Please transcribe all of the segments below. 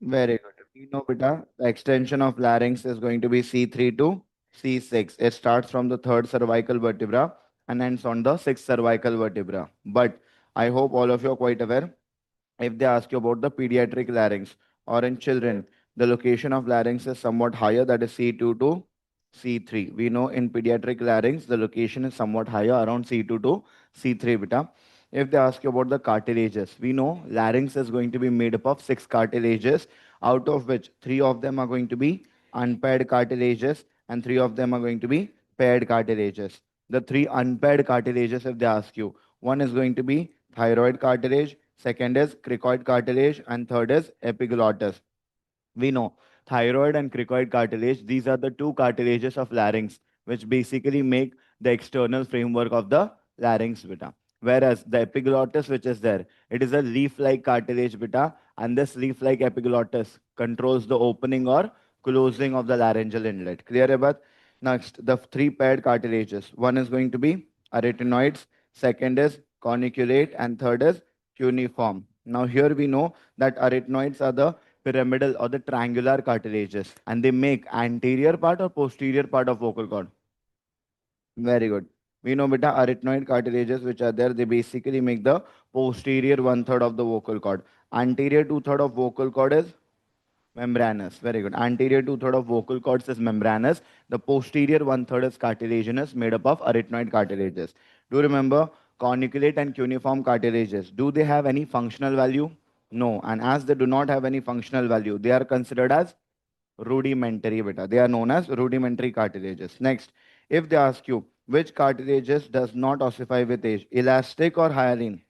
Very good. We know, beta, the extension of larynx is going to be C3 to C6. It starts from the third cervical vertebra and ends on the sixth cervical vertebra. But I hope all of you are quite aware. If they ask you about the pediatric larynx or in children, the location of larynx is somewhat higher, that is C2 to C3. We know in pediatric larynx, the location is somewhat higher, around C2 to C3 beta. If they ask you about the cartilages, we know larynx is going to be made up of six cartilages, out of which three of them are going to be unpaired cartilages and three of them are going to be paired cartilages. The three unpaired cartilages, if they ask you, one is going to be thyroid cartilage, second is cricoid cartilage, and third is epiglottis. We know thyroid and cricoid cartilage, these are the two cartilages of larynx, which basically make the external framework of the larynx beta. Whereas the epiglottis, which is there, it is a leaf-like cartilage beta, and this leaf-like epiglottis controls the opening or closing of the laryngeal inlet. Clear about? Next, the three paired cartilages. One is going to be arytenoids, second is corniculate, and third is cuneiform. Now here we know that arytenoids are the pyramidal or the triangular cartilages, and they make anterior part or posterior part of vocal cord. Very good. We know beta arytenoid cartilages which are there, they basically make the posterior one third of the vocal cord. Anterior two third of vocal cord is membranous. Very good. Anterior two third of vocal cords is membranous. The posterior one third is cartilaginous, made up of arytenoid cartilages. Do you remember corniculate and cuneiform cartilages? Do they have any functional value? No. And as they do not have any functional value, they are considered as rudimentary beta. They are known as rudimentary cartilages. Next, if they ask you which cartilages does not ossify with age, elastic or hyaline?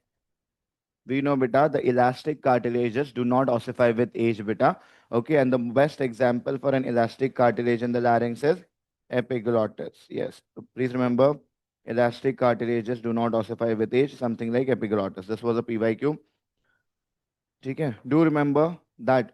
We know beta, the elastic cartilages do not ossify with age beta. Okay, and the best example for an elastic cartilage in the larynx is epiglottis. Yes, so please remember, elastic cartilages do not ossify with age, something like epiglottis. This was a PYQ. Okay, do remember that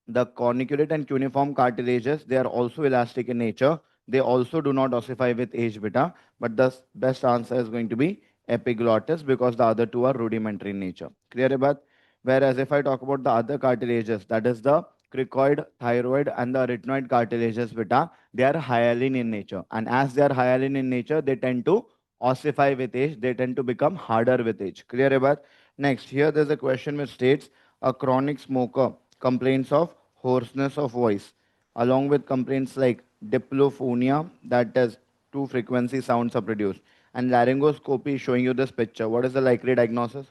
the corniculate and cuneiform cartilages, they are also elastic in nature. They also do not ossify with age beta, but the best answer is going to be epiglottis because the other two are rudimentary in nature. Clear about? Whereas if I talk about the other cartilages, that is the cricoid, thyroid, and the arytenoid cartilages beta, they are hyaline in nature. And as they are hyaline in nature, they tend to ossify with age. They tend to become harder with age. Clear about? Next, here there's a question which states a chronic smoker complains of hoarseness of voice, along with complaints like diplophonia, that is, two frequency sounds are produced, and laryngoscopy showing you this picture. What is the likely diagnosis?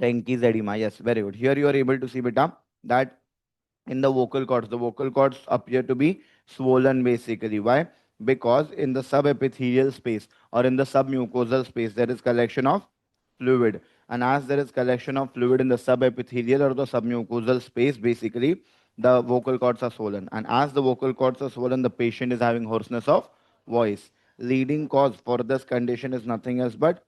Ranki's edema. Yes, very good. Here you are able to see, beta, that in the vocal cords appear to be swollen basically. Why? Because in the subepithelial space or in the submucosal space, there is collection of fluid. And as there is collection of fluid in the subepithelial or the submucosal space, basically, the vocal cords are swollen. And as the vocal cords are swollen, the patient is having hoarseness of voice. Leading cause for this condition is nothing else but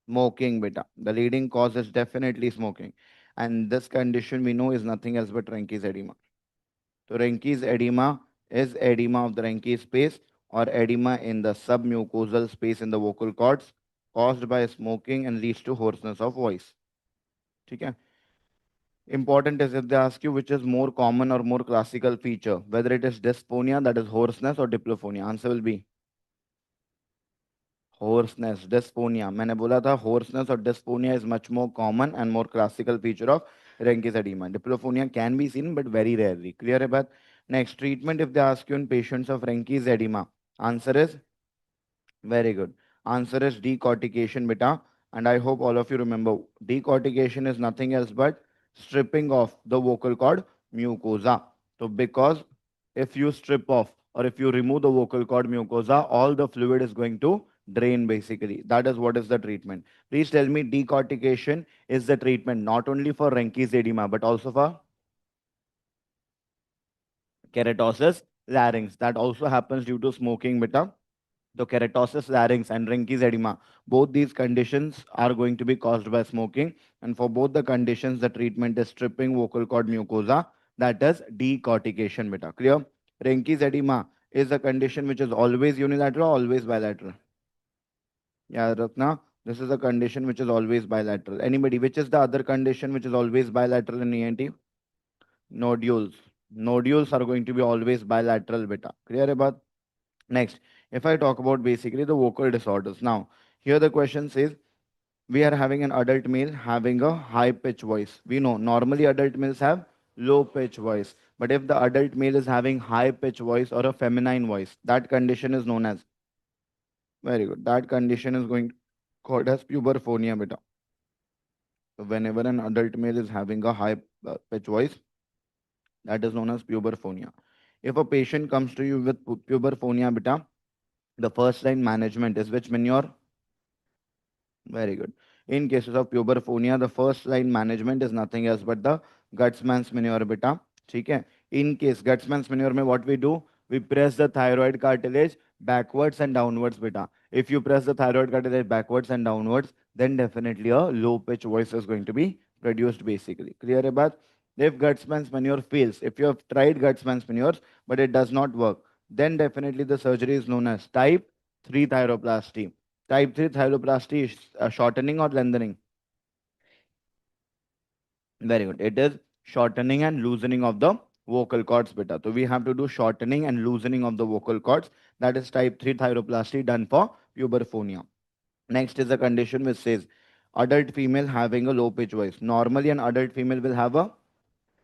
smoking, beta. The leading cause is definitely smoking. And this condition we know is nothing else but Ranki's edema. So Ranki's edema is edema of the Ranki space or edema in the submucosal space in the vocal cords caused by smoking and leads to hoarseness of voice. Okay? Important is if they ask you which is more common or more classical feature, whether it is dysphonia, that is hoarseness, or diplophonia. Answer will be hoarseness, dysphonia. मैंने बोला था hoarseness or dysphonia is much more common and more classical feature of Ranki's edema. Diplophonia can be seen but very rarely. Clear about? Next, treatment if they ask you in patients of Ranki's edema. Answer is very good. Answer is decortication, beta. And I hope all of you remember decortication is nothing else but stripping off the vocal cord mucosa. So, because if you strip off or if you remove the vocal cord mucosa, all the fluid is going to drain basically. That is what is the treatment. Please tell me decortication is the treatment not only for Ranki's edema but also for keratosis larynx. That also happens due to smoking, beta. The keratosis larynx and Rinke's edema, both these conditions are going to be caused by smoking. And for both the conditions, the treatment is stripping vocal cord mucosa, that is decortication beta. Clear? Rinke's edema is a condition which is always unilateral, always bilateral. Yeah, Ratna, This is a condition which is always bilateral. Anybody, which is the other condition which is always bilateral in ENT? Nodules. Nodules are going to be always bilateral, beta. Clear about? Next, if I talk about basically the vocal disorders. Now, here the question says we are having an adult male having a high pitch voice. We know normally adult males have low pitch voice. But if the adult male is having high pitch voice or a feminine voice, that condition is known as, very good, that condition is going called as puberphonia, beta. So whenever an adult male is having a high pitch voice, that is known as puberphonia. If a patient comes to you with puberphonia, beta, the first line management is which manure? Very good. In cases of puberphonia, the first line management is nothing else but the Gutsman's manure, beta. ठीक है? In case Gutsman's manure में what we do? We press the thyroid cartilage backwards and downwards, beta. If you press the thyroid cartilage backwards and downwards, then definitely a low pitch voice is going to be produced basically. Clear about? If Gutsman's manure fails, if you have tried Gutsman's manures but it does not work, then definitely the surgery is known as type 3 thyroplasty. Type 3 thyroplasty is shortening or lengthening? Very good. It is shortening and loosening of the vocal cords, beta. So we have to do shortening and loosening of the vocal cords. That is type 3 thyroplasty done for puberphonia. Next is a condition which says adult female having a low pitch voice. Normally, an adult female will have a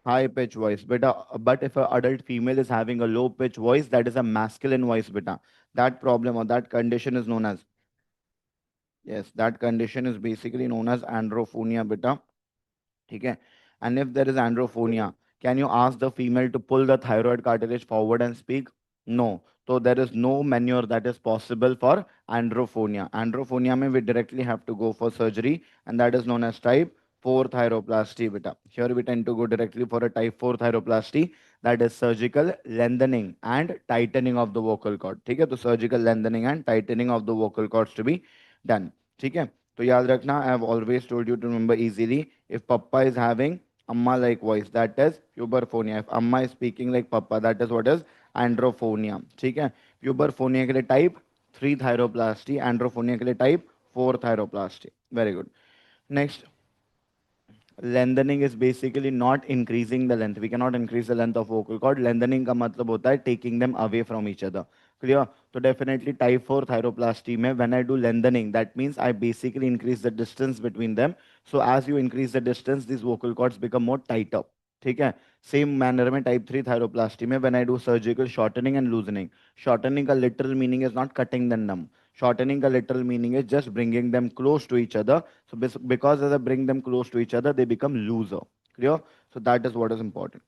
high pitch voice, beta. But if an adult female is having a low pitch voice, that is a masculine voice, beta. That problem or that condition is known as, yes, that condition is basically known as androphonia, beta. Okay. And if there is androphonia, can you ask the female to pull the thyroid cartilage forward and speak? No. So there is no maneuver that is possible for androphonia. Androphonia may we directly have to go for surgery, and that is known as type 4 thyroplasty, beta. Here we tend to go directly for a type 4 thyroplasty, that is surgical lengthening and tightening of the vocal cord. Okay, so surgical lengthening and tightening of the vocal cords to be done. Okay. तो याद रखना, I have always told you to remember easily. If Papa is having Amma like voice, that is puberphonia. If Amma is speaking like Papa, that is what is androphonia. ठीक है? Puberphonia के लिए type 3 thyroplasty, androphonia के लिए type 4 thyroplasty. Very good. Next, lengthening is basically not increasing the length. We cannot increase the length of vocal cord. Lengthening का मतलब होता है taking them away from each other. Clear? So definitely type 4 thyroplasty में when I do lengthening, that means I basically increase the distance between them. So as you increase the distance, these vocal cords become more tighter. ठीक है? Same manner में type 3 thyroplasty में when I do surgical shortening and loosening. Shortening का literal meaning is not cutting them down. Shortening the literal meaning is just bringing them close to each other. So because as I bring them close to each other, they become looser. Clear? So that is what is important.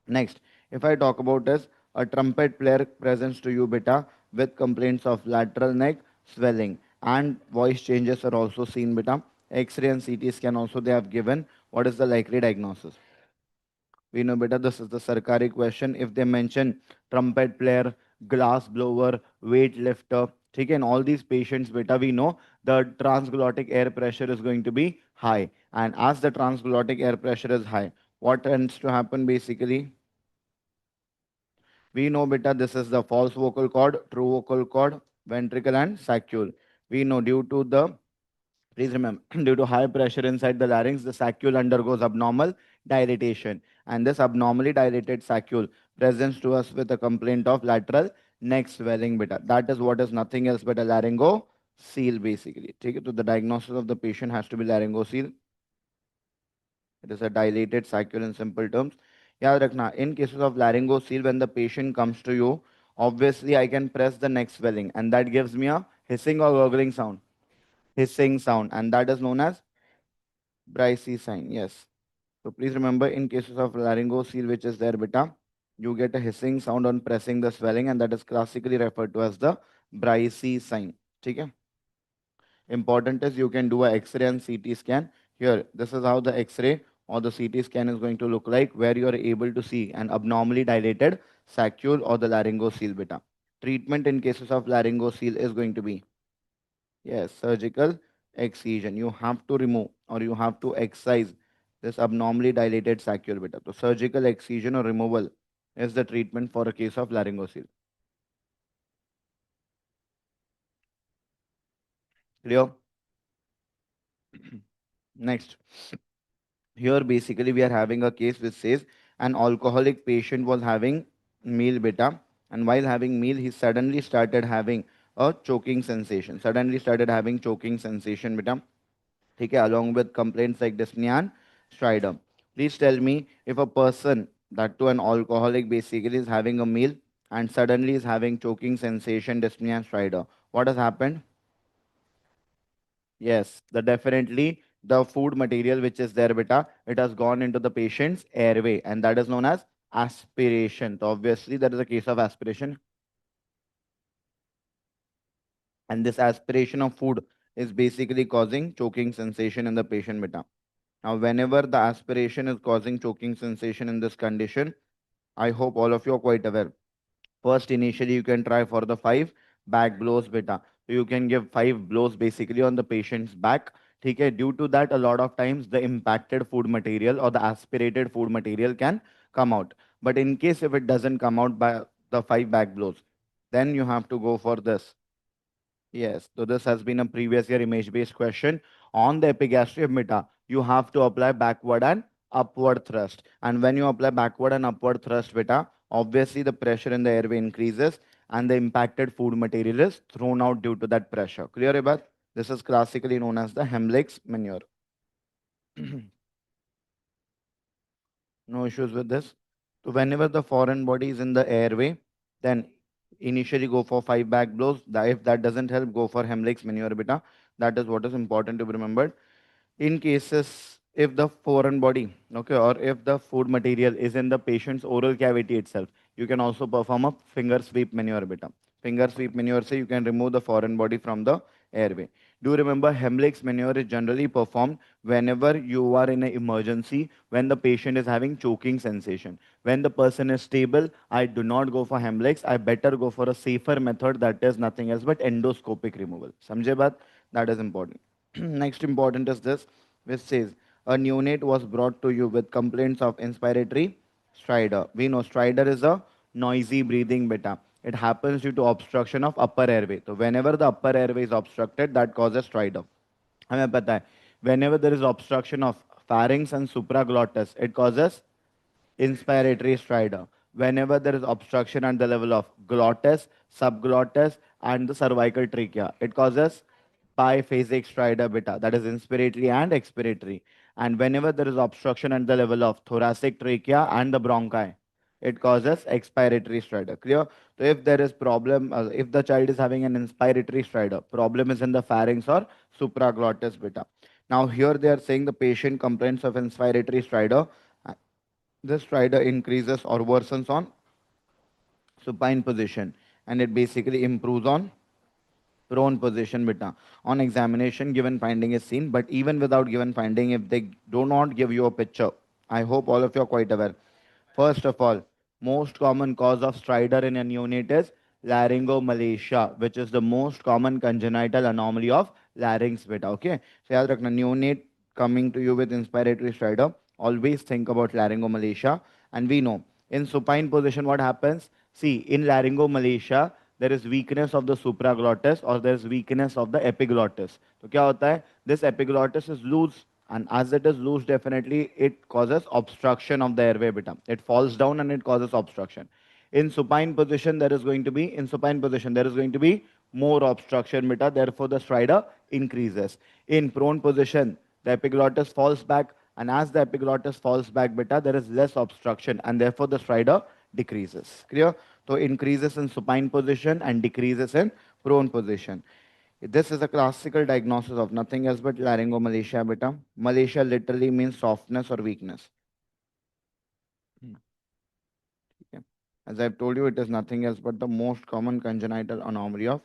Next, if I talk about this, a trumpet player presents to you, beta, with complaints of lateral neck swelling and voice changes are also seen, beta. X-ray and CT scan also they have given. What is the likely diagnosis? We know better. This is the Sarkari question. If they mention trumpet player, glass blower, weight lifter, okay, and all these patients, beta, we know the transglottic air pressure is going to be high. And as the transglottic air pressure is high, what tends to happen basically? We know beta, this is the false vocal cord, true vocal cord, ventricle and saccule. We know due to the, please remember, due to high pressure inside the larynx, the saccule undergoes abnormal dilatation. And this abnormally dilated saccule presents to us with a complaint of lateral neck swelling, beta. That is what is nothing else but a laryngocele, basically. Okay? So the diagnosis of the patient has to be laryngocele. It is a dilated saccule in simple terms. याद रखना, in cases of laryngocele, when the patient comes to you, obviously I can press the neck swelling, and that gives me a hissing or gurgling sound. Hissing sound, and that is known as Bryce sign. Yes. So please remember, in cases of laryngocele, which is there, beta, you get a hissing sound on pressing the swelling, and that is classically referred to as the Bryce sign. Okay? Important is you can do a X-ray and CT scan. Here, this is how the X-ray or the CT scan is going to look like, where you are able to see an abnormally dilated saccule or the laryngocele, beta. Treatment in cases of laryngocele is going to be, yes, surgical excision. You have to remove or you have to excise this abnormally dilated saccule, beta. So surgical excision or removal is the treatment for a case of laryngocele. Clear? Next, here basically we are having a case which says an alcoholic patient was having meal beta, and while having meal, he suddenly started having a choking sensation. Suddenly started having choking sensation beta. Okay, along with complaints like dyspnea and stridor. Please tell me if a person, that to an alcoholic, basically is having a meal and suddenly is having choking sensation, dyspnea, and stridor. What has happened? Yes, the definitely the food material which is there, beta, it has gone into the patient's airway, and that is known as aspiration. So obviously, there is a case of aspiration, and this aspiration of food is basically causing choking sensation in the patient, beta. Now, whenever the aspiration is causing choking sensation in this condition, I hope all of you are quite aware. First, initially, you can try for the five back blows, beta. So you can give five blows basically on the patient's back. Okay, due to that, a lot of times the impacted food material or the aspirated food material can come out. But in case if it doesn't come out by the five back blows, then you have to go for this. Yes, so this has been a previous year image-based question on the epigastric meta. You have to apply backward and upward thrust. And when you apply backward and upward thrust beta, obviously the pressure in the airway increases and the impacted food material is thrown out due to that pressure. Clear about? This is classically known as the Hemlick's maneuver. No issues with this. So whenever the foreign body is in the airway, then initially go for five back blows. If that doesn't help, go for Hemlick's maneuver beta. That is what is important to be remembered. In cases if the foreign body, okay, or if the food material is in the patient's oral cavity itself, you can also perform a finger sweep maneuver beta. Finger sweep maneuver say you can remove the foreign body from the airway. Do remember Hemlick's maneuver is generally performed whenever you are in an emergency, when the patient is having choking sensation. When the person is stable, I do not go for Hemlick's. I better go for a safer method, that is nothing else but endoscopic removal. Samjhe baat? That is important. Next important is this, which says a neonate was brought to you with complaints of inspiratory stridor. We know stridor is a noisy breathing beta. It happens due to obstruction of upper airway. So whenever the upper airway is obstructed, that causes stridor. हमें पता है whenever there is obstruction of pharynx and supraglottis, it causes inspiratory stridor. Whenever there is obstruction at the level of glottis, subglottis, and the cervical trachea, it causes biphasic stridor beta, that is inspiratory and expiratory. And whenever there is obstruction at the level of thoracic trachea and the bronchi, it causes expiratory stridor. Clear? So if there is problem, if the child is having an inspiratory stridor, problem is in the pharynx or supraglottis beta. Now here they are saying the patient complains of inspiratory stridor. This stridor increases or worsens on supine position, and it basically improves on prone position beta. On examination, given finding is seen, but even without given finding, if they do not give you a picture, I hope all of you are quite aware. First of all, most common cause of stridor in a neonate is laryngomalacia, which is the most common congenital anomaly of larynx beta. Okay, so yaad rakhna, neonate coming to you with inspiratory stridor, always think about laryngomalacia. And we know in supine position what happens. See, in laryngomalacia, there is weakness of the supraglottis or there is weakness of the epiglottis. So क्या होता है? This epiglottis is loose, and as it is loose, definitely it causes obstruction of the airway beta. It falls down and it causes obstruction. In supine position, there is going to be more obstruction beta. Therefore, the stridor increases. In prone position, the epiglottis falls back, and as the epiglottis falls back beta, there is less obstruction, and therefore the stridor decreases. Clear? So increases in supine position and decreases in prone position. This is a classical diagnosis of nothing else but laryngomalacia beta. Malacia literally means softness or weakness. Hmm. Okay. As I've told you, it is nothing else but the most common congenital anomaly of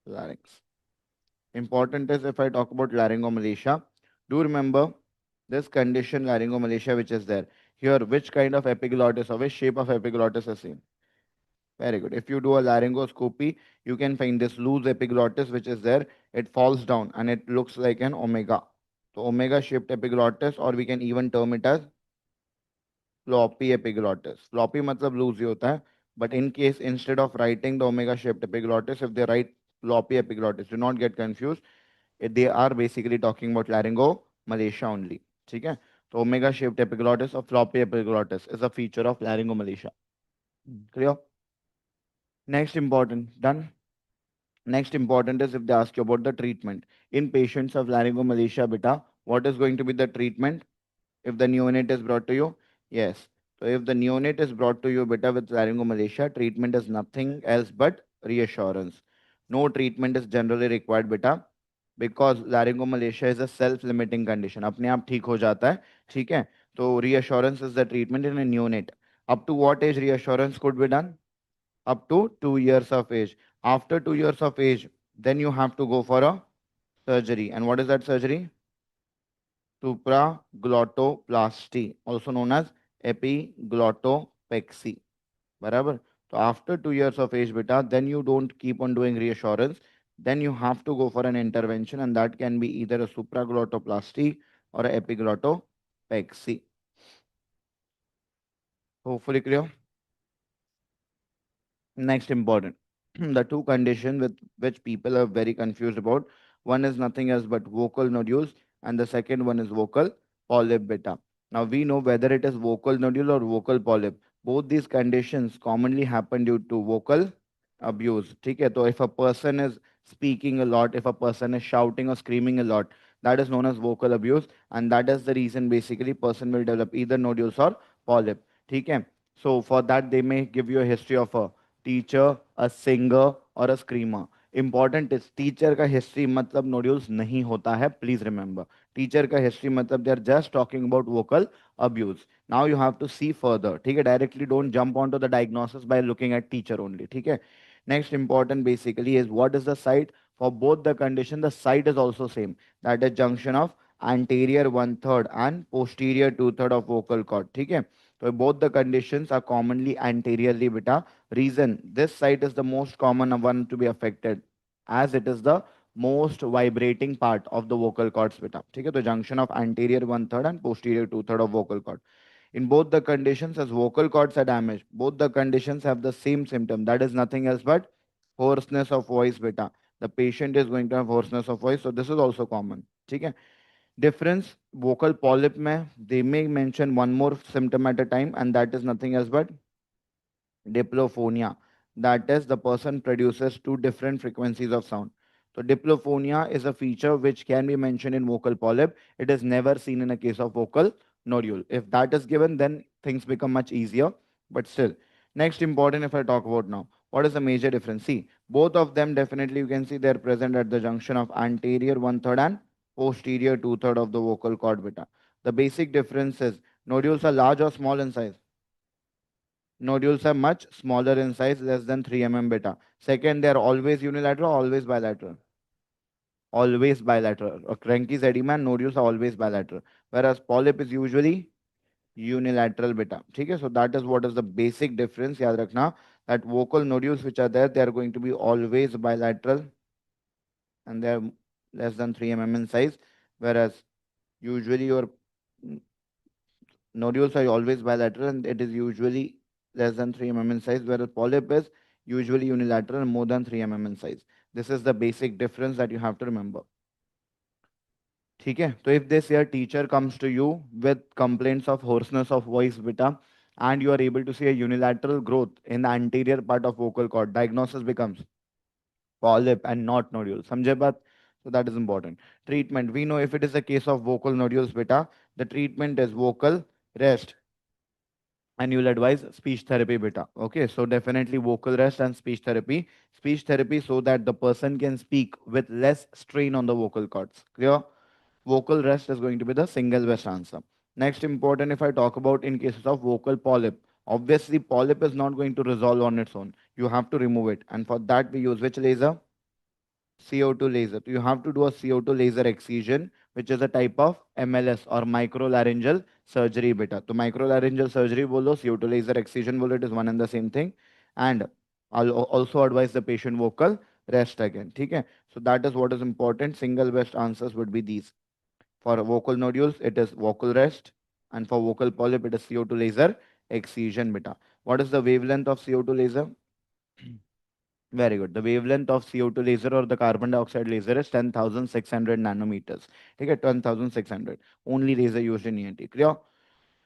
larynx. Important is if I talk about laryngomalacia, do remember this condition laryngomalacia which is there. Here, which kind of epiglottis or which shape of epiglottis is seen? Very good. If you do a laryngoscopy, you can find this loose epiglottis which is there. It falls down and it looks like an omega. So omega shaped epiglottis, or we can even term it as floppy epiglottis. Floppy matlab loose ही होता है. But in case instead of writing the omega shaped epiglottis, if they write floppy epiglottis, do not get confused. they are basically talking about laryngo Malaysia only. Okay? So omega shaped epiglottis or floppy epiglottis is a feature of laryngo Malaysia. Clear? Next important, done. Next important is if they ask you about the treatment. In patients of laryngomalacia, beta, what is going to be the treatment if the neonate is brought to you? Yes. So if the neonate is brought to you, beta, with laryngomalacia, treatment is nothing else but reassurance. No treatment is generally required, beta, because laryngomalacia is a self-limiting condition. अपने आप ठीक हो जाता है, ठीक है? तो reassurance is the treatment in a neonate. Up to what age reassurance could be done? Up to 2 years of age. After 2 years of age, then you have to go for a surgery. And what is that surgery? Supraglottoplasty, also known as epiglottopexy. Barabar. So after 2 years of age, beta, then you don't keep on doing reassurance. Then you have to go for an intervention, and that can be either a supraglottoplasty or a epiglottopexy. Hopefully clear. Next important. The two conditions with which people are very confused about. One is nothing else but vocal nodules, and the second one is vocal polyp beta. Now we know whether it is vocal nodule or vocal polyp. Both these conditions commonly happen due to vocal abuse. Okay? So if a person is speaking a lot, if a person is shouting or screaming a lot, that is known as vocal abuse, and that is the reason basically person will develop either nodules or polyp. Okay? So for that they may give you a history of a teacher a singer और a screamer important is teacher का history मतलब nodules नहीं होता है please remember teacher का history मतलब they are just talking about vocal abuse now you have to see further ठीक है directly don't jump on to the diagnosis by looking at teacher only ठीक है next important basically is what is the site for both the condition the site is also same that is junction of anterior one third and posterior two third of vocal cord ठीक है so both the conditions are commonly anteriorly beta reason this site is the most common one to be affected as it is the most vibrating part of the vocal cords beta ठीक है तो junction of anterior one third and posterior two third of vocal cord in both the conditions as vocal cords are damaged both the conditions have the same symptom that is nothing else but hoarseness of voice beta the patient is going to have hoarseness of voice so this is also common ठीक है difference vocal polyp mein they may mention one more symptom at a time and that is nothing else but diplophonia. That is, the person produces two different frequencies of sound. So, diplophonia is a feature which can be mentioned in vocal polyp. It is never seen in a case of vocal nodule. If that is given, then things become much easier. But still, next important if I talk about now, what is the major difference? See, both of them definitely you can see they are present at the junction of anterior one third and posterior two third of the vocal cord beta. The basic difference is nodules are large or small in size. Nodules are much smaller in size, less than 3 beta. Second, they are always unilateral, always bilateral. Always bilateral. A Cranky's edema and nodules are always bilateral. Whereas polyp is usually unilateral beta. Okay? So that is what is the basic difference. Yaad rakhna that vocal nodules which are there, they are going to be always bilateral and they are less than 3 in size. Whereas usually your nodules are always bilateral and it is usually less than 3 in size, whereas polyp is usually unilateral and more than 3 in size. This is the basic difference that you have to remember. ठीक है तो if this your teacher comes to you with complaints of hoarseness of voice beta and you are able to see a unilateral growth in the anterior part of vocal cord diagnosis becomes polyp and not nodule समझे बात so that is important treatment we know if it is a case of vocal nodules beta the treatment is vocal rest and you'll advise speech therapy beta okay so definitely vocal rest and speech therapy so that the person can speak with less strain on the vocal cords clear vocal rest is going to be the single best answer next important if I talk about in cases of vocal polyp obviously polyp is not going to resolve on its own you have to remove it and for that we use which laser CO2 laser. So you have to do a CO2 laser excision, which is a type of MLS or microlaryngeal surgery beta. So microlaryngeal surgery bolo, CO2 laser excision bolo, it is one and the same thing. And I'll also advise the patient vocal rest again. Okay? So that is what is important. Single best answers would be these. For vocal nodules, it is vocal rest. And for vocal polyp, it is CO2 laser excision beta. What is the wavelength of CO2 laser? Very good. The wavelength of CO2 laser or the carbon dioxide laser is 10,600 nanometers. Okay, 10,600. Only laser used in ENT. Clear?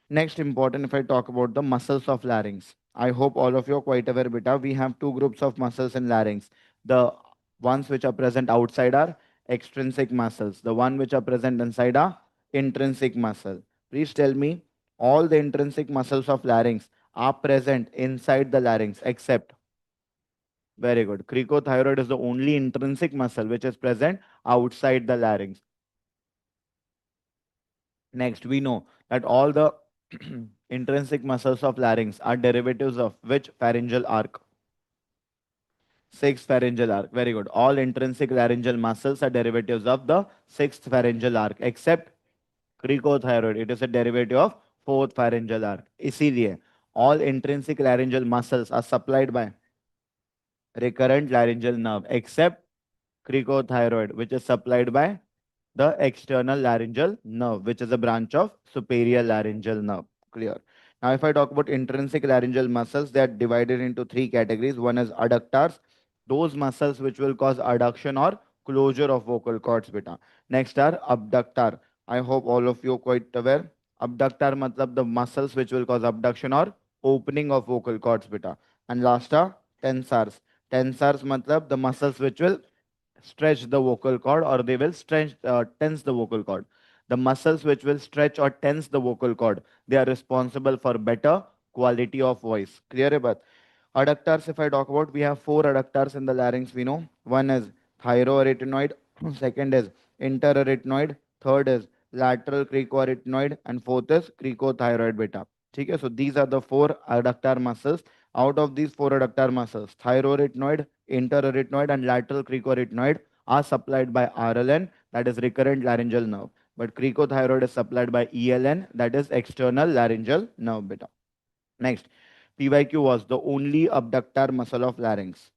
Next important, if I talk about the muscles of larynx. I hope all of you are quite aware, beta. We have two groups of muscles in larynx. The ones which are present outside are extrinsic muscles. The one which are present inside are intrinsic muscle. Please tell me, all the intrinsic muscles of larynx are present inside the larynx except, very good. Cricothyroid is the only intrinsic muscle which is present outside the larynx. Next, we know that all the intrinsic muscles of larynx are derivatives of which pharyngeal arc? Sixth pharyngeal arc. Very good. All intrinsic laryngeal muscles are derivatives of the sixth pharyngeal arc, except cricothyroid. It is a derivative of fourth pharyngeal arc. इसीलिए all intrinsic laryngeal muscles are supplied by recurrent laryngeal nerve, except cricothyroid, which is supplied by the external laryngeal nerve, which is a branch of superior laryngeal nerve. Clear. Now, if I talk about intrinsic laryngeal muscles, they are divided into three categories. One is adductors, those muscles which will cause adduction or closure of vocal cords, beta. Next are abductor. I hope all of you are quite aware. Abductor matlab the muscles which will cause abduction or opening of vocal cords, beta. And last are tensors. Tensors matlab the muscles which will stretch the vocal cord or they will tense the vocal cord. The muscles which will stretch or tense the vocal cord, they are responsible for better quality of voice. Clear about adductors? If I talk about, we have four adductors in the larynx. We know one is thyroarytenoid, second is interarytenoid, third is lateral cricoarytenoid, and fourth is cricothyroid beta. Okay, so these are the four adductor muscles. Out of these four adductor muscles, thyroarytenoid, interarytenoid, and lateral cricoarytenoid are supplied by RLN, that is recurrent laryngeal nerve. But cricothyroid is supplied by ELN, that is external laryngeal nerve beta. Next, PYQ was the only abductor muscle of larynx.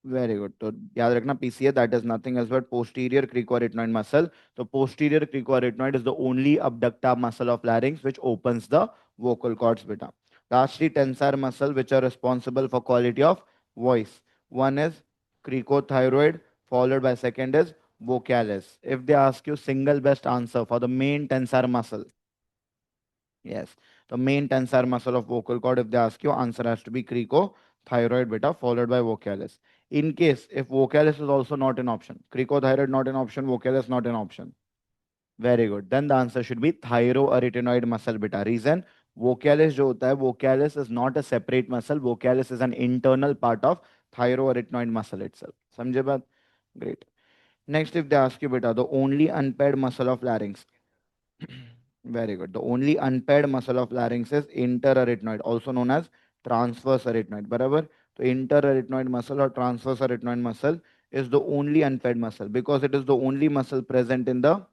Very good. So याद रखना PCA, that is nothing else but posterior cricoarytenoid muscle. So posterior cricoarytenoid is the only abductor muscle of larynx which opens the vocal cords beta. Lastly, tensor muscle which are responsible for quality of voice. One is cricothyroid, followed by second is vocalis. If they ask you single best answer for the main tensor muscle, yes, the main tensor muscle of vocal cord, if they ask you, answer has to be cricothyroid beta followed by vocalis. In case if vocalis is also not an option, cricothyroid not an option, vocalis not an option. Very good. Then the answer should be thyroarytenoid muscle beta. Reason, vocalis जो होता है, vocalis is not a separate muscle. Vocalis is an internal part of thyroarytenoid muscle itself. समझे बात? Great. Next, if they ask you beta, the only unpaired muscle of larynx. Very good. The only unpaired muscle of larynx is interarytenoid, also known as transverse arytenoid. बराबर? तो interarytenoid muscle or transverse arytenoid muscle is the only unpaired muscle because it is the only muscle present in the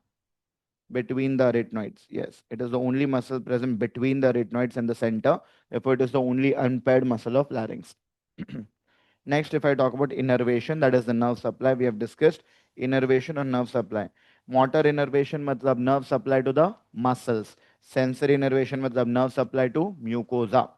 between the arytenoids. Yes, it is the only muscle present between the arytenoids and the center. Therefore, it is the only unpaired muscle of larynx. Next, if I talk about innervation, that is the nerve supply, we have discussed innervation or nerve supply. Motor innervation matlab nerve supply to the muscles. Sensory innervation matlab nerve supply to mucosa.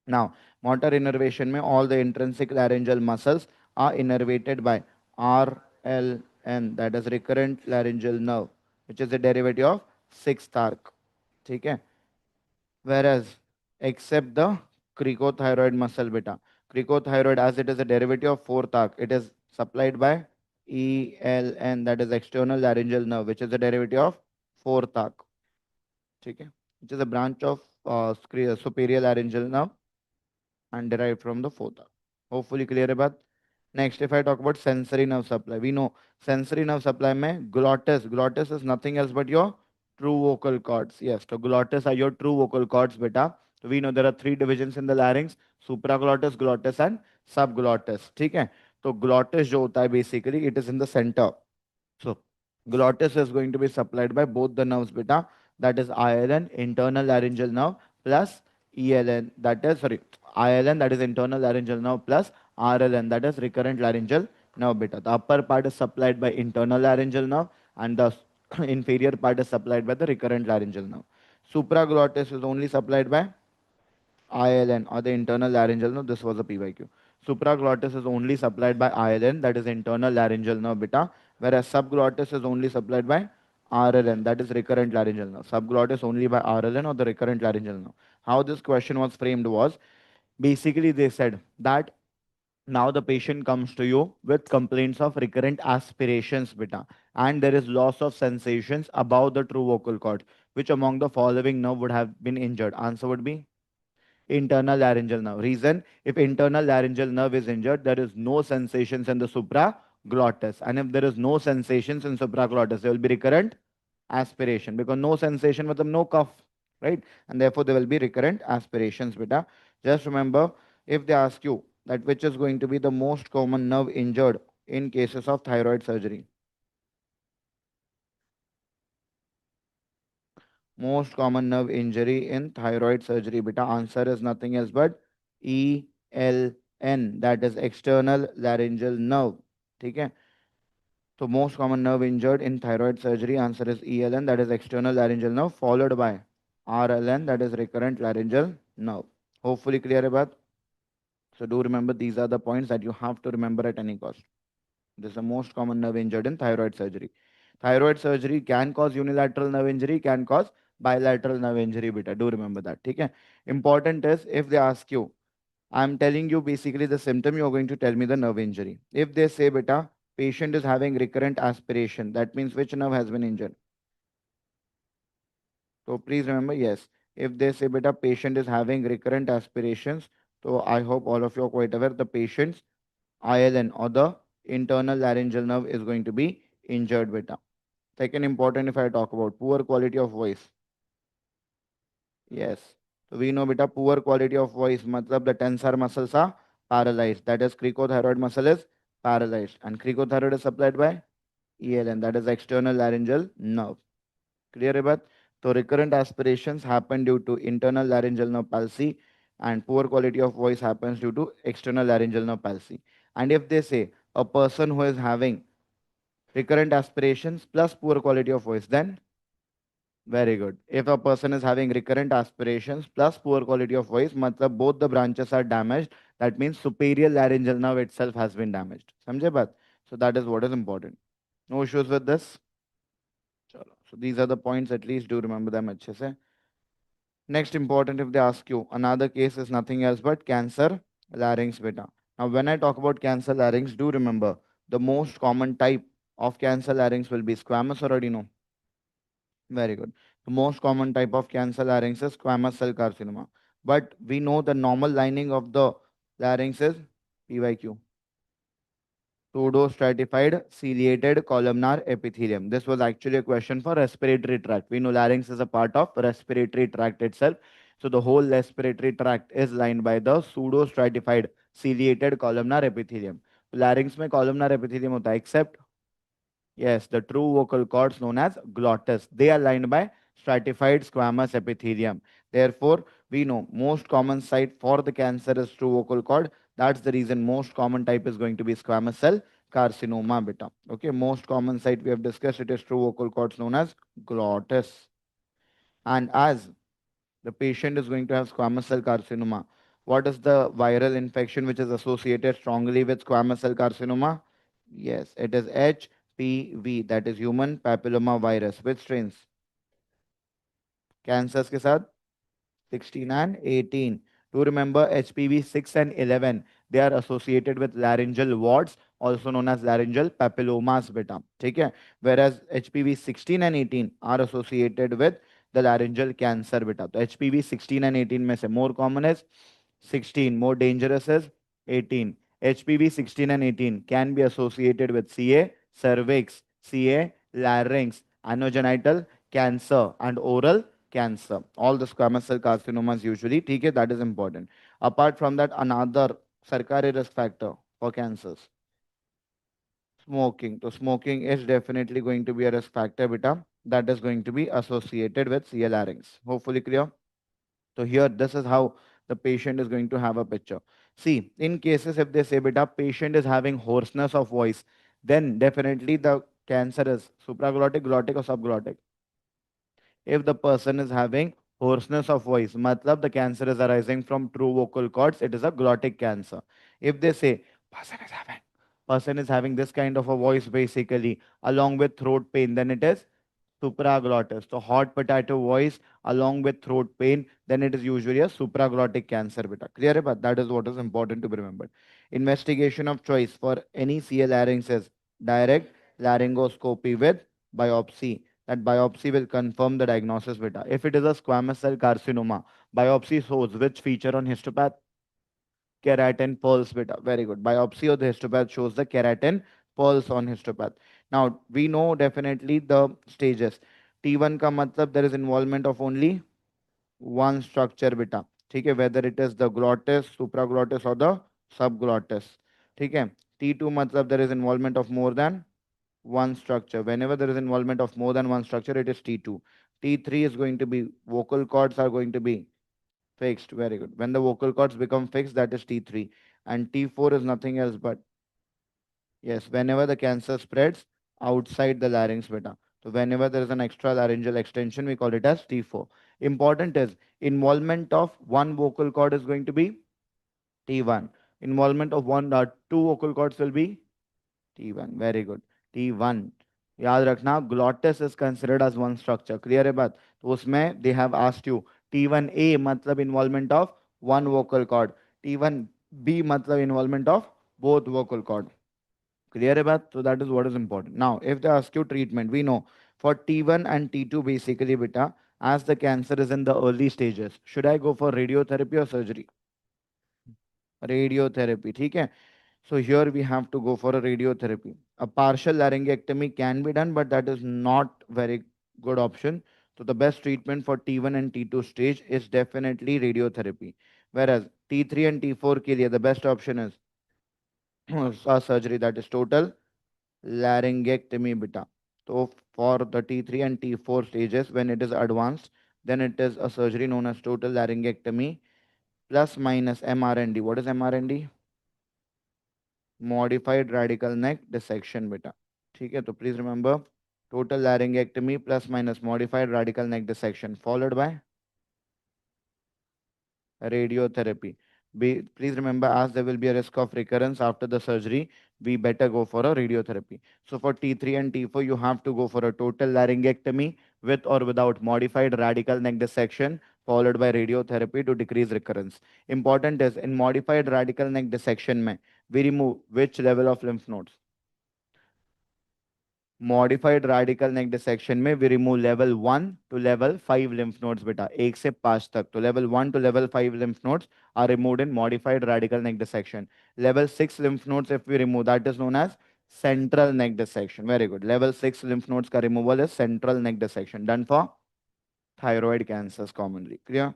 Now, motor innervation mein all the intrinsic laryngeal muscles are innervated by RLN, that is recurrent laryngeal nerve, which is a derivative of sixth arc. Okay? Whereas, except the cricothyroid muscle beta. Cricothyroid, as it is a derivative of fourth arc, it is supplied by ELN, that is external laryngeal nerve, which is a derivative of fourth arc. Okay? Which is a branch of superior laryngeal nerve and derived from the fourth arc. Hopefully clear about. Next, if I talk about sensory nerve supply, we know sensory nerve supply mein glottis. Glottis is nothing else but your true vocal cords. Yes, so glottis are your true vocal cords, beta. So we know there are three divisions in the larynx: supraglottis, glottis, and subglottis. ठीक है? तो glottis जो होता है basically it is in the center. So glottis is going to be supplied by both the nerves beta. That is ILN, internal laryngeal nerve, plus ELN, that is sorry, ILN, that is internal laryngeal nerve, plus RLN, that is recurrent laryngeal nerve beta. The upper part is supplied by internal laryngeal nerve and the inferior part is supplied by the recurrent laryngeal nerve. Supraglottis is only supplied by ILN or the internal laryngeal nerve. This was a PYQ. Supraglottis is only supplied by ILN, that is internal laryngeal nerve beta, whereas subglottis is only supplied by RLN, that is recurrent laryngeal nerve. Subglottis only by RLN or the recurrent laryngeal nerve. How this question was framed was, basically they said that now the patient comes to you with complaints of recurrent aspirations beta, and there is loss of sensations above the true vocal cord. Which among the following nerve would have been injured? Answer would be internal laryngeal nerve. Reason, if internal laryngeal nerve is injured, there is no sensations in the supraglottis. And if there is no sensations in supraglottis, there will be recurrent aspiration, because no sensation with them, no cough, right? And therefore there will be recurrent aspirations beta. Just remember, if they ask you that which is going to be the most common nerve injured in cases of thyroid surgery, most common nerve injury in thyroid surgery beta, answer is nothing else but ELN, that is external laryngeal nerve. Okay. So most common nerve injured in thyroid surgery, answer is ELN, that is external laryngeal nerve, followed by RLN, that is recurrent laryngeal nerve. Hopefully clear about. So do remember, these are the points that you have to remember at any cost. This is the most common nerve injured in thyroid surgery. Thyroid surgery can cause unilateral nerve injury, can cause bilateral nerve injury beta. Do remember that. Okay. Important is, if they ask you, I'm telling you basically the symptom, you're going to tell me the nerve injury. If they say beta, patient is having recurrent aspiration, that means which nerve has been injured? So please remember, yes. If they say beta, patient is having recurrent aspirations, so I hope all of you are quite aware the patient's ILN or the internal laryngeal nerve is going to be injured beta. Second important, if I talk about poor quality of voice. Yes. So we know beta poor quality of voice, matlab the tensor muscles are paralyzed. That is cricothyroid muscle is paralyzed. And cricothyroid is supplied by ELN, that is external laryngeal nerve. Clear about? So recurrent aspirations happen due to internal laryngeal nerve palsy, and poor quality of voice happens due to external laryngeal nerve palsy. And if they say a person who is having recurrent aspirations plus poor quality of voice, then very good. If a person is having recurrent aspirations plus poor quality of voice, matlab both the branches are damaged, that means superior laryngeal nerve itself has been damaged. Samjhe baat? So that is what is important. No issues with this? Chalo. So these are the points, at least do remember them अच्छे से. Next important, if they ask you, another case is nothing else but cancer larynx beta. Now when I talk about cancer larynx, do remember the most common type of cancer larynx will be squamous, already know. Very good. The most common type of cancer larynx is squamous cell carcinoma. But we know the normal lining of the larynx is PYQ, pseudostratified ciliated columnar epithelium. This was actually a question for respiratory tract. We know larynx is a part of respiratory tract itself. So the whole respiratory tract is lined by the pseudostratified ciliated columnar epithelium. Larynx में columnar epithelium होता है, except yes, the true vocal cords known as glottis. They are lined by stratified squamous epithelium. Therefore, we know most common site for the cancer is true vocal cord. That's the reason most common type is going to be squamous cell carcinoma beta. Okay, most common site we have discussed, it is true vocal cords known as glottis. And as the patient is going to have squamous cell carcinoma, what is the viral infection which is associated strongly with squamous cell carcinoma? Yes, it is HPV, that is human papilloma virus. Which strains? Cancers के साथ 16 and 18. To remember, HPV 6 and 11, they are associated with laryngeal warts, also known as laryngeal papillomas beta. ठीक है? Whereas HPV 16 and 18 are associated with the laryngeal cancer beta. तो HPV 16 and 18 में से more common is 16, more dangerous is 18. HPV 16 and 18 can be associated with CA cervix, CA larynx, anogenital cancer, and oral cancer. All the squamous cell carcinomas usually, okay, that is important. Apart from that, another sarkari risk factor for cancers, smoking. So smoking is definitely going to be a risk factor beta that is going to be associated with CA larynx. Hopefully clear. So here, this is how the patient is going to have a picture. See, in cases if they say beta patient is having hoarseness of voice, then definitely the cancer is supraglottic, glottic, or subglottic. If the person is having Hoarseness of voice, matlab the cancer is arising from true vocal cords. It is a glottic cancer. If they say person is having this kind of a voice basically along with throat pain, then it is supraglottis. So hot potato voice along with throat pain, then it is usually a supraglottic cancer. Beta. Clear? है बात? That is what is important to be remembered. Investigation of choice for any CA larynx is direct laryngoscopy with biopsy. That biopsy will confirm the diagnosis. Beta. If it is a squamous cell carcinoma, biopsy shows which feature on histopath? Keratin pearls. Beta. Very good. Biopsy of the histopath shows the keratin pearls on histopath. Now we know definitely the stages. T1 का मतलब there is involvement of only one structure बेटा. ठीक है, whether it is the glottis, supraglottis or the subglottis. ठीक है. T2 मतलब there is involvement of more than one structure. Whenever there is involvement of more than one structure, it is T2. T3 is going to be vocal cords are going to be fixed. Very good. When the vocal cords become fixed, that is T3. And T4 is nothing else but, yes, whenever the cancer spreads outside the larynx, beta. So whenever there is an extra laryngeal extension, we call it as T4. Important is involvement of one vocal cord is going to be T1. Involvement of two vocal cords will be T1. Very good. T1. याद रखना glottis is considered as one structure. Clear है बात? तो उसमें they have asked you T1A मतलब involvement of one vocal cord. T1B मतलब involvement of both vocal cord. Clear है बात? So that is what is important. Now, if they ask you treatment, we know for T1 and T2 basically beta, as the cancer is in the early stages, should I go for radiotherapy or surgery? Radiotherapy. ठीक है? So here we have to go for a radiotherapy. A partial laryngectomy can be done, but that is not very good option. So the best treatment for T1 and T2 stage is definitely radiotherapy. Whereas T3 and T4 के लिए the best option is a surgery, that is total laryngectomy beta. So for the T3 and T4 stages, when it is advanced, then it is a surgery known as total laryngectomy plus minus MRND. What is MRND? Modified radical neck dissection beta. ठीक है, तो please remember total laryngectomy plus minus modified radical neck dissection followed by radiotherapy. Please remember, as there will be a risk of recurrence after the surgery, we better go for a radiotherapy. So for T3 and T4, you have to go for a total laryngectomy with or without modified radical neck dissection followed by radiotherapy to decrease recurrence. Important is in modified radical neck dissection, mein, we remove which level of lymph nodes? Modified radical neck dissection में we remove level 1 to level 5 lymph nodes बेटा, 1 से 5 तक. तो level 1 to level 5 lymph nodes are removed in modified radical neck dissection. Level 6 lymph nodes if we remove, that is known as central neck dissection. Very good. Level 6 lymph nodes का removal is central neck dissection, done for thyroid cancers commonly. Clear?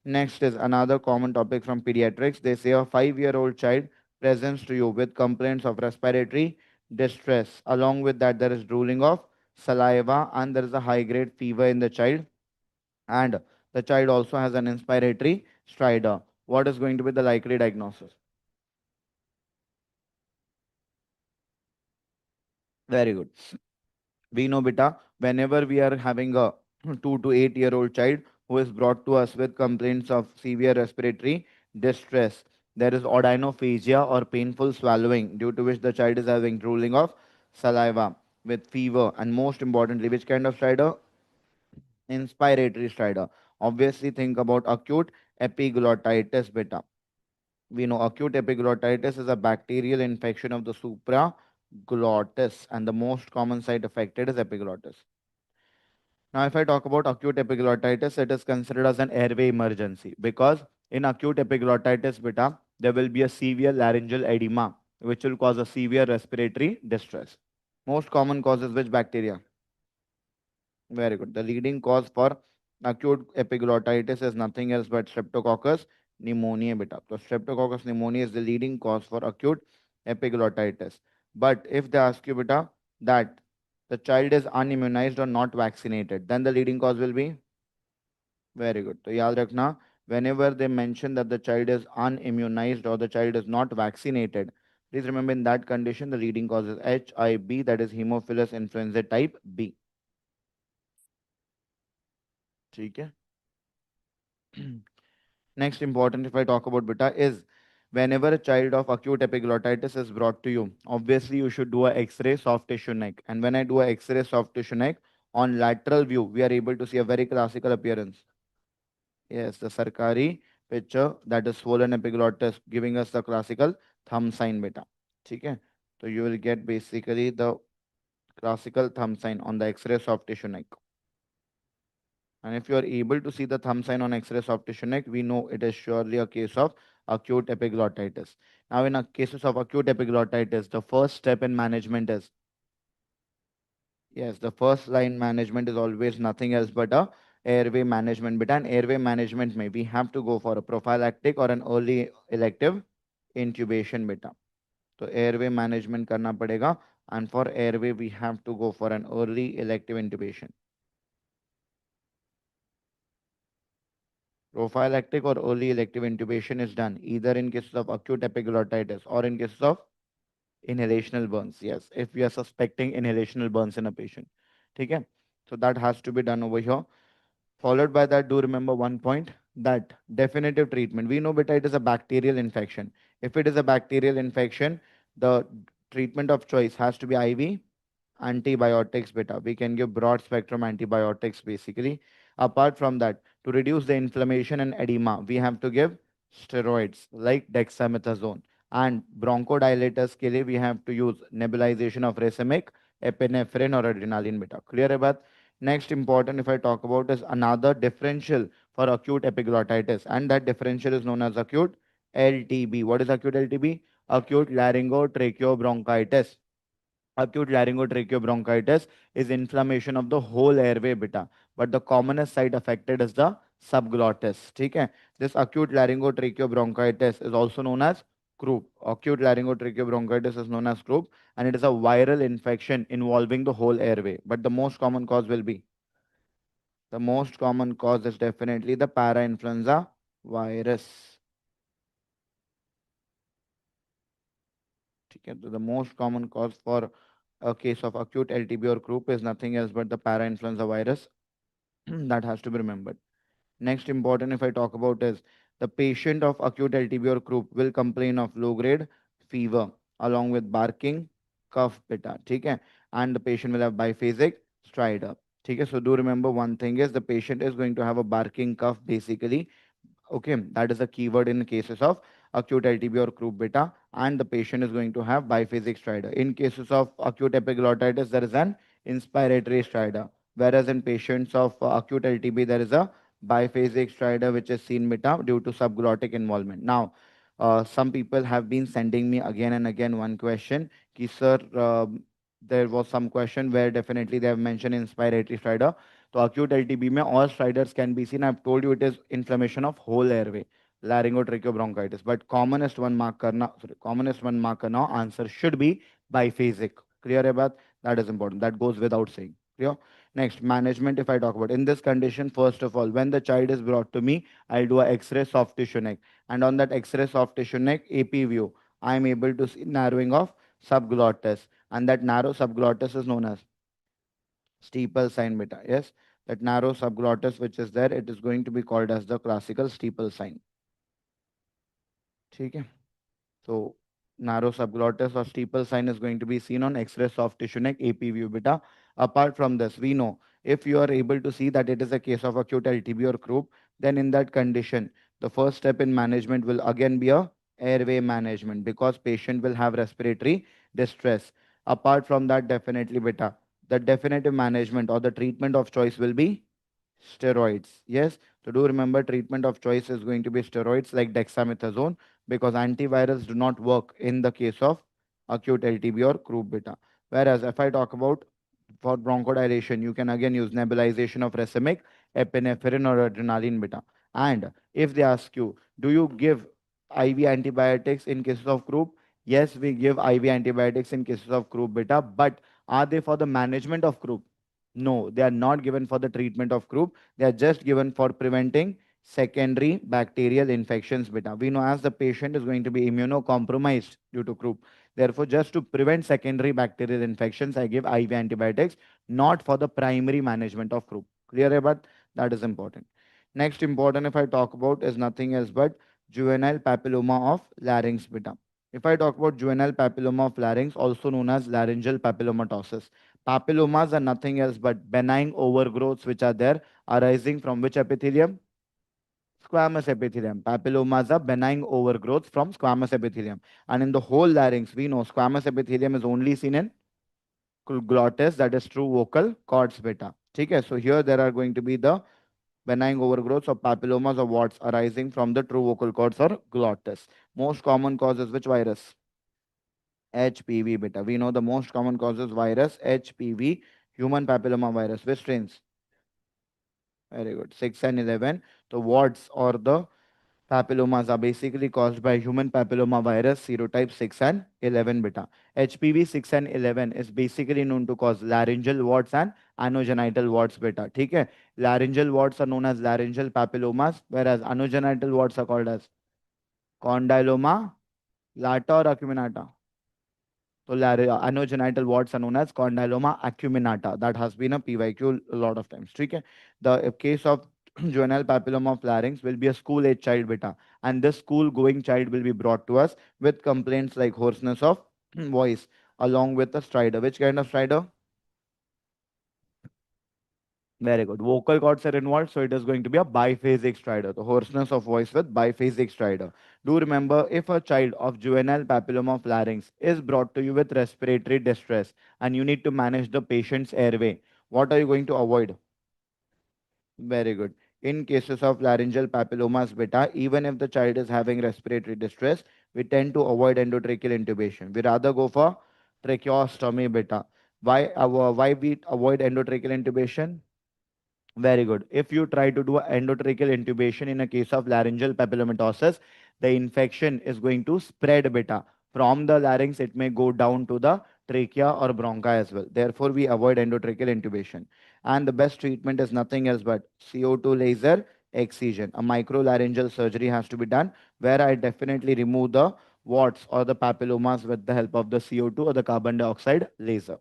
Next is another common topic from pediatrics. They say a 5-year-old child presents to you with complaints of respiratory distress. Along with that, there is drooling of saliva and there is a high-grade fever in the child. And the child also has an inspiratory stridor. What is going to be the likely diagnosis? Very good. We know beta, whenever we are having a 2 to 8 year old child who is brought to us with complaints of severe respiratory distress, there is odynophagia or painful swallowing due to which the child is having drooling of saliva with fever, and most importantly, which kind of stridor? Inspiratory stridor. Obviously think about acute epiglottitis beta. We know acute epiglottitis is a bacterial infection of the supraglottis, and the most common site affected is epiglottis. Now, if I talk about acute epiglottitis, it is considered as an airway emergency because in acute epiglottitis beta, there will be a severe laryngeal edema which will cause a severe respiratory distress. Most common causes which bacteria? Very good. The leading cause for acute epiglottitis is nothing else but Streptococcus pneumoniae beta. So Streptococcus pneumoniae is the leading cause for acute epiglottitis. But if they ask you beta that the child is unimmunized or not vaccinated, then the leading cause will be, very good. So yaad rakhna, whenever they mention that the child is unimmunized or the child is not vaccinated, please remember in that condition the leading cause is HIB, that is Haemophilus influenzae type B. ठीक है. Next important, if I talk about beta, is whenever a child of acute epiglottitis is brought to you, obviously you should do a X-ray soft tissue neck. And when I do a X-ray soft tissue neck, on lateral view, we are able to see a very classical appearance. Yes, the Sarkari picture, that is swollen epiglottis, giving us the classical thumb sign beta. Okay? So you will get basically the classical thumb sign on the X-ray soft tissue neck. And if you are able to see the thumb sign on X-ray soft tissue neck, we know it is surely a case of acute epiglottitis. Now, in a cases of acute epiglottitis, the first step in management is, yes, the first line management is always nothing else but a airway management. But an airway management may we have to go for a prophylactic or an early elective intubation beta. So airway management करना पड़ेगा, and for airway we have to go for an early elective intubation. Prophylactic or early elective intubation is done either in cases of acute epiglottitis or in cases of inhalational burns. Yes, if we are suspecting inhalational burns in a patient. Okay? So that has to be done over here. Followed by that, do remember one point, that definitive treatment. We know beta it is a bacterial infection. If it is a bacterial infection, the treatment of choice has to be IV antibiotics beta. We can give broad spectrum antibiotics basically. Apart from that, to reduce the inflammation and edema, we have to give steroids like dexamethasone. And bronchodilators के लिए we have to use nebulization of racemic, epinephrine or adrenaline beta. Clear about? Next important if I talk about is another differential for acute epiglottitis, and that differential is known as acute LTB. What is acute LTB? Acute laryngotracheobronchitis. Acute laryngotracheobronchitis is inflammation of the whole airway beta, but the commonest site affected is the subglottis. ठीक है? This acute laryngotracheobronchitis is also known as croup. Acute laryngotracheobronchitis is known as croup, and it is a viral infection involving the whole airway. But the most common cause is definitely the parainfluenza virus. ठीक है? So the most common cause for a case of acute LTB or croup is nothing else but the parainfluenza virus. That has to be remembered. Next important if I talk about is the patient of acute LTB or croup will complain of low grade fever along with barking, cough beta. ठीक है? And the patient will have biphasic stridor. ठीक है? So do remember one thing is the patient is going to have a barking cough basically. Okay, that is a keyword in cases of acute LTB or croup beta, and the patient is going to have biphasic stridor. In cases of acute epiglottitis, there is an inspiratory stridor, whereas in patients of acute LTB, there is a biphasic stridor which is seen beta due to subglottic involvement. Now, some people have been sending me again and again one question, ki sir, there was some question where definitely they have mentioned inspiratory stridor. तो acute LTB में all striders can be seen. I've told you it is inflammation of whole airway, laryngotracheobronchitis. But commonest one mark करना answer should be biphasic. Clear about that is important. That goes without saying. Clear. Next, management. If I talk about in this condition, first of all, when the child is brought to me, I'll do a X-ray soft tissue neck, and on that X-ray soft tissue neck AP view, I am able to see narrowing of subglottis, and that narrow subglottis is known as steeple sign beta. Yes, that narrow subglottis which is there, it is going to be called as the classical steeple sign. ठीक है? So narrow subglottis or steeple sign is going to be seen on X-ray soft tissue neck AP view beta. Apart from this, we know if you are able to see that it is a case of acute LTB or croup, then in that condition, the first step in management will again be a airway management because patient will have respiratory distress. Apart from that, definitely beta, the definitive management or the treatment of choice will be steroids. Yes, so do remember treatment of choice is going to be steroids like dexamethasone because antivirals do not work in the case of acute LTB or croup beta. Whereas if I talk about for bronchodilation, you can again use nebulization of racemic, epinephrine or adrenaline beta. And if they ask you, do you give IV antibiotics in cases of croup? Yes, we give IV antibiotics in cases of croup beta, but are they for the management of croup? No, they are not given for the treatment of croup. They are just given for preventing secondary bacterial infections beta. We know as the patient is going to be immunocompromised due to croup. Therefore, just to prevent secondary bacterial infections, I give IV antibiotics, not for the primary management of croup. Clear about that is important. Next important if I talk about is nothing else but juvenile papilloma of larynx beta. If I talk about juvenile papilloma of larynx, also known as laryngeal papillomatosis, papillomas are nothing else but benign overgrowths which are there arising from which epithelium? Squamous epithelium. Papillomas are benign overgrowths from squamous epithelium. And in the whole larynx, we know squamous epithelium is only seen in glottis, that is true vocal cords beta. Okay, so here there are going to be the benign overgrowths of papillomas or warts arising from the true vocal cords or glottis. Most common causes which virus? HPV beta. We know the most common causes virus HPV, human papilloma virus. Which strains? Very good. 6 and 11. The warts or the papillomas are basically caused by human papilloma virus serotype 6 and 11 beta. HPV 6 and 11 is basically known to cause laryngeal warts and anogenital warts beta. Okay? Laryngeal warts are known as laryngeal papillomas, whereas anogenital warts are called as condyloma lata or acuminata. So anogenital warts are known as condyloma acuminata. That has been a PYQ a lot of times. Okay? The case of juvenile papilloma of larynx will be a school age child beta. And this school going child will be brought to us with complaints like hoarseness of voice along with a stridor. Which kind of stridor? Very good. Vocal cords are involved, so it is going to be a biphasic stridor. The hoarseness of voice with biphasic stridor. Do remember, if a child of juvenile papilloma of larynx is brought to you with respiratory distress and you need to manage the patient's airway, what are you going to avoid? Very good. In cases of laryngeal papillomas beta, even if the child is having respiratory distress, we tend to avoid endotracheal intubation. We rather go for tracheostomy beta. Why we avoid endotracheal intubation? Very good. If you try to do endotracheal intubation in a case of laryngeal papillomatosis, the infection is going to spread beta. From the larynx, it may go down to the trachea or bronchi as well. Therefore, we avoid endotracheal intubation. And the best treatment is nothing else but CO2 laser excision. A microlaryngeal surgery has to be done where I definitely remove the warts or the papillomas with the help of the CO2 or the carbon dioxide laser.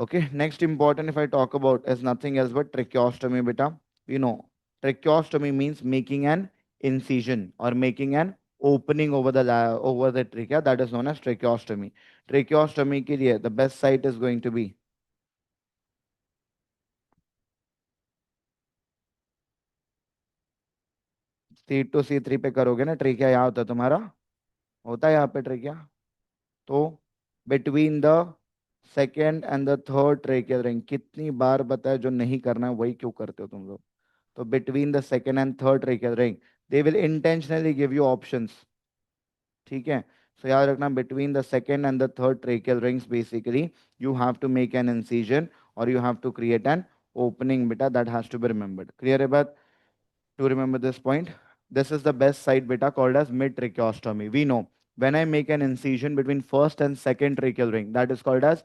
Okay, next important if I talk about is nothing else but tracheostomy beta. You know, tracheostomy means making an incision or making an opening over the over the trachea, that is known as tracheostomy. Tracheostomy के लिए the best site is going to be C2 C3 पे करोगे ना trachea यहाँ होता है तुम्हारा होता है यहाँ पे ट्रेकिया तो between the second and the third tracheal ring कितनी बार बताया जो नहीं करना है वही क्यों करते हो तुम लोग तो between the second and third tracheal ring they will intentionally give you options ठीक है so याद रखना between the second and the third tracheal rings basically you have to make an incision or you have to create an opening beta that has to be remembered clear है बात to remember this point this is the best site beta called as mid tracheostomy we know when I make an incision between first and second tracheal ring that is called as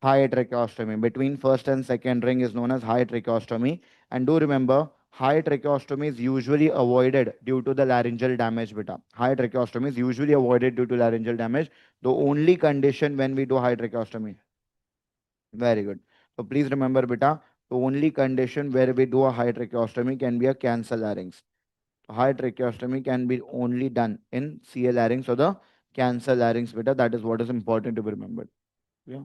high tracheostomy. Between first and second ring is known as high tracheostomy. And do remember, high tracheostomy is usually avoided due to the laryngeal damage beta. High tracheostomy is usually avoided due to laryngeal damage. The only condition when we do high tracheostomy. Very good. So please remember beta, the only condition where we do a high tracheostomy can be a cancer larynx. High tracheostomy can be only done in CA larynx or the cancer larynx beta. That is what is important to be remembered. Yeah.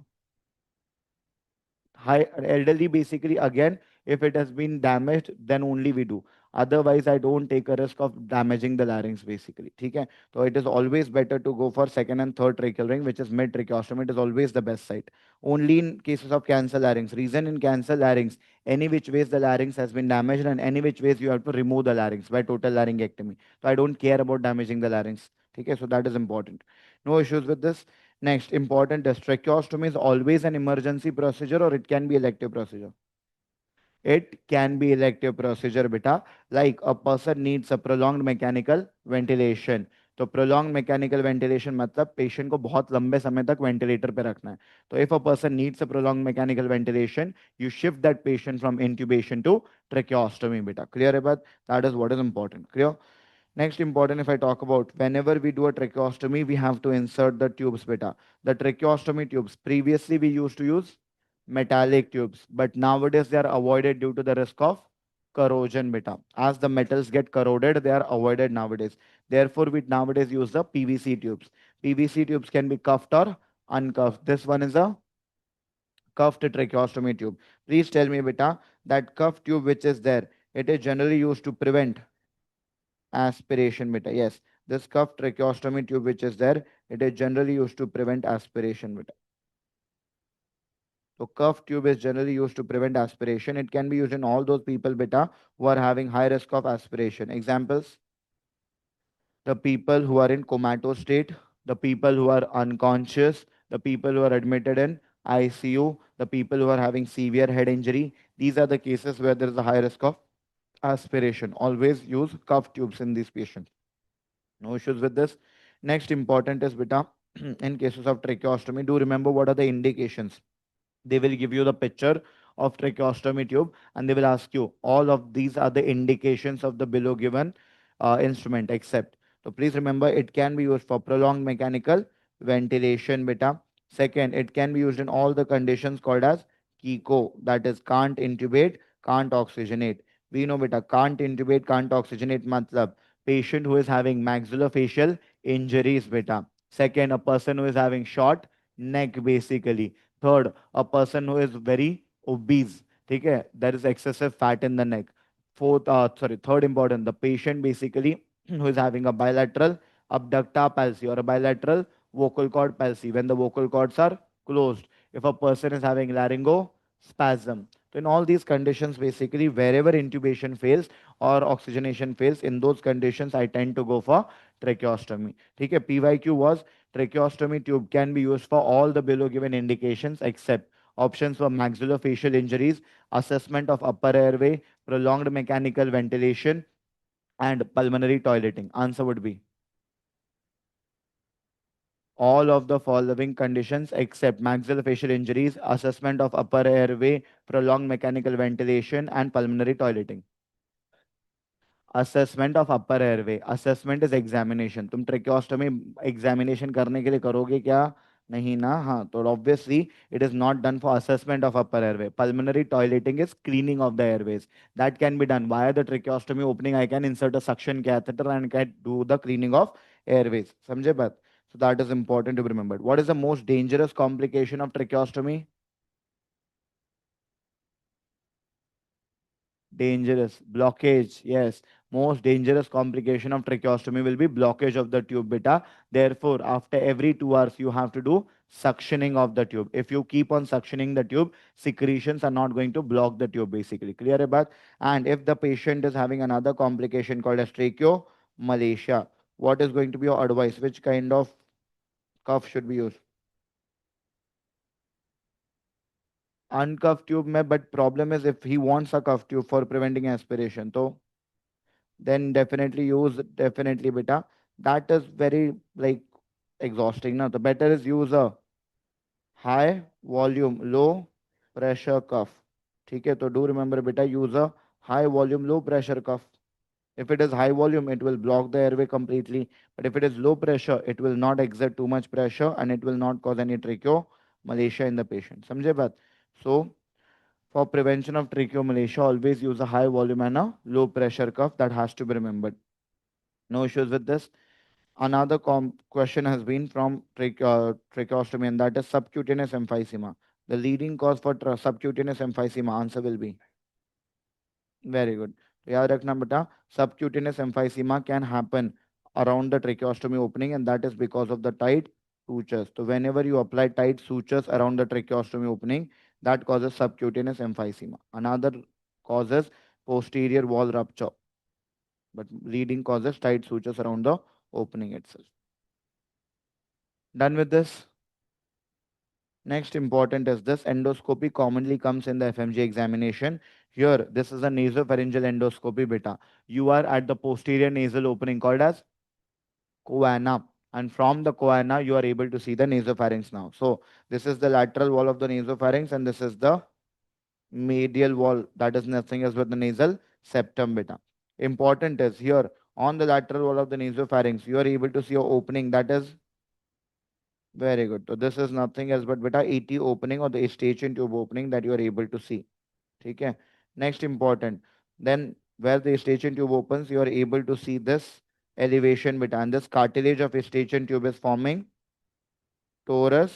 High elderly basically again if it has been damaged then only we do otherwise I don't take a risk of damaging the larynx basically okay so it is always better to go for second and third tracheal ring which is mid tracheostomy it is always the best site only in cases of cancer larynx reason in cancer larynx any which ways the larynx has been damaged and any which ways you have to remove the larynx by total laryngectomy so I don't care about damaging the larynx okay so that is important no issues with this. Next, important is tracheostomy is always an emergency procedure or it can be elective procedure. It can be elective procedure, beta. Like a person needs a prolonged mechanical ventilation. तो prolonged mechanical ventilation मतलब patient को बहुत लंबे समय तक ventilator पे रखना है. तो if a person needs a prolonged mechanical ventilation, you shift that patient from intubation to tracheostomy, beta. Clear है बात? That is what is important. Clear? Next important if I talk about whenever we do a tracheostomy, we have to insert the tubes beta. The tracheostomy tubes, previously we used to use metallic tubes, but nowadays they are avoided due to the risk of corrosion beta. As the metals get corroded, they are avoided nowadays. Therefore, we nowadays use the PVC tubes. PVC tubes can be cuffed or uncuffed. This one is a cuffed tracheostomy tube. Please tell me, beta, that cuffed tube which is there, it is generally used to prevent aspiration beta. Yes, this cuffed tracheostomy tube which is there, it is generally used to prevent aspiration beta. So cuff tube is generally used to prevent aspiration. It can be used in all those people beta who are having high risk of aspiration. Examples: the people who are in comatose state, the people who are unconscious, the people who are admitted in ICU, the people who are having severe head injury. These are the cases where there is a high risk of aspiration. Always use cuff tubes in these patients. No issues with this. Next important is beta in cases of tracheostomy. Do remember what are the indications. They will give you the picture of tracheostomy tube and they will ask you all of these are the indications of the below given instrument except. So please remember it can be used for prolonged mechanical ventilation beta. Second, it can be used in all the conditions called as KICO, that is can't intubate, can't oxygenate. We know beta can't intubate, can't oxygenate matlab patient who is having maxillofacial injuries beta. Second, a person who is having short neck basically. Third, a person who is very obese. Okay, there is excessive fat in the neck. Third important, the patient basically who is having a bilateral abductor palsy or a bilateral vocal cord palsy when the vocal cords are closed. If a person is having laryngospasm. So in all these conditions, basically wherever intubation fails or oxygenation fails, in those conditions, I tend to go for tracheostomy. Okay, PYQ was tracheostomy tube can be used for all the below given indications except options for maxillofacial injuries, assessment of upper airway, prolonged mechanical ventilation, and pulmonary toileting. Answer would be all of the following conditions except maxillofacial injuries, assessment of upper airway, prolonged mechanical ventilation, and pulmonary toileting. Assessment of upper airway assessment is examination तुम ट्रेक्योस्टोमी examination करने के लिए करोगे क्या नहीं ना हाँ तो obviously it is not done for assessment of upper airway pulmonary toileting is cleaning of the airways that can be done via the tracheostomy opening I can insert a suction catheter and can do the cleaning of airways समझे बात so that is important to be remembered. What is the most dangerous complication of tracheostomy? Dangerous blockage. Yes, most dangerous complication of tracheostomy will be blockage of the tube beta. Therefore, after every 2 hours, you have to do suctioning of the tube. If you keep on suctioning the tube, secretions are not going to block the tube basically. Clear about? And if the patient is having another complication called as tracheomalacia, what is going to be your advice? Which kind of cuff should be used? Uncuffed tube में, but problem is if he wants a cuff tube for preventing aspiration, so then definitely use definitely beta. That is very like exhausting. Now the better is use a high volume, low pressure cuff. Okay, so do remember beta, use a high volume, low pressure cuff. If it is high volume, it will block the airway completely. But if it is low pressure, it will not exert too much pressure and it will not cause any tracheomalacia in the patient. समझे बात? So for prevention of tracheomalacia, always use a high volume and a low pressure cuff. That has to be remembered. No issues with this. Another question has been from tracheostomy, and that is subcutaneous emphysema. The leading cause for subcutaneous emphysema answer will be very good. याद रखना बेटा subcutaneous emphysema can happen around the tracheostomy opening, and that is because of the tight sutures. So whenever you apply tight sutures around the tracheostomy opening, that causes subcutaneous emphysema. Another causes posterior wall rupture, but leading causes tight sutures around the opening itself. Done with this? Next important is this endoscopy commonly comes in the FMG examination. Here, this is a nasopharyngeal endoscopy beta. You are at the posterior nasal opening called as coana. And from the coana, you are able to see the nasopharynx now. So this is the lateral wall of the nasopharynx and this is the medial wall. That is nothing else but the nasal septum beta. Important is here on the lateral wall of the nasopharynx, you are able to see a opening that is very good. So this is nothing else but beta ET opening or the eustachian tube opening that you are able to see. Okay. Next important. Then where the eustachian tube opens, you are able to see this elevation beta, and this cartilage of eustachian tube is forming torus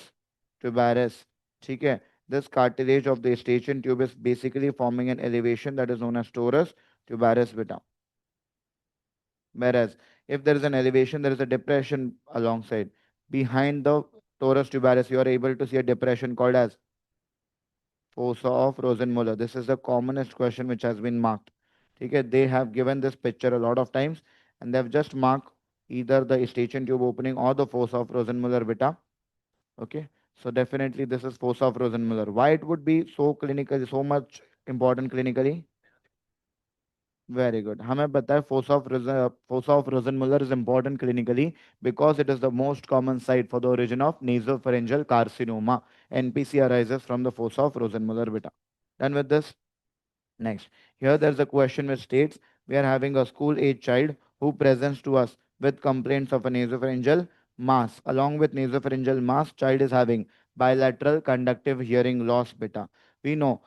tuberous. ठीक है? This cartilage of the eustachian tube is basically forming an elevation that is known as torus tuberous beta. Whereas if there is an elevation, there is a depression alongside. Behind the torus tuberous, you are able to see a depression called as fossa of Rosenmuller. This is the commonest question which has been marked. Okay, they have given this picture a lot of times and they have just marked either the eustachian tube opening or the fossa of Rosenmuller beta. Okay, so definitely this is fossa of Rosenmuller. Why it would be so clinically, so much important clinically? Very good. हमें पता है fossa of Rosenmuller is important clinically because it is the most common site for the origin of nasopharyngeal carcinoma. NPC arises from the fossa of Rosenmuller beta. Done with this? Next, here there's a question which states we are having a school age child who presents to us with complaints of a nasopharyngeal mass. Along with nasopharyngeal mass, child is having bilateral conductive hearing loss beta. We know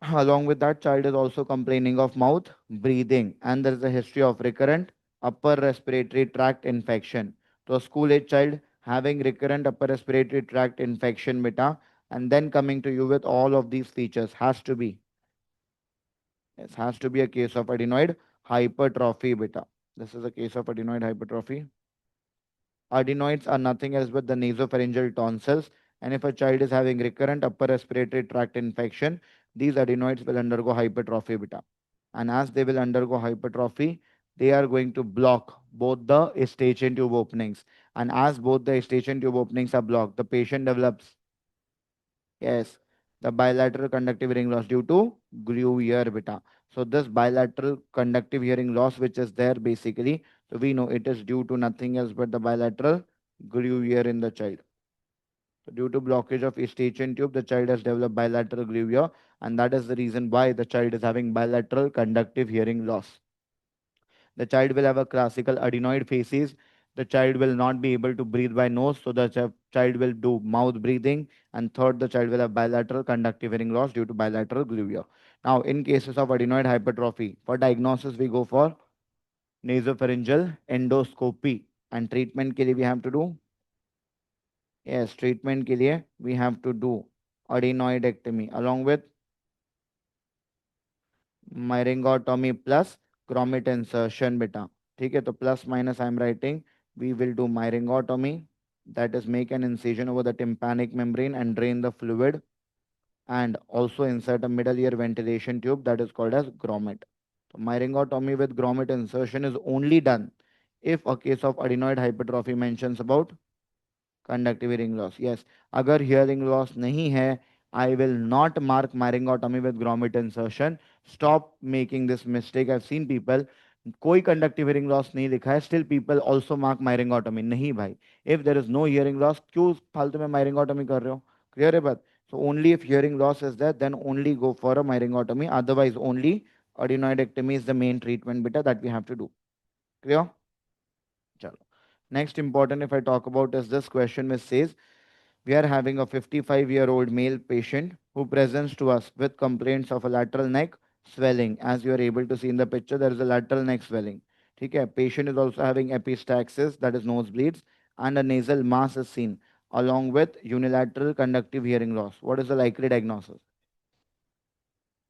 along with that, child is also complaining of mouth breathing, and there is a history of recurrent upper respiratory tract infection. So, a school age child having recurrent upper respiratory tract infection beta, and then coming to you with all of these features has to be. It has to be a case of adenoid hypertrophy beta. This is a case of adenoid hypertrophy. Adenoids are nothing else but the nasopharyngeal tonsils. And if a child is having recurrent upper respiratory tract infection, these adenoids will undergo hypertrophy beta. And as they will undergo hypertrophy, they are going to block both the eustachian tube openings. And as both the eustachian tube openings are blocked, the patient develops, yes, the bilateral conductive hearing loss due to Gruyere beta. So this bilateral conductive hearing loss, which is there basically, so we know it is due to nothing else but the bilateral Gruyere in the child. So due to blockage of eustachian tube, the child has developed bilateral Gruyere, and that is the reason why the child is having bilateral conductive hearing loss. The child will have a classical adenoid facies. The child will not be able to breathe by nose, so the child will do mouth breathing. And third, the child will have bilateral conductive hearing loss due to bilateral gluvia. Now, in cases of adenoid hypertrophy, for diagnosis, we go for nasopharyngeal endoscopy. And treatment के लिए we have to do, yes, treatment के लिए we have to do adenoidectomy along with myringotomy plus grommet insertion beta. ठीक है, तो plus minus I am writing, we will do myringotomy, that is make an incision over the tympanic membrane and drain the fluid, and also insert a middle ear ventilation tube that is called as grommet. So myringotomy with grommet insertion is only done if a case of adenoid hypertrophy mentions about conductive hearing loss. Yes, अगर hearing loss नहीं है, I will not mark myringotomy with grommet insertion. Stop making this mistake. I've seen people, कोई conductive hearing loss नहीं लिखा है, still people also mark myringotomy. नहीं भाई, if there is no hearing loss, क्यों फालतू में myringotomy कर रहे हो? Clear है बात? So only if hearing loss is there, then only go for a myringotomy. Otherwise, only adenoidectomy is the main treatment beta that we have to do. Clear? Chalo. Next important if I talk about is this question which says we are having a 55-year-old male patient who presents to us with complaints of a lateral neck swelling. As you are able to see in the picture, there is a lateral neck swelling. Okay, patient is also having epistaxis, that is nosebleeds, and a nasal mass is seen along with unilateral conductive hearing loss. What is the likely diagnosis?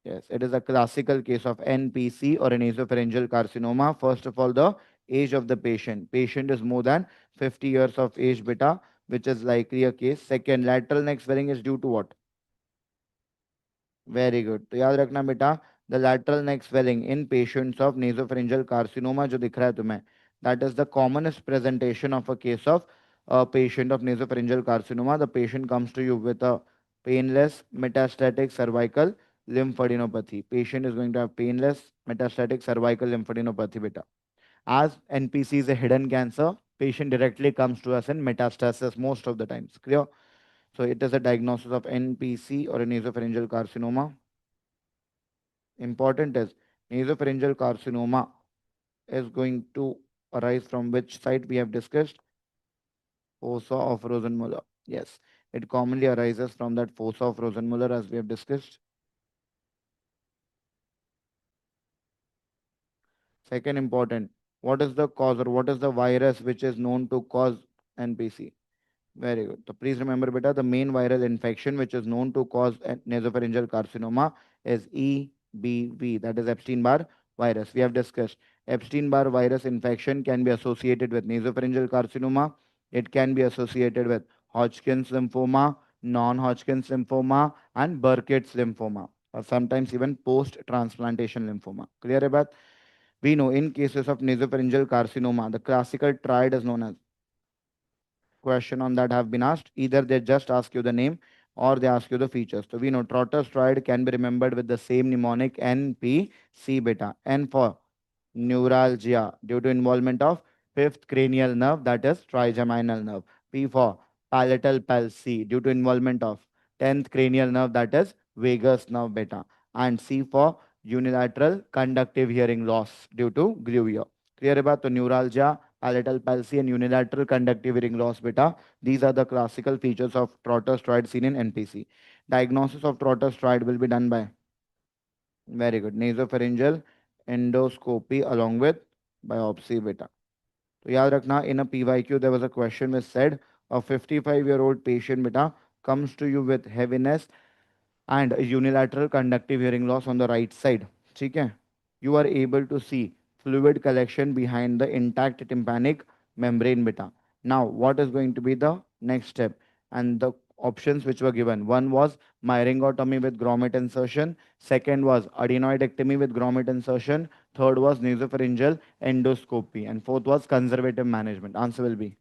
Yes, it is a classical case of NPC or an nasopharyngeal carcinoma. First of all, the age of the patient. Patient is more than 50 years of age beta, which is likely a case. Second, lateral neck swelling is due to what? Very good. तो याद रखना बेटा, the lateral neck swelling in patients of nasopharyngeal carcinoma जो दिख रहा है तुम्हें, that is the commonest presentation of a case of a patient of nasopharyngeal carcinoma. The patient comes to you with a painless metastatic cervical lymphadenopathy. Patient is going to have painless metastatic cervical lymphadenopathy beta. As NPC is a hidden cancer, patient directly comes to us in metastasis most of the times. Clear? So it is a diagnosis of NPC or a nasopharyngeal carcinoma. Important is nasopharyngeal carcinoma is going to arise from which site we have discussed? Fossa of Rosenmuller. Yes, it commonly arises from that fossa of Rosenmuller as we have discussed. Second important, what is the cause or what is the virus which is known to cause NPC? Very good. So please remember, beta, the main viral infection which is known to cause nasopharyngeal carcinoma is EBV, that is Epstein-Barr virus. We have discussed Epstein-Barr virus infection can be associated with nasopharyngeal carcinoma. It can be associated with Hodgkin's lymphoma, non-Hodgkin's lymphoma, and Burkitt's lymphoma, or sometimes even post-transplantation lymphoma. Clear about? We know in cases of nasopharyngeal carcinoma, the classical triad is known as question on that have been asked. Either they just ask you the name or they ask you the features. So we know Trotter's triad can be remembered with the same mnemonic NPC beta. N for neuralgia due to involvement of fifth cranial nerve, that is trigeminal nerve. P for palatal palsy due to involvement of 10th cranial nerve, that is vagus nerve beta. And C for unilateral conductive hearing loss due to glue. Clear about the neuralgia, palatal palsy, and unilateral conductive hearing loss beta. These are the classical features of Trotter's triad seen in NPC. Diagnosis of Trotter's triad will be done by, very good, nasopharyngeal endoscopy along with biopsy beta. So याद रखना, in a PYQ there was a question which said a 55-year-old patient beta comes to you with heaviness and unilateral conductive hearing loss on the right side. ठीक है? You are able to see fluid collection behind the intact tympanic membrane beta. Now, what is going to be the next step? And the options which were given. One was myringotomy with grommet insertion. Second was adenoidectomy with grommet insertion. Third was nasopharyngeal endoscopy. And fourth was conservative management. Answer will be,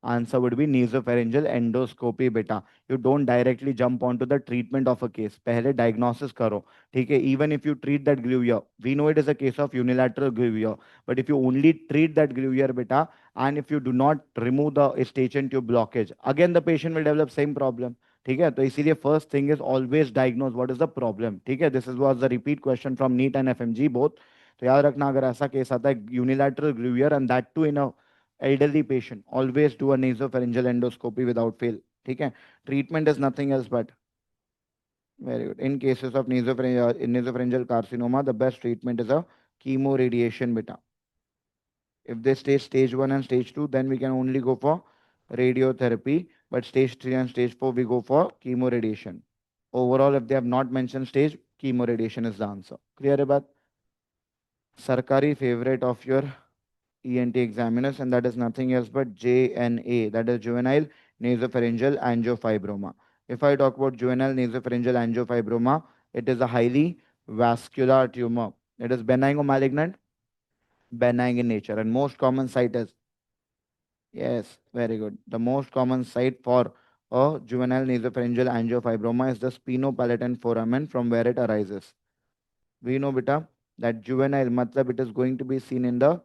answer would be nasopharyngeal endoscopy beta. You don't directly jump onto the treatment of a case. पहले diagnosis करो. ठीक है? Even if you treat that glue, we know it is a case of unilateral glue. But if you only treat that glue beta, and if you do not remove the eustachian tube blockage, again the patient will develop same problem. ठीक है? तो इसीलिए first thing is always diagnose what is the problem. ठीक है? This is was the repeat question from NEET and FMG both. तो याद रखना, अगर ऐसा केस आता है unilateral glue and that too in a elderly patient, always do a nasopharyngeal endoscopy without fail. ठीक है? Treatment is nothing else but, very good. In cases of nasopharyngeal carcinoma, the best treatment is a chemoradiation beta. If they stay stage 1 and stage 2, then we can only go for radiotherapy. But stage 3 and stage 4, we go for chemoradiation. Overall, if they have not mentioned stage, chemoradiation is the answer. Clear about? Sarkari favorite of your ENT examiners, and that is nothing else but JNA, that is juvenile nasopharyngeal angiofibroma. If I talk about juvenile nasopharyngeal angiofibroma, it is a highly vascular tumor. It is benign or malignant? Benign in nature, and most common site is, yes, very good. The most common site for a juvenile nasopharyngeal angiofibroma is the spinopalatine foramen from where it arises. We know, beta, that juvenile matlab it is going to be seen in the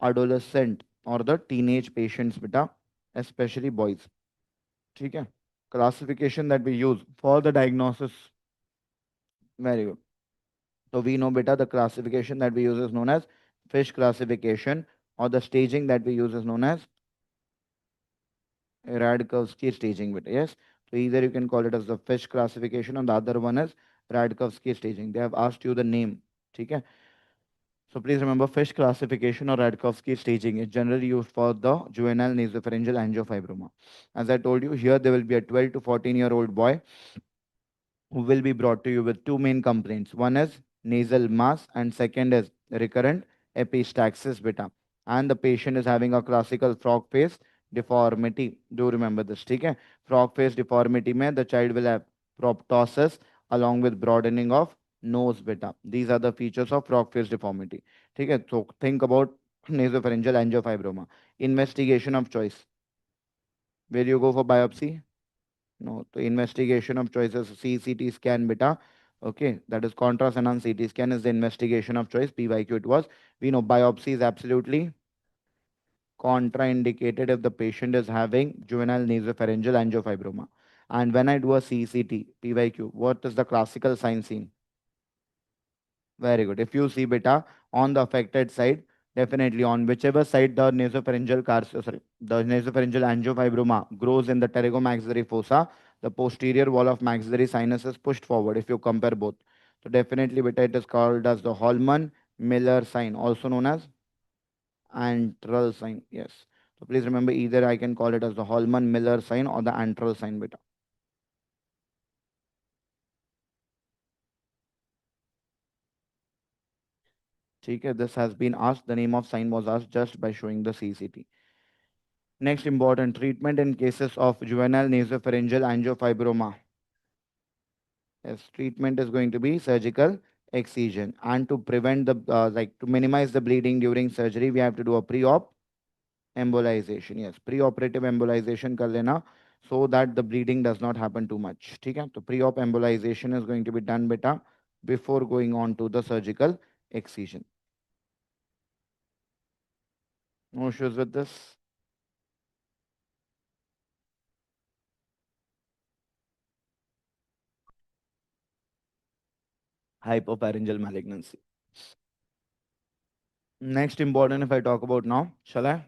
adolescent or the teenage patients beta, especially boys. ठीक है? Classification that we use for the diagnosis, very good. So we know beta the classification that we use is known as fish classification, or the staging that we use is known as Radkowski staging beta. Yes. So either you can call it as the fish classification or the other one is Radkowski staging. They have asked you the name. ठीक है? So please remember, fish classification or Radkowski staging is generally used for the juvenile nasopharyngeal angiofibroma. As I told you, here there will be a 12 to 14-year-old boy who will be brought to you with two main complaints. One is nasal mass and second is recurrent epistaxis beta. And the patient is having a classical frog face deformity. Do remember this, okay? Frog face deformity mein the child will have proptosis along with broadening of nose beta. These are the features of frog face deformity. Okay? So think about nasopharyngeal angiofibroma. Investigation of choice. Will you go for biopsy? No, the investigation of choice is CT scan beta. Okay, that is contrast enhanced CT scan is the investigation of choice. PYQ it was. We know biopsy is absolutely contraindicated if the patient is having juvenile nasopharyngeal angiofibroma. And when I do a CCT, PYQ, what is the classical sign seen? Very good. If you see beta on the affected side, definitely on whichever side the the nasopharyngeal angiofibroma grows in the pterygomaxillary fossa, the posterior wall of maxillary sinus is pushed forward if you compare both. So definitely beta it is called as the Holman Miller sign, also known as antral sign. Yes. So please remember, either I can call it as the Holman Miller sign or the antral sign beta. Okay, this has been asked. The name of sign was asked just by showing the CCT. Next important treatment in cases of juvenile nasopharyngeal angiofibroma. Yes, treatment is going to be surgical excision. And to prevent the, to minimize the bleeding during surgery, we have to do a pre-op embolization. Yes, pre-operative embolization kar lena so that the bleeding does not happen too much. ठीक है? So pre-op embolization is going to be done beta before going on to the surgical excision. No issues with this. Hypopharyngeal malignancy. Next important, if I talk about now, shall I?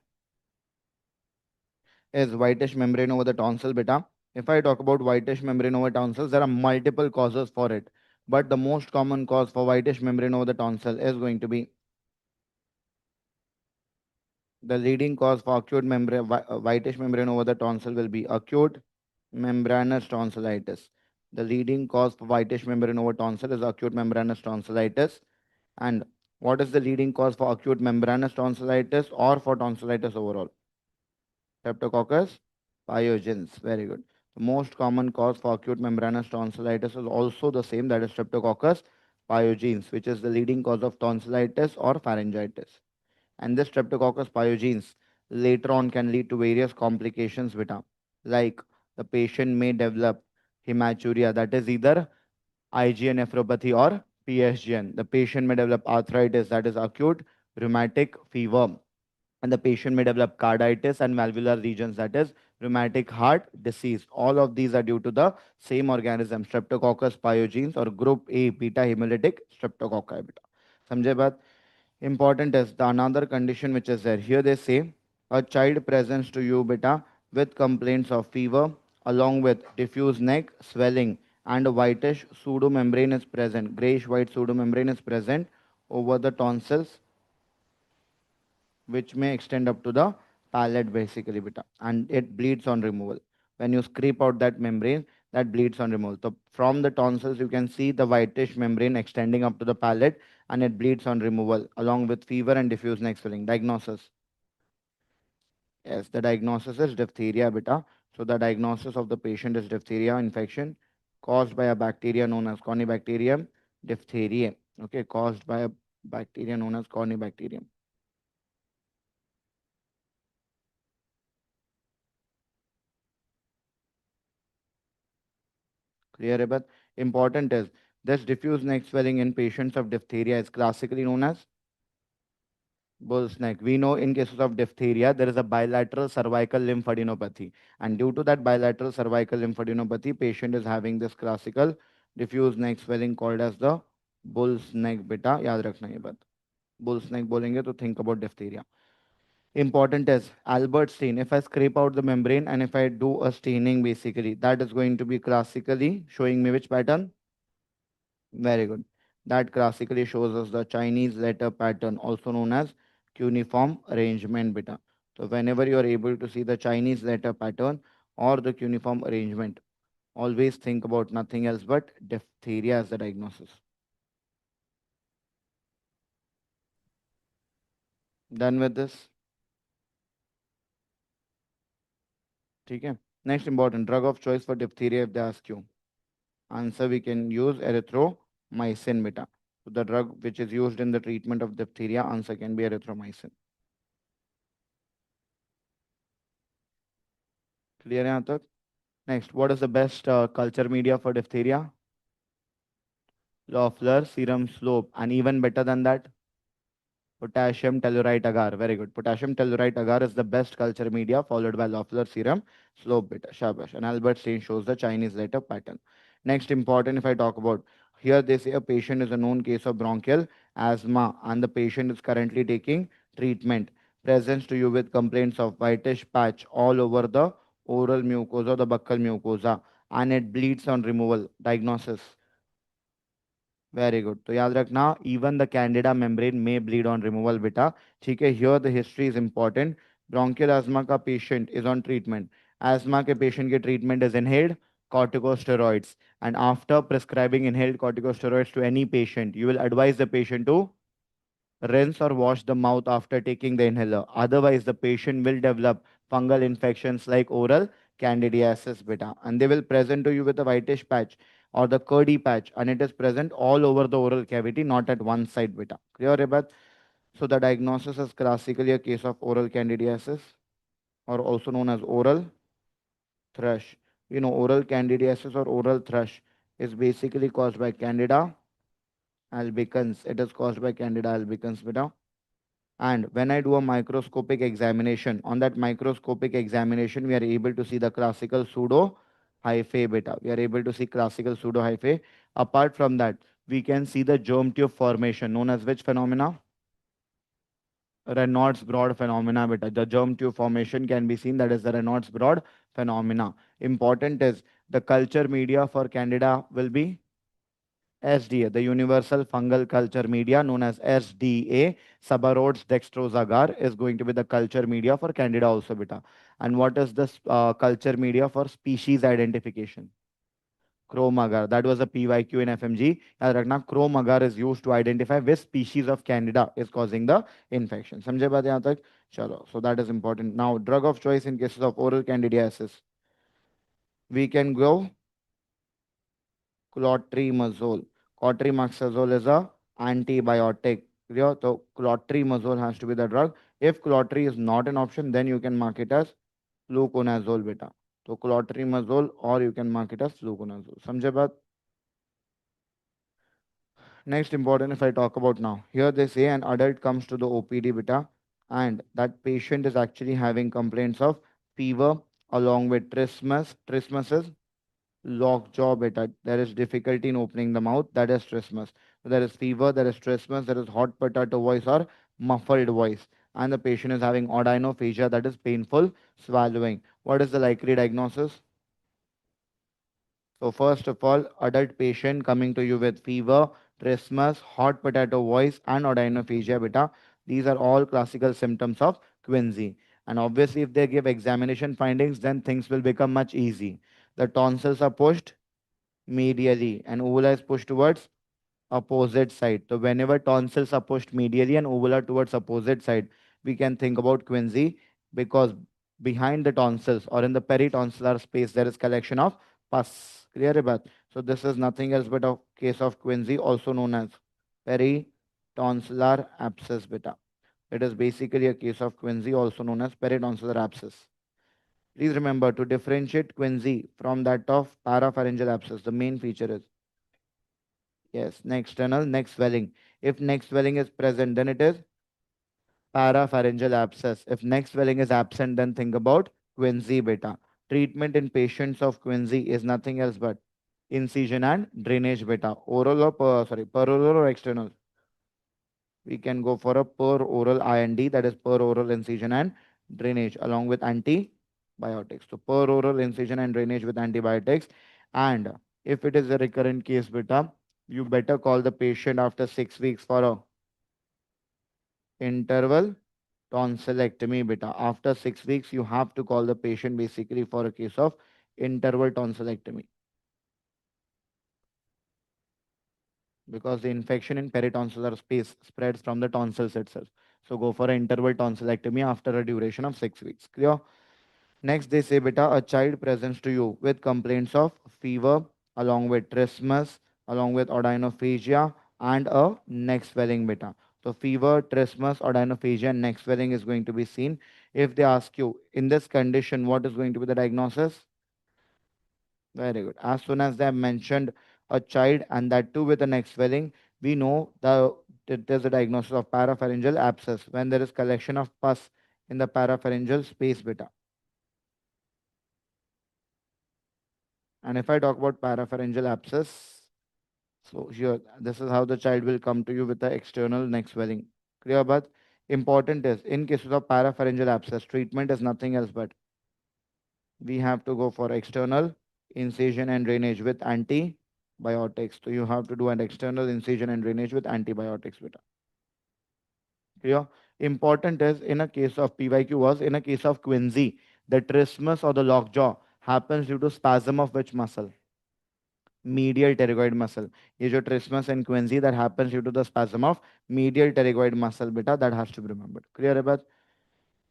Is whitish membrane over the tonsil beta. If I talk about whitish membrane over tonsils, there are multiple causes for it. But the most common cause for whitish membrane over the tonsil is going to be the leading cause for acute membrane, whitish membrane over the tonsil will be acute membranous tonsillitis. The leading cause for whitish membrane over tonsil is acute membranous tonsillitis. And what is the leading cause for acute membranous tonsillitis or for tonsillitis overall? Streptococcus pyogenes. Very good. The most common cause for acute membranous tonsillitis is also the same, that is Streptococcus pyogenes, which is the leading cause of tonsillitis or pharyngitis. And this Streptococcus pyogenes later on can lead to various complications, beta, like the patient may develop hematuria, that is either IgA nephropathy or PSGN. The patient may develop arthritis, that is acute rheumatic fever, and the patient may develop carditis and valvular regions, that is rheumatic heart disease. All of these are due to the same organism, Streptococcus pyogenes or group A beta hemolytic streptococci beta. समझे बात? Important is the another condition which is there. Here they say a child presents to you beta with complaints of fever along with diffuse neck swelling and a whitish pseudomembrane is present. Grayish white pseudomembrane is present over the tonsils, which may extend up to the palate basically beta, and it bleeds on removal. When you scrape out that membrane, that bleeds on removal. So from the tonsils you can see the whitish membrane extending up to the palate, and it bleeds on removal along with fever and diffuse neck swelling. Diagnosis. Yes, the diagnosis is diphtheria beta. So the diagnosis of the patient is diphtheria infection caused by a bacteria known as Corynebacterium diphtheriae. Okay, caused by a bacteria known as Corynebacterium. Clear, but important is this diffuse neck swelling in patients of diphtheria is classically known as bull's neck. We know in cases of diphtheria, there is a bilateral cervical lymphadenopathy. And due to that bilateral cervical lymphadenopathy, patient is having this classical diffuse neck swelling called as the bull's neck beta. याद रखना ये बात. Bull's neck बोलेंगे तो think about diphtheria. Important is Albert stain. If I scrape out the membrane and if I do a staining basically, that is going to be classically showing me which pattern? Very good. That classically shows us the Chinese letter pattern, also known as cuneiform arrangement beta. So whenever you are able to see the Chinese letter pattern or the cuneiform arrangement, always think about nothing else but diphtheria as the diagnosis. Done with this? Okay. Next important drug of choice for diphtheria if they ask you. Answer, we can use erythromycin beta. So the drug which is used in the treatment of diphtheria, answer can be erythromycin. Clear यहाँ तक? Next, what is the best culture media for diphtheria? Loeffler serum slope, and even better than that, potassium tellurite agar. Very good. Potassium tellurite agar is the best culture media, followed by Loeffler serum slope beta. Shabash. And Albert Stein shows the Chinese letter pattern. Next, important if I talk about, here they say a patient is a known case of bronchial asthma, and the patient is currently taking treatment. Presents to you with complaints of whitish patch all over the oral mucosa, the buccal mucosa, and it bleeds on removal. Diagnosis. Very good. तो याद रखना, even the candida membrane में bleed on removal बेटा। ठीक है, here the history is important. Bronchial asthma का patient is on treatment. Asthma के patient की treatment is inhaled corticosteroids, and after prescribing inhaled corticosteroids to any patient, you will advise the patient to rinse or wash the mouth after taking the inhaler. Otherwise, the patient will develop fungal infections like oral candidiasis beta, and they will present to you with a whitish patch or the curdy patch, and it is present all over the oral cavity, not at one side beta. Clear, Ribat? So the diagnosis is classically a case of oral candidiasis, or also known as oral thrush. You know, oral candidiasis or oral thrush is basically caused by Candida albicans. It is caused by Candida albicans beta. And when I do a microscopic examination, on that microscopic examination, we are able to see the classical pseudo hyphae beta. We are able to see classical pseudo hyphae. Apart from that, we can see the germ tube formation, known as which phenomena? Raynaud's broad phenomena beta. The germ tube formation can be seen, that is the Raynaud's broad phenomena. Important is the culture media for Candida will be SDA, the universal fungal culture media known as SDA, Sabarod's dextrose agar is going to be the culture media for Candida also beta. And what is this culture media for species identification? Chrome agar. That was a PYQ in FMG. याद रखना, chrome agar is used to identify which species of Candida is causing the infection. समझे बात यहाँ तक? चलो. So that is important. Now, drug of choice in cases of oral candidiasis. We can go clotrimazole. Clotrimazole is a antibiotic. Clear? So clotrimazole has to be the drug. If clotri is not an option, then you can mark it as fluconazole beta. So clotrimazole, or you can mark it as fluconazole. समझे बात? Next important, if I talk about now, here they say an adult comes to the OPD beta, and that patient is actually having complaints of fever along with trismus, lockjaw beta. There is difficulty in opening the mouth. That is trismus. So there is fever, there is trismus, there is hot potato voice or muffled voice. And the patient is having odynophagia, that is painful swallowing. What is the likely diagnosis? So first of all, adult patient coming to you with fever, trismus, hot potato voice, and odynophagia beta. These are all classical symptoms of quinsy. And obviously, if they give examination findings, then things will become much easy. The tonsils are pushed medially and uvula is pushed towards opposite side. So whenever tonsils are pushed medially and uvula towards opposite side, we can think about quinsy, because behind the tonsils or in the peritonsillar space there is collection of pus. Clear about? So this is nothing else but a case of quinsy, also known as peritonsillar abscess beta. It is basically a case of quinsy, also known as peritonsillar abscess. Please remember to differentiate quinsy from that of parapharyngeal abscess. The main feature is, yes, neck external, neck swelling. If neck swelling is present, then it is parapharyngeal abscess. If neck swelling is absent, then think about quinsy beta. Treatment in patients of quinsy is nothing else but incision and drainage beta. Oral or per oral or external. We can go for a per oral IND, that is per oral incision and drainage, along with antibiotics. So per oral incision and drainage with antibiotics. And if it is a recurrent case beta, you better call the patient after 6 weeks for a interval tonsillectomy beta. After 6 weeks, you have to call the patient basically for a case of interval tonsillectomy, because the infection in peritonsillar space spreads from the tonsils itself. So go for an interval tonsillectomy after a duration of 6 weeks. Clear? Next, they say, beta, a child presents to you with complaints of fever, along with trismus, along with odynophagia, and a neck swelling, beta. So, fever, trismus, odynophagia, and neck swelling is going to be seen. If they ask you, in this condition, what is going to be the diagnosis? Very good. As soon as they have mentioned a child, and that too with a neck swelling, we know that there's a diagnosis of parapharyngeal abscess when there is collection of pus in the parapharyngeal space, beta. And if I talk about parapharyngeal abscess, so here, this is how the child will come to you with the external neck swelling. Clear, but important is, in cases of parapharyngeal abscess, treatment is nothing else but we have to go for external incision and drainage with antibiotics. Biotics. So you have to do an external incision and drainage with antibiotics, beta. Clear? Important is in a case of PYQ was in a case of quinsy, the trismus or the lockjaw happens due to spasm of which muscle? Medial pterygoid muscle. ये जो trismus and quinsy that happens due to the spasm of medial pterygoid muscle, beta, that has to be remembered. Clear about?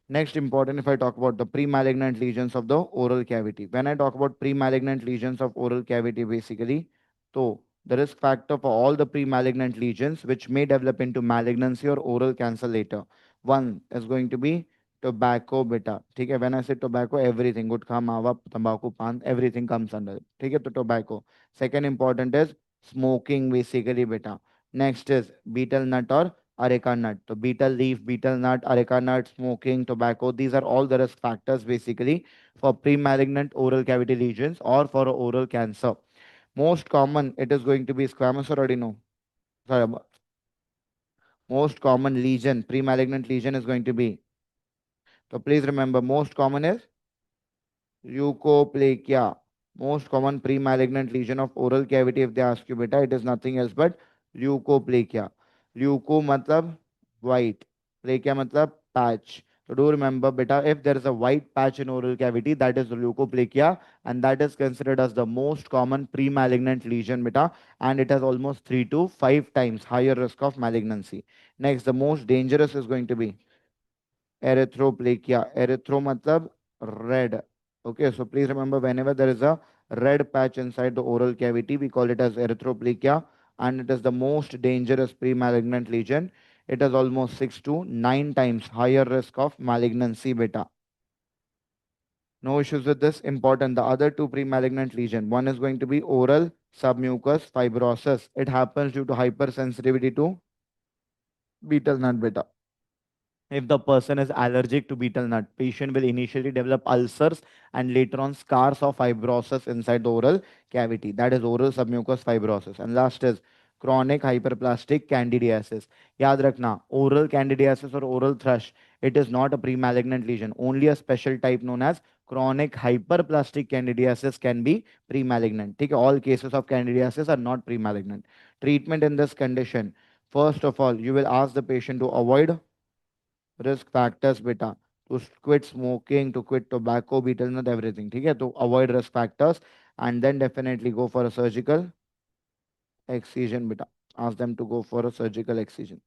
Next important, if I talk about the pre-malignant lesions of the oral cavity. When I talk about pre-malignant lesions of oral cavity, basically, so the risk factor for all the pre-malignant lesions which may develop into malignancy or oral cancer later. One is going to be tobacco beta. Okay, when I say tobacco, everything, gutkha, mawa, tobacco, pan, everything comes under it. Okay, so tobacco. Second important is smoking, basically beta. Next is betel nut or areca nut. So betel leaf, betel nut, areca nut, smoking, tobacco, these are all the risk factors basically for pre-malignant oral cavity lesions or for oral cancer. Most common, it is going to be squamous or already no. Sorry, most common lesion, pre-malignant lesion is going to be. So please remember, most common is leukoplakia. Most common pre-malignant lesion of oral cavity, if they ask you, beta, it is nothing else but leukoplakia. Leuko matlab white. Plakia matlab patch. So do remember, beta, if there is a white patch in oral cavity, that is leukoplakia, and that is considered as the most common pre-malignant lesion, beta, and it has almost 3 to 5 times higher risk of malignancy. Next, the most dangerous is going to be erythroplakia. Erythro matlab red. Okay, so please remember whenever there is a red patch inside the oral cavity, we call it as erythroplakia, and it is the most dangerous pre-malignant lesion. It has almost 6 to 9 times higher risk of malignancy beta. No issues with this. Important. The other two pre-malignant lesion. One is going to be oral submucous fibrosis. It happens due to hypersensitivity to betel nut beta. If the person is allergic to betel nut, patient will initially develop ulcers and later on scars or fibrosis inside the oral cavity. That is oral submucous fibrosis. And last is chronic hyperplastic candidiasis. Yaad rakhna, oral candidiasis or oral thrush, it is not a pre-malignant lesion. Only a special type known as chronic hyperplastic candidiasis can be pre-malignant. Okay? All cases of candidiasis are not pre-malignant. Treatment in this condition. First of all, you will ask the patient to avoid risk factors beta, to quit smoking, to quit tobacco, betel nut, everything. ठीक है, to avoid risk factors and then definitely go for a surgical excision beta. Ask them to go for a surgical excision.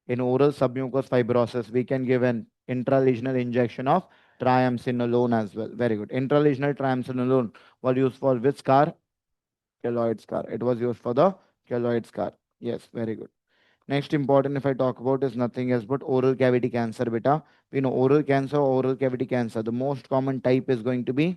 In oral submucous fibrosis, we can give an intralesional injection of triamcinolone as well. Very good. Intralesional triamcinolone was used for which scar? Keloid scar. It was used for the keloid scar. Yes, very good. Next important, if I talk about, is nothing else but oral cavity cancer beta. We know oral cancer, oral cavity cancer. The most common type is going to be,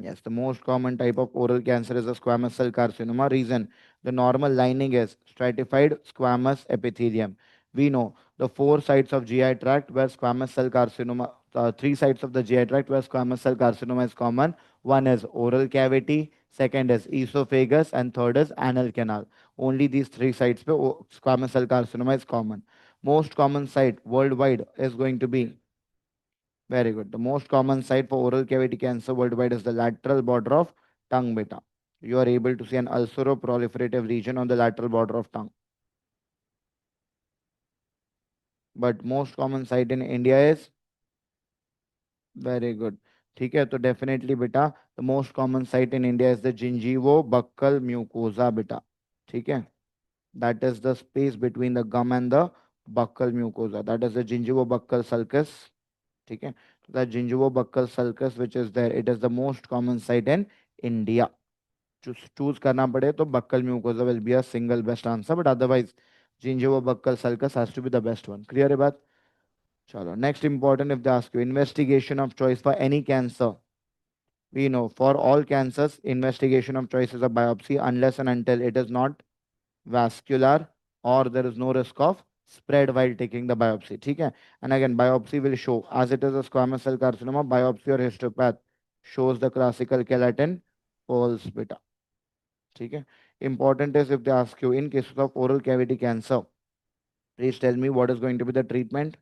yes, the most common type of oral cancer is a squamous cell carcinoma. Reason, the normal lining is stratified squamous epithelium. We know the four sides of GI tract where squamous cell carcinoma, three sides of the GI tract where squamous cell carcinoma is common. One is oral cavity, second is esophagus, and third is anal canal. Only these three sites where squamous cell carcinoma is common. Most common site worldwide is going to be, very good. The most common site for oral cavity cancer worldwide is the lateral border of tongue beta. You are able to see an ulceroproliferative region on the lateral border of tongue. But most common site in India is, very good. ठीक है, तो definitely beta, the most common site in India is the gingivo-buccal mucosa beta. ठीक है, that is the space between the gum and the buccal mucosa. That is the gingivo-buccal sulcus. ठीक है, so the gingivo-buccal sulcus which is there, it is the most common site in India. Choose करना पड़े तो buccal mucosa will be a single best answer, but otherwise gingivo-buccal sulcus has to be the best one. Clear है बात? चलो, next important, if they ask you investigation of choice for any cancer, we know for all cancers investigation of choice is a biopsy unless and until it is not vascular or there is no risk of spread while taking the biopsy. ठीक है, and again biopsy will show as it is a squamous cell carcinoma, biopsy or histopath shows the classical skeleton false beta. ठीक है, important is if they ask you in cases of oral cavity cancer, please tell me what is going to be the treatment.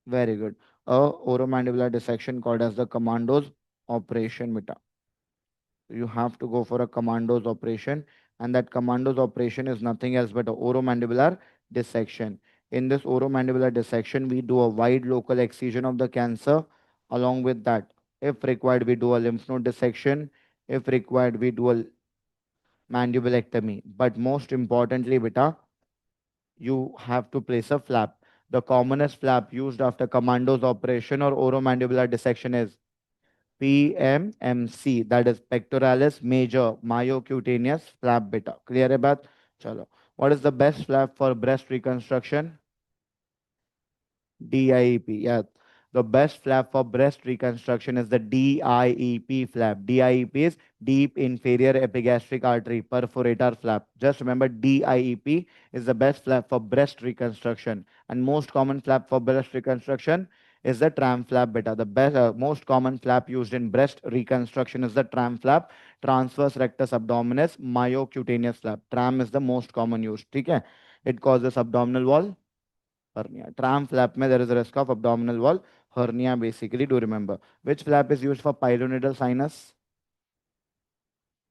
Very good. A oromandibular dissection called as the commandos operation beta. You have to go for a commandos operation, and that commandos operation is nothing else but a oromandibular dissection. In this oromandibular dissection, we do a wide local excision of the cancer. Along with that, if required, we do a lymph node dissection. If required, we do a mandibulectomy. But most importantly, beta, you have to place a flap. The commonest flap used after commandos operation or oromandibular dissection is PMMC, that is pectoralis major myocutaneous flap beta. Clear है बात? चलो. What is the best flap for breast reconstruction? DIEP. Yeah. The best flap for breast reconstruction is the DIEP flap. DIEP is deep inferior epigastric artery perforator flap. Just remember DIEP is the best flap for breast reconstruction. And most common flap for breast reconstruction is the tram flap beta. The best, most common flap used in breast reconstruction is the tram flap, transverse rectus abdominis myocutaneous flap. Tram is the most common used. Okay? It causes abdominal wall hernia. Tram flap mein there is a risk of abdominal wall hernia basically. Do remember. Which flap is used for pilonidal sinus?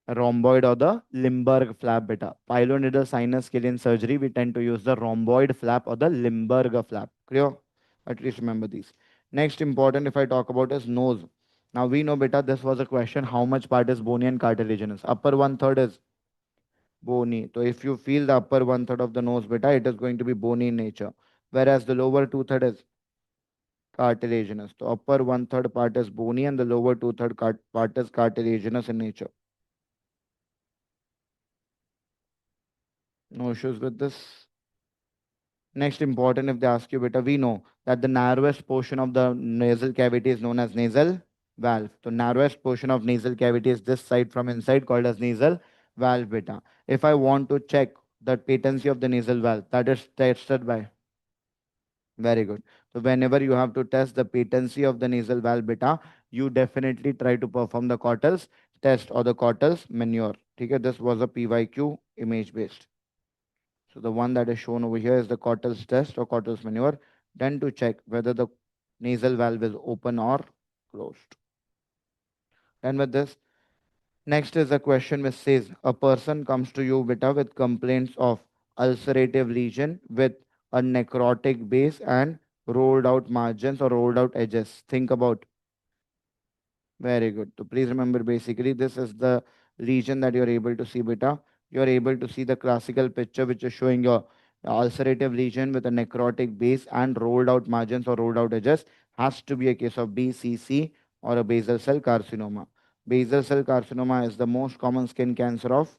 Rhomboid or the Limburg flap beta. Pilonidal sinus के लिए in surgery we tend to use the rhomboid flap or the Limburg flap. Clear? At least remember these. Next important if I talk about is nose. Now we know beta this was a question how much part is bony and cartilaginous. Upper one third is bony. So if you feel the upper one third of the nose beta it is going to be bony in nature. Whereas the lower two third is cartilaginous. The upper one third part is bony and the lower two third part is cartilaginous in nature. No issues with this. Next important if they ask you beta, we know that the narrowest portion of the nasal cavity is known as nasal valve. The narrowest portion of nasal cavity is this side from inside called as nasal valve beta. If I want to check the patency of the nasal valve, that is tested by very good. So whenever you have to test the patency of the nasal valve beta, you definitely try to perform the Cottle's test or the Cottle's manure. Okay, this was a PYQ image based. So the one that is shown over here is the Cottle's test or Cottle's manure, done to check whether the nasal valve is open or closed. And with this, next is a question which says a person comes to you beta with complaints of ulcerative lesion with a necrotic base and rolled out margins or rolled out edges. Think about. Very good. So please remember basically this is the lesion that you're able to see beta. You're able to see the classical picture which is showing your ulcerative lesion with a necrotic base and rolled out margins or rolled out edges. Has to be a case of BCC or a basal cell carcinoma. Basal cell carcinoma is the most common skin cancer of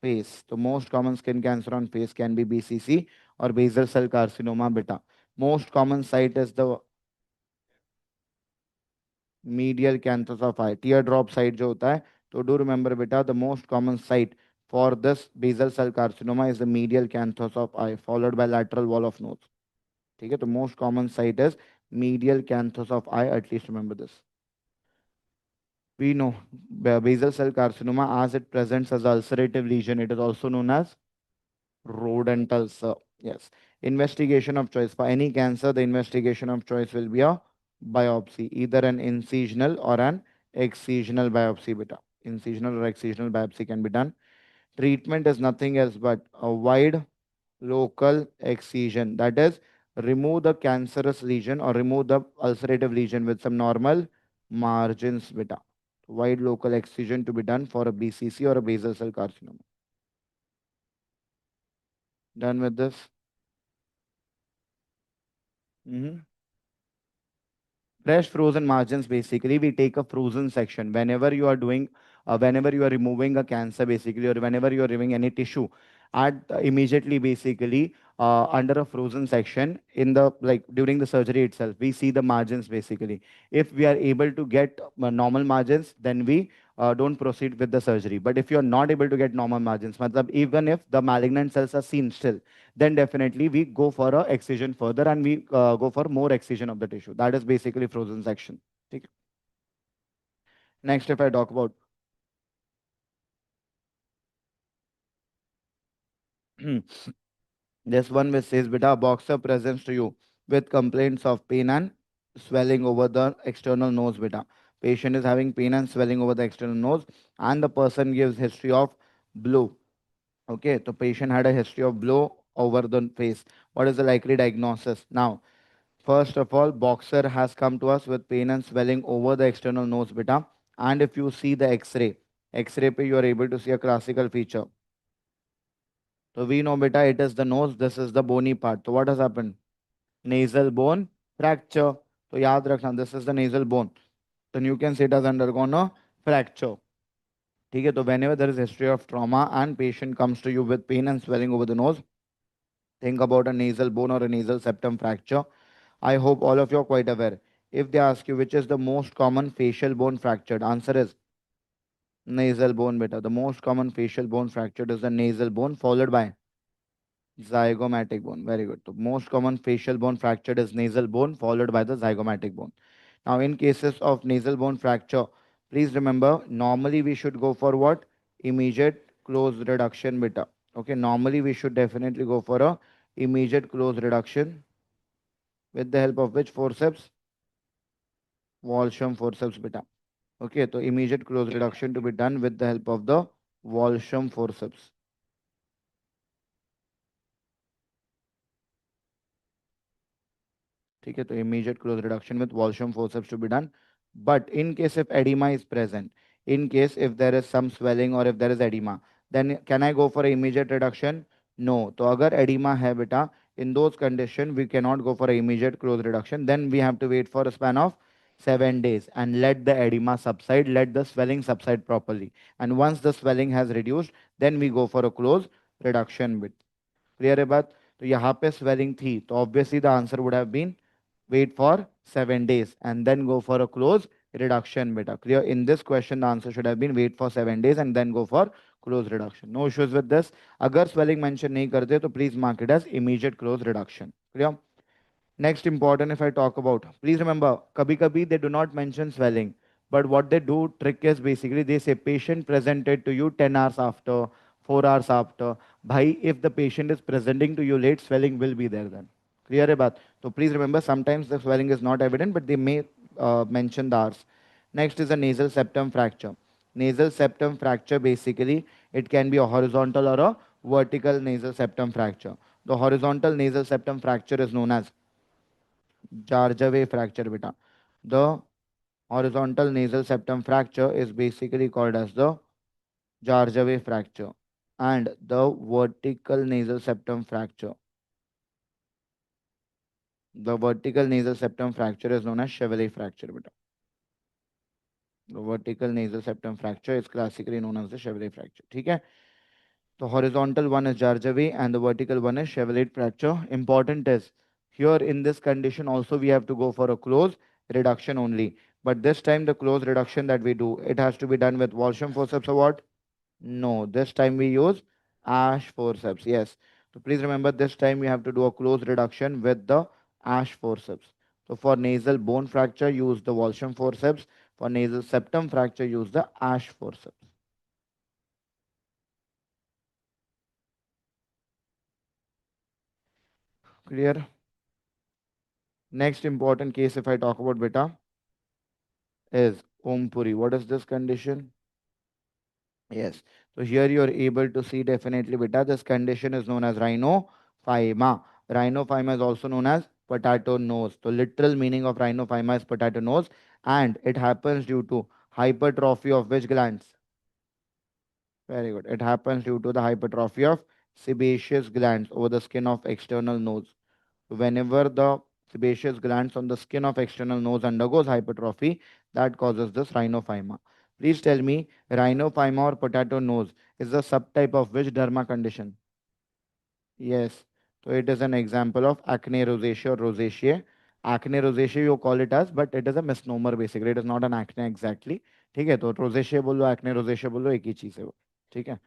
face. The most common skin cancer on face can be BCC or basal cell carcinoma beta. Most common site is the medial canthus of eye, teardrop site जो होता है. So do remember beta, the most common site for this basal cell carcinoma is the medial canthus of eye, followed by lateral wall of nose. ठीक है, the most common site is medial canthus of eye. At least remember this. We know basal cell carcinoma as it presents as ulcerative lesion. It is also known as rodent ulcer. Yes. Investigation of choice for any cancer. The investigation of choice will be a biopsy, either an incisional or an excisional biopsy. Beta. Incisional or excisional biopsy can be done. Treatment is nothing else but a wide local excision. That is, remove the cancerous lesion or remove the ulcerative lesion with some normal margins. Beta. Wide local excision to be done for a BCC or a basal cell carcinoma. Done with this. Fresh frozen margins, basically we take a frozen section whenever you are doing whenever you are removing a cancer basically or whenever you are removing any tissue at immediately basically under a frozen section in the like during the surgery itself we see the margins basically. If we are able to get normal margins then we don't proceed with the surgery, but if you are not able to get normal margins matlab, even if the malignant cells are seen still, then definitely we go for a excision further and we go for more excision of the tissue. That is basically frozen section. ठीक है? Next, if I talk about this one which says, beta, boxer presents to you with complaints of pain and swelling over the external nose, beta. Patient is having pain and swelling over the external nose, and the person gives history of blow. Okay, the patient had a history of blow over the face. What is the likely diagnosis? Now, first of all, boxer has come to us with pain and swelling over the external nose, beta. And if you see the X-ray, X-ray pe you are able to see a classical feature. So we know, beta, it is the nose. This is the bony part. So what has happened? Nasal bone fracture. So yaad rakhna, this is the nasal bone. Then you can say it has undergone a fracture. ठीक है, तो whenever there is history of trauma and patient comes to you with pain and swelling over the nose, think about a nasal bone or a nasal septum fracture. I hope all of you are quite aware. If they ask you which is the most common facial bone fractured, answer is nasal bone, beta. The most common facial bone fractured is the nasal bone, followed by zygomatic bone. Very good. The most common facial bone fractured is nasal bone, followed by the zygomatic bone. Now, in cases of nasal bone fracture, please remember, normally we should go for what? Immediate close reduction, beta. Okay, normally we should definitely go for a immediate close reduction with the help of which forceps? Walsham forceps, beta. Okay, so immediate close reduction to be done with the help of the Walsham forceps. ठीक है, तो immediate close reduction with Walsham forceps to be done. But in case if edema is present, in case if there is some swelling or if there is edema, then can I go for immediate reduction? No. तो अगर edema है बेटा, in those conditions we cannot go for immediate close reduction. Then we have to wait for a span of 7 days and let the edema subside, let the swelling subside properly. And once the swelling has reduced, then we go for a close reduction bit. Clear है बात? तो यहाँ पे swelling थी तो obviously the answer would have been wait for 7 days and then go for a close reduction, beta. Clear? In this question, the answer should have been wait for 7 days and then go for close reduction. No issues with this. अगर swelling mention नहीं करते तो please mark it as immediate close reduction. Clear? Next important, if I talk about, please remember, kabhi kabhi they do not mention swelling, but what they do trick is basically they say patient presented to you 10 hours after, 4 hours after. Bhai, if the patient is presenting to you late, swelling will be there then. Clear hai baat? So please remember, sometimes the swelling is not evident, but they may mention the hours. Next is a nasal septum fracture. Nasal septum fracture, basically, it can be a horizontal or a vertical nasal septum fracture. The horizontal nasal septum fracture is known as Jarjaway fracture, beta. The horizontal nasal septum fracture is basically called as the Jarjaway fracture. And the vertical nasal septum fracture. The vertical nasal septum fracture is known as Chevalier fracture, beta. The vertical nasal septum fracture is classically known as the Chevalier fracture. Okay? The horizontal one is Jarjaway and the vertical one is Chevalier fracture. Important is here in this condition also we have to go for a close reduction only. But this time the close reduction that we do, it has to be done with Walsham forceps or what? No, this time we use Ash forceps. Yes. So please remember this time we have to do a close reduction with the Ash forceps. So for nasal bone fracture, use the Walsham forceps. For nasal septum fracture, use the Ash forceps. Clear? Next important case, if I talk about beta, is Ompuri. What is this condition? Yes. So here you are able to see definitely beta. This condition is known as rhinophyma. Rhinophyma is also known as potato nose. The literal meaning of rhinophyma is potato nose, and it happens due to hypertrophy of which glands? Very good. It happens due to the hypertrophy of sebaceous glands over the skin of external nose. Whenever the sebaceous glands on the skin of external nose undergoes hypertrophy, that causes this rhinophyma. Please tell me, rhinophyma or potato nose is a subtype of which derma condition? Yes. So it is an example of acne rosacea or rosacea. Acne rosacea you call it as, but it is a misnomer basically. It is not an acne exactly. ठीक है, तो rosacea बोलो acne rosacea बोलो एक ही चीज है वो. ठीक है.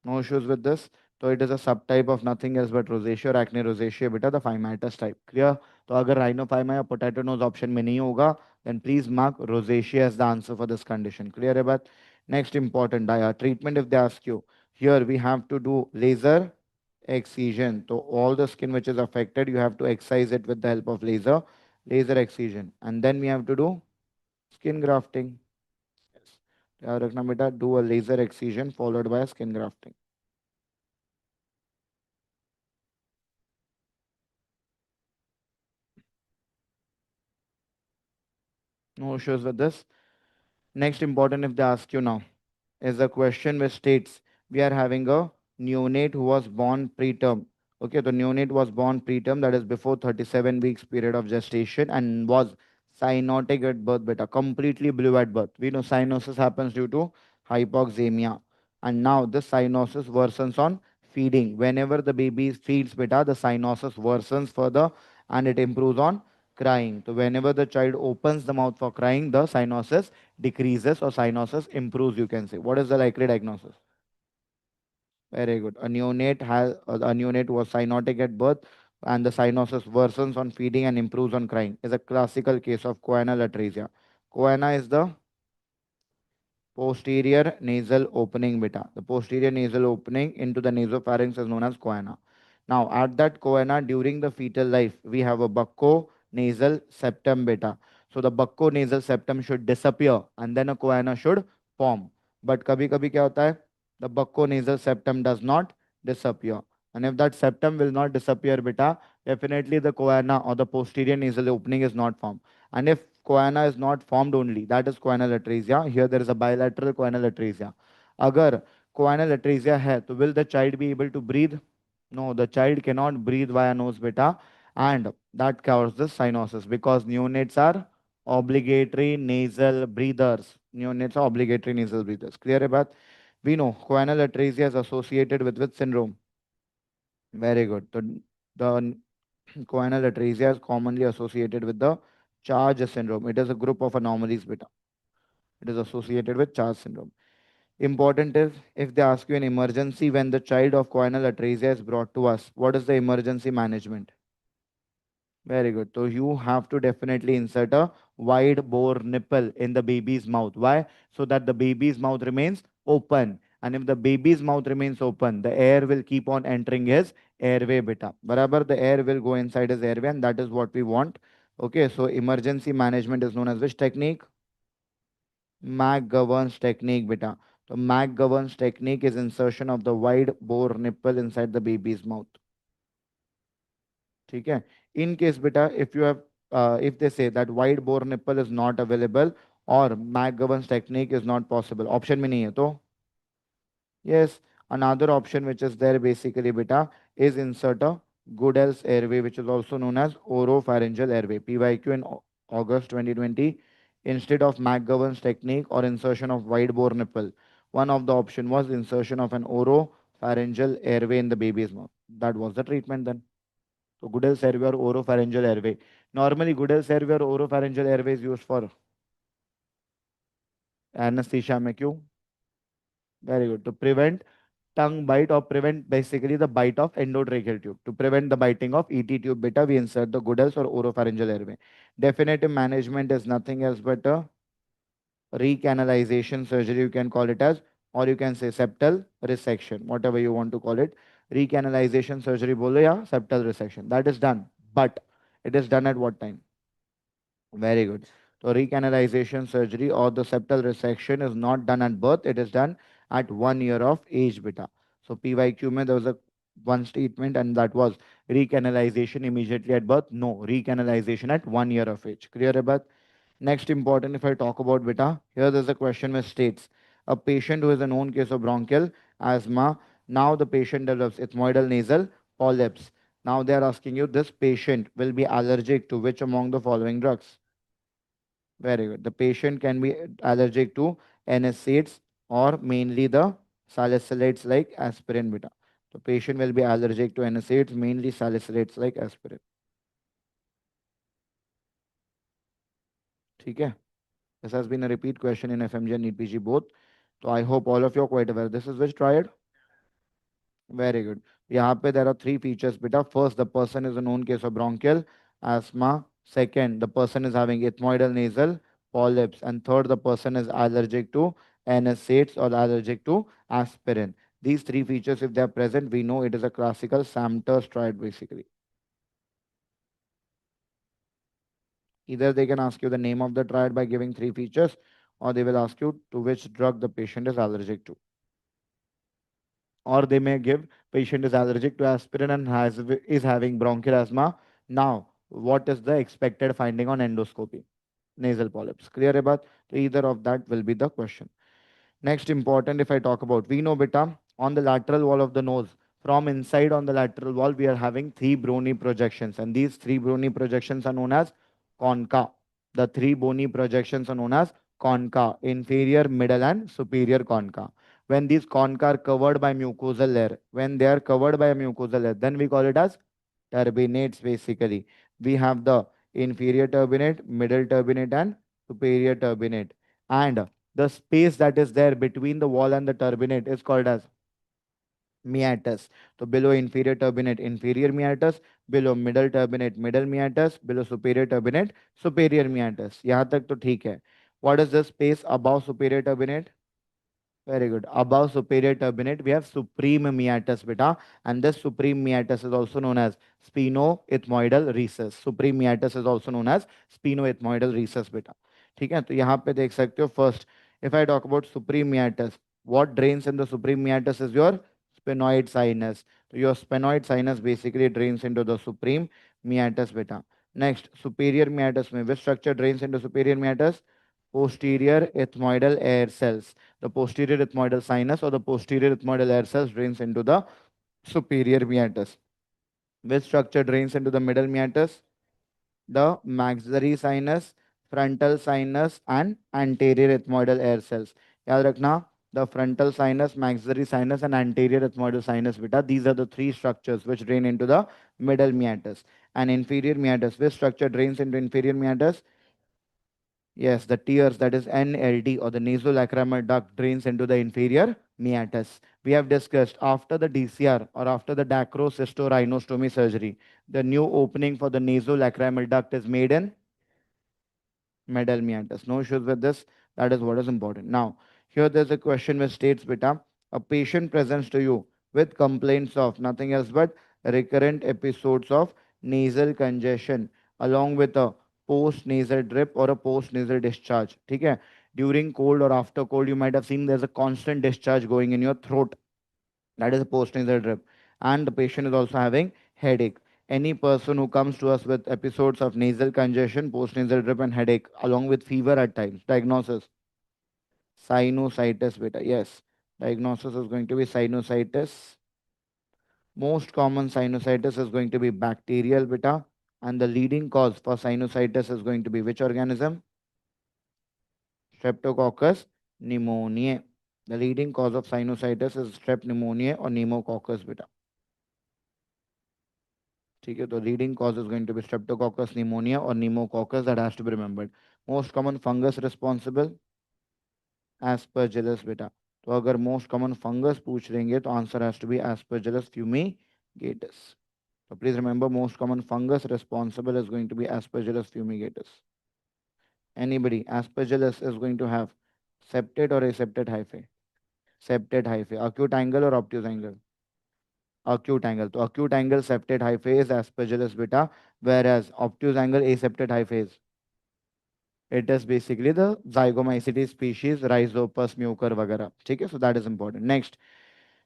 No issues with this. So it is a subtype of nothing else but rosacea or acne rosacea beta, the phymatous type. Clear? तो अगर rhinophyma या potato nose option में नहीं होगा, then please mark rosacea as the answer for this condition. Clear है बात? Next important treatment if they ask you. Here we have to do laser excision. So all the skin which is affected, you have to excise it with the help of laser excision. And then we have to do Skin grafting. Yes. रखना बेटा, do a laser excision followed by a skin grafting. No issues with this. Next important, if they ask you now, is a question which states we are having a neonate who was born preterm. Okay, the neonate was born preterm, that is before 37 weeks period of gestation, and was cyanotic at birth, beta, completely blue at birth. We know cyanosis happens due to hypoxemia. And now this cyanosis worsens on feeding. Whenever the baby feeds, beta, the cyanosis worsens further and it improves on crying. So whenever the child opens the mouth for crying, the cyanosis decreases or cyanosis improves, you can say. What is the likely diagnosis? Very good. A neonate was cyanotic at birth and the cyanosis worsens on feeding and improves on crying. Is a classical case of choanal atresia. Choana is the posterior nasal opening, beta. The posterior nasal opening into the nasopharynx is known as choana. Now, at that choana, during the fetal life, we have a bucco-nasal septum, beta. So the bucco-nasal septum should disappear and then a choana should form. But kabhi-kabhi kya hota hai? The bucco-nasal septum does not disappear. And if that septum will not disappear, beta, definitely the choana or the posterior nasal opening is not formed. And if choana is not formed only, that is choanal atresia. Here there is a bilateral choanal atresia. Agar choanal atresia hai, तो will the child be able to breathe? No, the child cannot breathe via nose, beta, and that causes cyanosis because neonates are obligatory nasal breathers. Neonates are obligatory nasal breathers. Clear about? We know choanal atresia is associated with which syndrome? Very good. The choanal atresia is commonly associated with the Charge syndrome. It is a group of anomalies, beta. It is associated with Charge syndrome. Important is if they ask you an emergency when the child of choanal atresia is brought to us, what is the emergency management? Very good. So you have to definitely insert a wide bore nipple in the baby's mouth. Why? So that the baby's mouth remains open. And if the baby's mouth remains open, the air will keep on entering his airway, beta. Barabar, the air will go inside his airway, and that is what we want. Okay, so emergency management is known as which technique? McGovern's technique, beta. So McGovern's technique is insertion of the wide bore nipple inside the baby's mouth. ठीक है? In case, beta, if they say that wide bore nipple is not available or McGovern's technique is not possible, option में नहीं है तो yes, another option which is there basically, beta, is insert a Goodell's airway, which is also known as oropharyngeal airway. PYQ in August 2020, instead of McGovern's technique or insertion of wide bore nipple, one of the option was insertion of an oropharyngeal airway in the baby's mouth. That was the treatment then. So Goodell's airway or oropharyngeal airway. Normally, Goodell's airway or oropharyngeal airway is used for anesthesia में क्यों? Very good. To prevent tongue bite or prevent basically the bite of endotracheal tube. To prevent the biting of ET tube, beta, we insert the Goodell's or oropharyngeal airway. Definitive management is nothing else but a recanalization surgery, you can call it as, or you can say septal resection, whatever you want to call it. Recanalization surgery, bolo ya septal resection. That is done. But it is done at what time? Very good. So recanalization surgery or the septal resection is not done at birth. It is done at 1 year of age, beta. So PYQ mein there was a one statement and that was recanalization immediately at birth. No, recanalization at 1 year of age. Clear about? Next important, if I talk about beta, here there's a question which states a patient who is a known case of bronchial asthma. Now the patient develops ethmoidal nasal polyps. Now they are asking you this patient will be allergic to which among the following drugs? Very good. The patient can be allergic to NSAIDs or mainly the salicylates like aspirin, beta. The patient will be allergic to NSAIDs, mainly salicylates like aspirin. ठीक है? This has been a repeat question in FMG and NEET-PG both. So I hope all of you are quite aware. This is which triad? Very good. यहाँ पे there are three features, beta. First, the person is a known case of bronchial asthma. Second, the person is having ethmoidal nasal polyps. And third, the person is allergic to NSAIDs or allergic to aspirin. These three features, if they are present, we know it is a classical Samter's triad basically. Either they can ask you the name of the triad by giving three features, or they will ask you to which drug the patient is allergic to. Or they may give patient is allergic to aspirin and is having bronchial asthma. Now, what is the expected finding on endoscopy? Nasal polyps. Clear about? So either of that will be the question. Next important, if I talk about, we know beta, on the lateral wall of the nose, from inside on the lateral wall, we are having three bony projections, and these three bony projections are known as concha. The three bony projections are known as concha, inferior, middle, and superior concha. When these concha are covered by mucosal layer, when they are covered by a mucosal layer, then we call it as turbinates basically. We have the inferior turbinate, middle turbinate, and superior turbinate. And the space that is there between the wall and the turbinate is called as meatus. So below inferior turbinate, inferior meatus, below middle turbinate, middle meatus, below superior turbinate, superior meatus. यहाँ तक तो ठीक है. What is the space above superior turbinate? Very good. Above superior turbinate, we have supreme meatus, beta, and this supreme meatus is also known as sphenoethmoidal recess. Supreme meatus is also known as sphenoethmoidal recess, beta. ठीक है, तो यहाँ पे देख सकते हो. First, if I talk about supreme meatus, what drains in the supreme meatus is your sphenoid sinus. So your sphenoid sinus basically drains into the supreme meatus, beta. Next, superior meatus में which structure drains into superior meatus? Posterior ethmoidal air cells. The posterior ethmoidal sinus or the posterior ethmoidal air cells drains into the superior meatus. Which structure drains into the middle meatus? The maxillary sinus, frontal sinus, and anterior ethmoidal air cells. याद रखना, the frontal sinus, maxillary sinus, and anterior ethmoidal sinus, beta. These are the three structures which drain into the middle meatus. And inferior meatus, which structure drains into inferior meatus? Yes, the tears, that is NLD or the nasolacrimal duct, drains into the inferior meatus. We have discussed after the DCR or after the dacrocystorhinostomy surgery, the new opening for the nasolacrimal duct is made in middle meatus. No issues with this. That is what is important. Now, here there's a question which states, beta, a patient presents to you with complaints of nothing else but recurrent episodes of nasal congestion along with a post nasal drip or a post nasal discharge. Okay? During cold or after cold, you might have seen there's a constant discharge going in your throat. That is a post nasal drip. And the patient is also having headache. Any person who comes to us with episodes of nasal congestion, post nasal drip, and headache, along with fever at times, diagnosis sinusitis, beta. Yes, diagnosis is going to be sinusitis. Most common sinusitis is going to be bacterial, beta, and the leading cause for sinusitis is going to be which organism? Streptococcus pneumoniae. The leading cause of sinusitis is strep pneumoniae or pneumococcus, beta. ठीक है, तो leading cause is going to be streptococcus pneumonia और pneumococcus. That has to be remembered. Most common fungus responsible aspergillus, बेटा. तो अगर most common fungus पूछ लेंगे तो answer has to be aspergillus fumigatus. So please remember, most common fungus responsible is going to be Aspergillus fumigatus. Anybody, Aspergillus is going to have septate or aseptate hyphae? Septate hyphae. Acute angle or obtuse angle? Acute angle. So acute angle septate hyphae is Aspergillus beta, whereas obtuse angle aseptate hyphae is. It is basically the Zygomycetes species Rhizopus mucor vagara. Okay, so that is important. Next,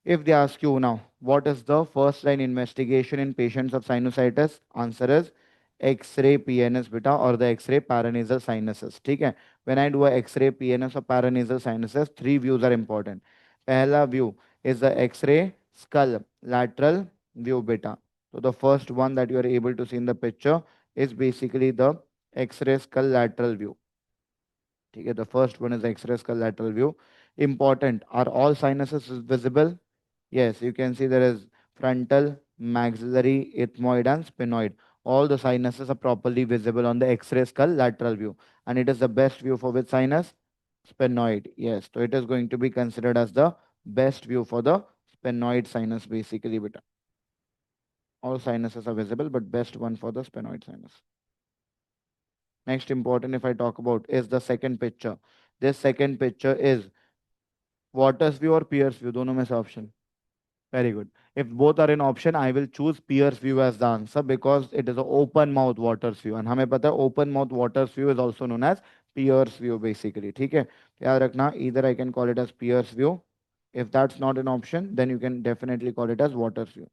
if they ask you now, what is the first line investigation in patients of sinusitis? Answer is X-ray PNS beta or the X-ray paranasal sinuses. Okay? When I do a X-ray PNS or paranasal sinuses, three views are important. Pehla view is the X-ray skull lateral view beta. So the first one that you are able to see in the picture is basically the X-ray skull lateral view. Okay? The first one is X-ray skull lateral view. Important. Are all sinuses visible? Yes, you can see there is frontal, maxillary, ethmoid, and sphenoid. All the sinuses are properly visible on the X-ray skull lateral view. And it is the best view for which sinus? Sphenoid. Yes, so it is going to be considered as the best view for the sphenoid sinus basically. Beta. All sinuses are visible, but best one for the sphenoid sinus. Next important, if I talk about, is the second picture. This second picture is Waters view or Pierce view. दोनों में से option. Very good. If both are in option, I will choose Pierce view as the answer because it is an open mouth water's view. And हमें पता है open mouth water's view is also known as Pierce view basically. ठीक है, याद रखना, either I can call it as Pierce view. If that's not an option, then you can definitely call it as water's view.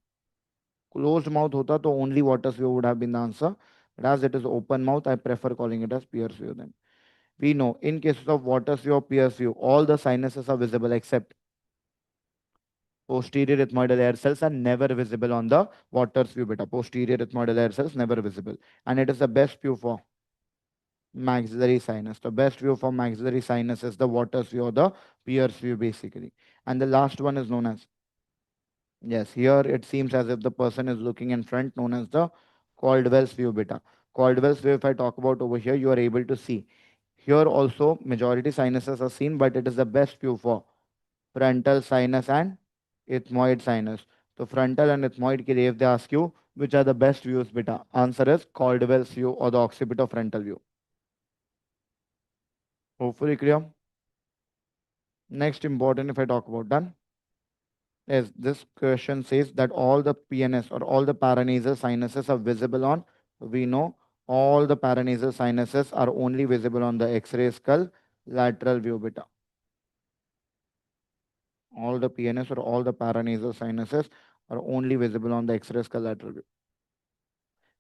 Closed mouth hota to only water's view would have been the answer. But as it is open mouth, I prefer calling it as Pierce view then. We know in cases of water's view or Pierce view, all the sinuses are visible except posterior ethmoidal air cells are never visible on the water's view beta. Posterior ethmoidal air cells never visible. And it is the best view for maxillary sinus. The best view for maxillary sinus is the water's view or the Pierce view basically. And the last one is known as, yes, here it seems as if the person is looking in front, known as the Caldwell's view beta. Caldwell's view, if I talk about over here, you are able to see. Here also majority sinuses are seen, but it is the best view for frontal sinus and ethmoid sinus. So frontal and ethmoid के लिए if they ask you which are the best views beta, answer is Caldwell's view or the occipital-frontal view. Hopefully clear. Next important if I talk about done is this question says that all the PNS or all the paranasal sinuses are visible on, we know all the paranasal sinuses are only visible on the X-ray skull lateral view beta. All the PNS or all the paranasal sinuses are only visible on the X-ray skull lateral view.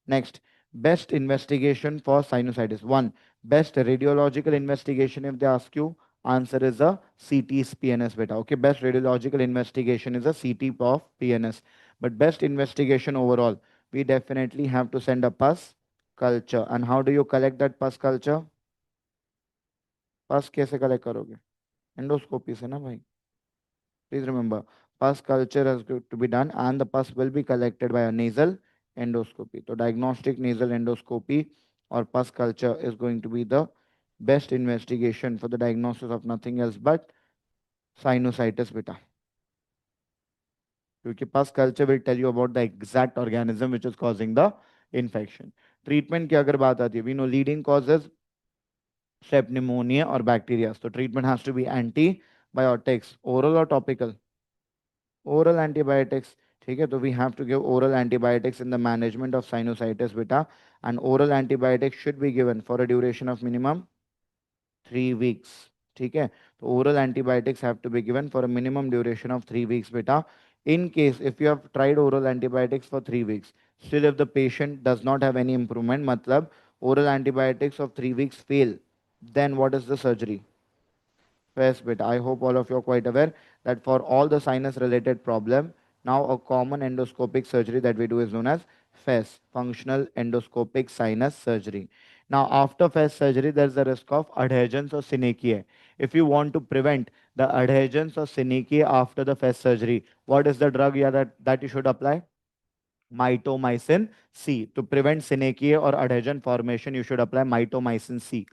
Next, best investigation for sinusitis. One, best radiological investigation if they ask you, answer is a CT PNS beta. Okay, best radiological investigation is a CT of PNS. But best investigation overall, we definitely have to send a pus culture. And how do you collect that pus culture? पस कैसे collect करोगे? Endoscopy से ना भाई. Please remember, pus culture has to be done and the pus will be collected by a nasal endoscopy. So diagnostic nasal endoscopy or pus culture is going to be the best investigation for the diagnosis of nothing else but sinusitis beta. Because pus culture will tell you about the exact organism which is causing the infection. Treatment की अगर बात आती है, we know leading causes strep pneumonia or bacteria. So treatment has to be antibiotics, oral or topical. Oral antibiotics. ठीक है, तो we have to give oral antibiotics in the management of sinusitis beta, and oral antibiotics should be given for a duration of minimum 3 weeks. ठीक है, तो oral antibiotics have to be given for a minimum duration of 3 weeks beta. In case if you have tried oral antibiotics for 3 weeks, still if the patient does not have any improvement, matlab oral antibiotics of 3 weeks fail, then what is the surgery? Yes, but I hope all of you are quite aware that for all the sinus related problem, now a common endoscopic surgery that we do is known as FES, functional endoscopic sinus surgery. Now, after FES surgery, there is a risk of adhesions or synechia. If you want to prevent the adhesions or synechia after the FES surgery, what is the drug that you should apply? Mitomycin C. To prevent synechia or adhesion formation, you should apply mitomycin C.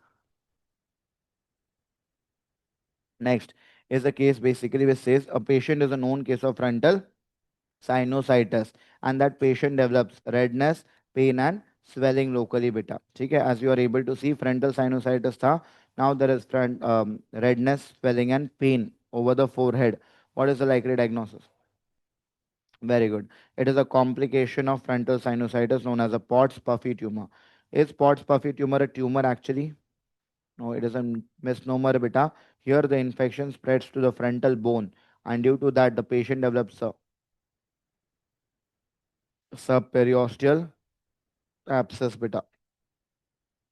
Next is a case basically which says a patient is a known case of frontal sinusitis and that patient develops redness, pain and swelling locally beta. Okay, as you are able to see frontal sinusitis tha. Now there is redness, swelling and pain over the forehead. What is the likely diagnosis? Very good. It is a complication of frontal sinusitis known as a Pott's puffy tumor. Is Pott's puffy tumor a tumor actually? No, it is a misnomer beta. Here the infection spreads to the frontal bone and due to that the patient develops a subperiosteal abscess beta.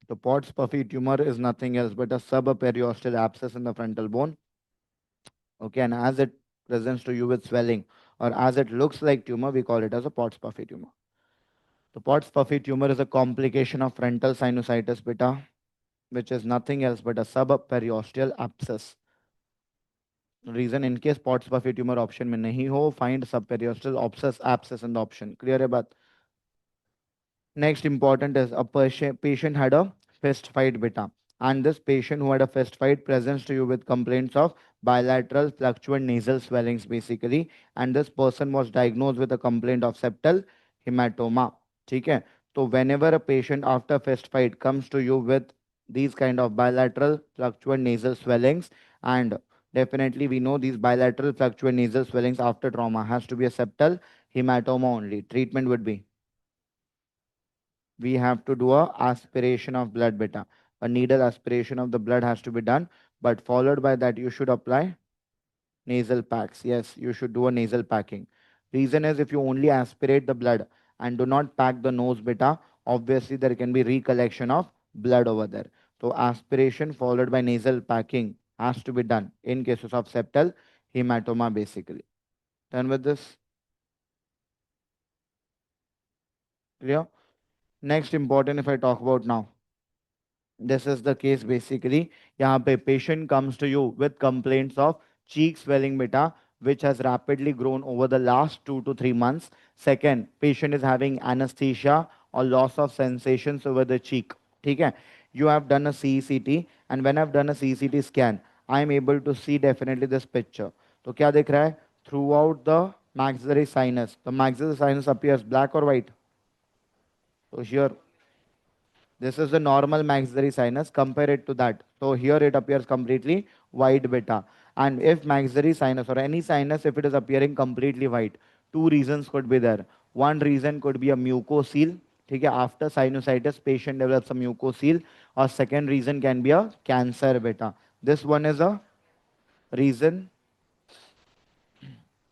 The Pott's puffy tumor is nothing else but a subperiosteal abscess in the frontal bone. Okay, and as it presents to you with swelling or as it looks like tumor, we call it as a Pott's puffy tumor. The Pott's puffy tumor is a complication of frontal sinusitis beta, which is nothing else but a subperiosteal abscess. Reason in case spots बफे tumour option में नहीं हो, find subperiosteal abscess abscess in the option. Clear है बात? Next important is a patient had a fist fight beta. And this patient who had a fist fight presents to you with complaints of bilateral fluctuant nasal swellings basically. And this person was diagnosed with a complaint of septal hematoma. Okay? So whenever a patient after fist fight comes to you with these kind of bilateral fluctuant nasal swellings, and definitely we know these bilateral fluctuant nasal swellings after trauma has to be a septal Hematoma only. Treatment would be, we have to do a aspiration of blood beta. A needle aspiration of the blood has to be done, but followed by that you should apply nasal packs. Yes, you should do a nasal packing. Reason is if you only aspirate the blood and do not pack the nose beta, obviously there can be recollection of blood over there. So aspiration followed by nasal packing has to be done in cases of septal hematoma basically. Done with this? Clear? Next important if I talk about now. This is the case basically. यहाँ पे patient comes to you with complaints of cheek swelling beta, which has rapidly grown over the last 2 to 3 months. Second, patient is having anesthesia or loss of sensations over the cheek. ठीक है? You have done a CECT, and when I've done a CECT scan, I am able to see definitely this picture. तो क्या दिख रहा है? Throughout the maxillary sinus, the maxillary sinus appears black or white. So here this is the normal maxillary sinus. Compare it to that. So here it appears completely white beta. And if maxillary sinus or any sinus, if it is appearing completely white, two reasons could be there. One reason could be a mucocele. ठीक है, after sinusitis, patient develops a mucocele. Or second reason can be a cancer beta. This one is a reason.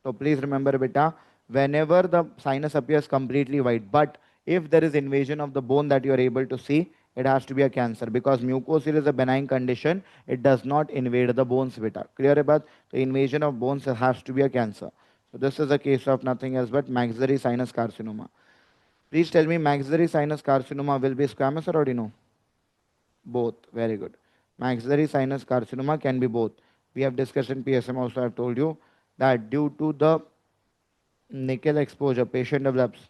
So please remember, beta, whenever the sinus appears completely white, but if there is invasion of the bone that you are able to see, it has to be a cancer because mucocele is a benign condition. It does not invade the bones, beta. Clear about the invasion of bones has to be a cancer. So this is a case of nothing else but maxillary sinus carcinoma. Please tell me, maxillary sinus carcinoma will be squamous or already no? Both. Very good. Maxillary sinus carcinoma can be both. We have discussed in PSM also. I have told you that due to the nickel exposure, patient develops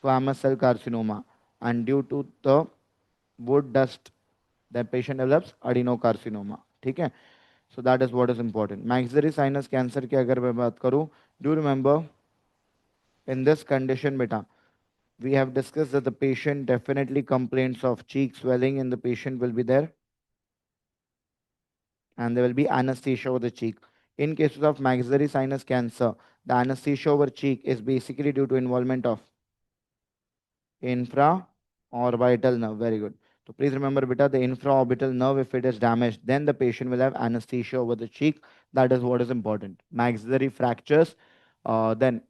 squamous cell carcinoma, and due to the wood dust, the patient develops adenocarcinoma. ठीक है? So that is what is important. Maxillary sinus cancer की अगर मैं बात करूँ, do you remember in this condition, beta, we have discussed that the patient definitely complains of cheek swelling, and the patient will be there, and there will be anesthesia over the cheek. In cases of maxillary sinus cancer, the anesthesia over cheek is basically due to involvement of infraorbital nerve. Very good. So please remember, beta, the infraorbital nerve, if it is damaged, then the patient will have anesthesia over the cheek. That is what is important. Maxillary fractures, then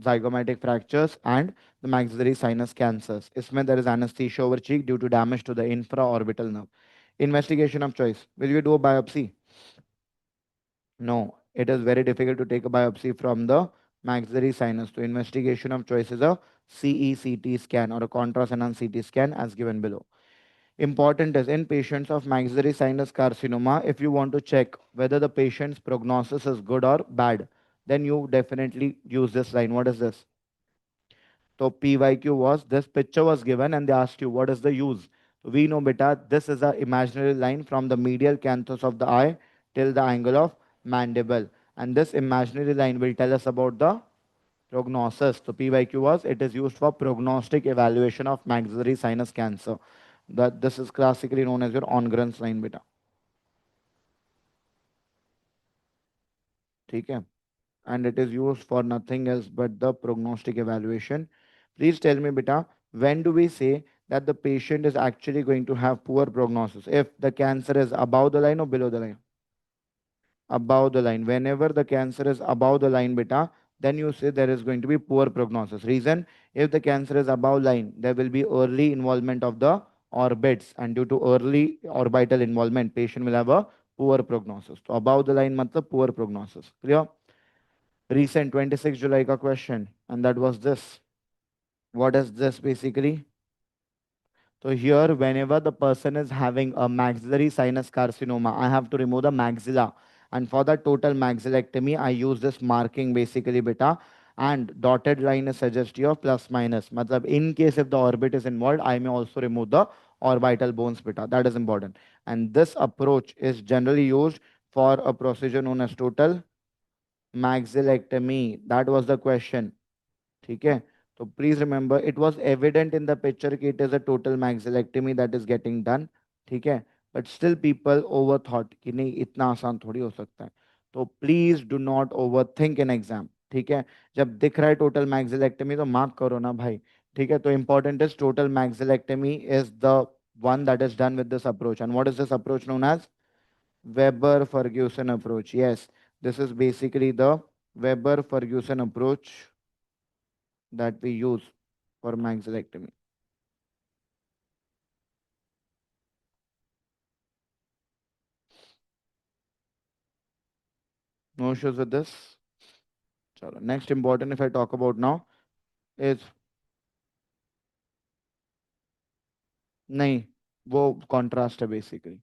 zygomatic fractures, and the maxillary sinus cancers. Isme there is anesthesia over cheek due to damage to the infraorbital nerve. Investigation of choice. Will you do a biopsy? No, it is very difficult to take a biopsy from the maxillary sinus. So investigation of choice is a CECT scan or a contrast enhanced CT scan as given below. Important is in patients of maxillary sinus carcinoma, if you want to check whether the patient's prognosis is good or bad, then you definitely use this line. What is this? So PYQ was this picture was given and they asked you what is the use. So we know beta this is a imaginary line from the medial canthus of the eye till the angle of mandible, and this imaginary line will tell us about the prognosis. So PYQ was it is used for prognostic evaluation of maxillary sinus cancer. That this is classically known as your Ongren's line beta. ठीक है? And it is used for nothing else but the prognostic evaluation. Please tell me, beta, when do we say that the patient is actually going to have poor prognosis? If the cancer is above the line or below the line? Above the line. Whenever the cancer is above the line, beta, then you say there is going to be poor prognosis. Reason, if the cancer is above line, there will be early involvement of the orbits, and due to early orbital involvement, patient will have a poor prognosis. So above the line matlab poor prognosis. Clear? Recent 26 July ka question, and that was this. What is this basically? So here, whenever the person is having a maxillary sinus carcinoma, I have to remove the maxilla. And for the total maxillectomy, I use this marking basically beta. And dotted line is suggestive of plus minus. Matlab, in case if the orbit is involved, I may also remove the orbital bones beta. That is important. And this approach is generally used for a procedure known as total maxillectomy. That was the question. ठीक है? So please remember, it was evident in the picture that it is a total maxillectomy that is getting done. ठीक है? But still people overthought कि नहीं इतना आसान थोड़ी हो सकता है. So please do not overthink in exam. ठीक है। जब दिख रहा है टोटल मैक्सिलेक्टमी तो मार्क करो ना भाई। ठीक है, तो important is total maxillectomy is the one that is done with this approach. And what is this approach known as? Weber-Ferguson approach. Yes, this is basically the Weber-Ferguson approach that we use for maxillectomy. No issues with this. Chalo. Next important if I talk about now is नहीं, वो contrast है basically.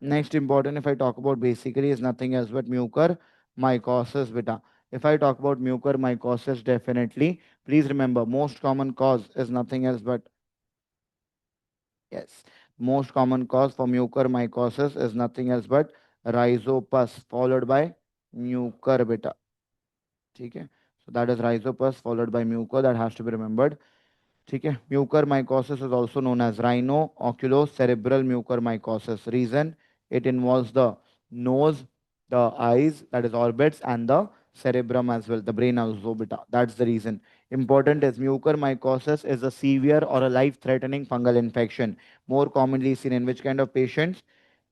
Next important if I talk about basically is nothing else but mucormycosis beta. If I talk about mucormycosis, definitely please remember most common cause is nothing else but yes, most common cause for mucormycosis is nothing else but rhizopus followed by mucor beta. Okay, so that is rhizopus followed by mucor, that has to be remembered. ठीक है, mucormycosis is also known as rhino-oculocerebral mucormycosis. Reason, it involves the nose, the eyes, that is orbits, and the cerebrum as well, the brain also beta. That's the reason. Important is mucormycosis is a severe or a life-threatening fungal infection, more commonly seen in which kind of patients?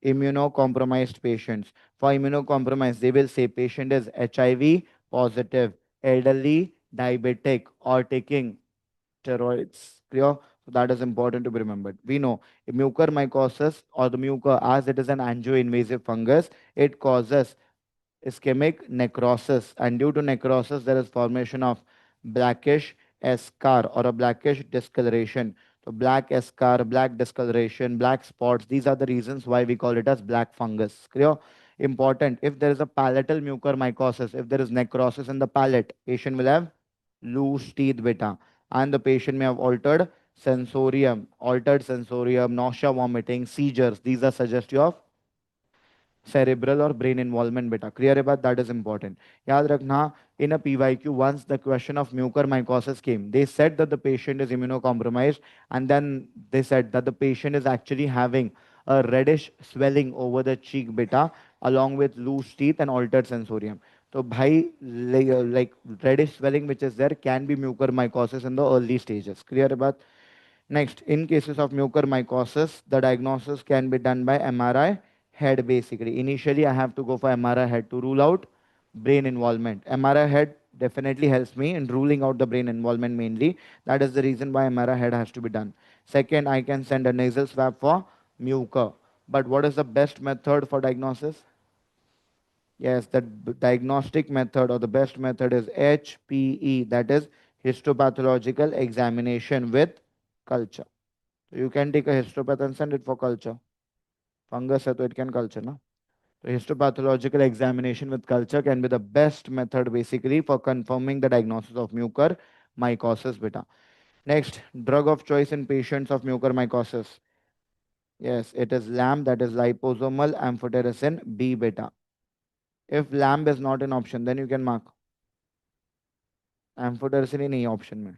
Immunocompromised patients. For immunocompromised, they will say patient is HIV positive, elderly, diabetic, or taking steroids. Clear? So that is important to be remembered. We know mucormycosis or the mucor, as it is an angio-invasive fungus, it causes ischemic necrosis, and due to necrosis, there is formation of blackish eschar or a blackish discoloration. So black eschar, black discoloration, black spots. These are the reasons why we call it as black fungus. Clear? Important. If there is a palatal mucormycosis, if there is necrosis in the palate, patient will have loose teeth beta, and the patient may have altered sensorium, nausea, vomiting, seizures. These are suggestive of cerebral or brain involvement beta. Clear है बात? That is important. याद रखना, in a PYQ, once the question of mucormycosis came, they said that the patient is immunocompromised, and then they said that the patient is actually having a reddish swelling over the cheek beta along with loose teeth and altered sensorium. So, bhai, like reddish swelling which is there can be mucormycosis in the early stages. Clear है बात? Next, in cases of mucormycosis, the diagnosis can be done by MRI head basically. Initially, I have to go for MRI head to rule out brain involvement. MRI head definitely helps me in ruling out the brain involvement mainly. That is the reason why MRI head has to be done. Second, I can send a nasal swab for mucor. But what is the best method for diagnosis? Yes, the diagnostic method or the best method is HPE, that is histopathological examination with culture. So you can take a histopath and send it for culture. Fungus hai, to it can culture, na? So histopathological examination with culture can be the best method basically for confirming the diagnosis of mucormycosis beta. Next, drug of choice in patients of mucormycosis. Yes, it is LAM, that is liposomal amphotericin B beta. If LAM is not an option, then you can mark amphotericin ही नहीं option में,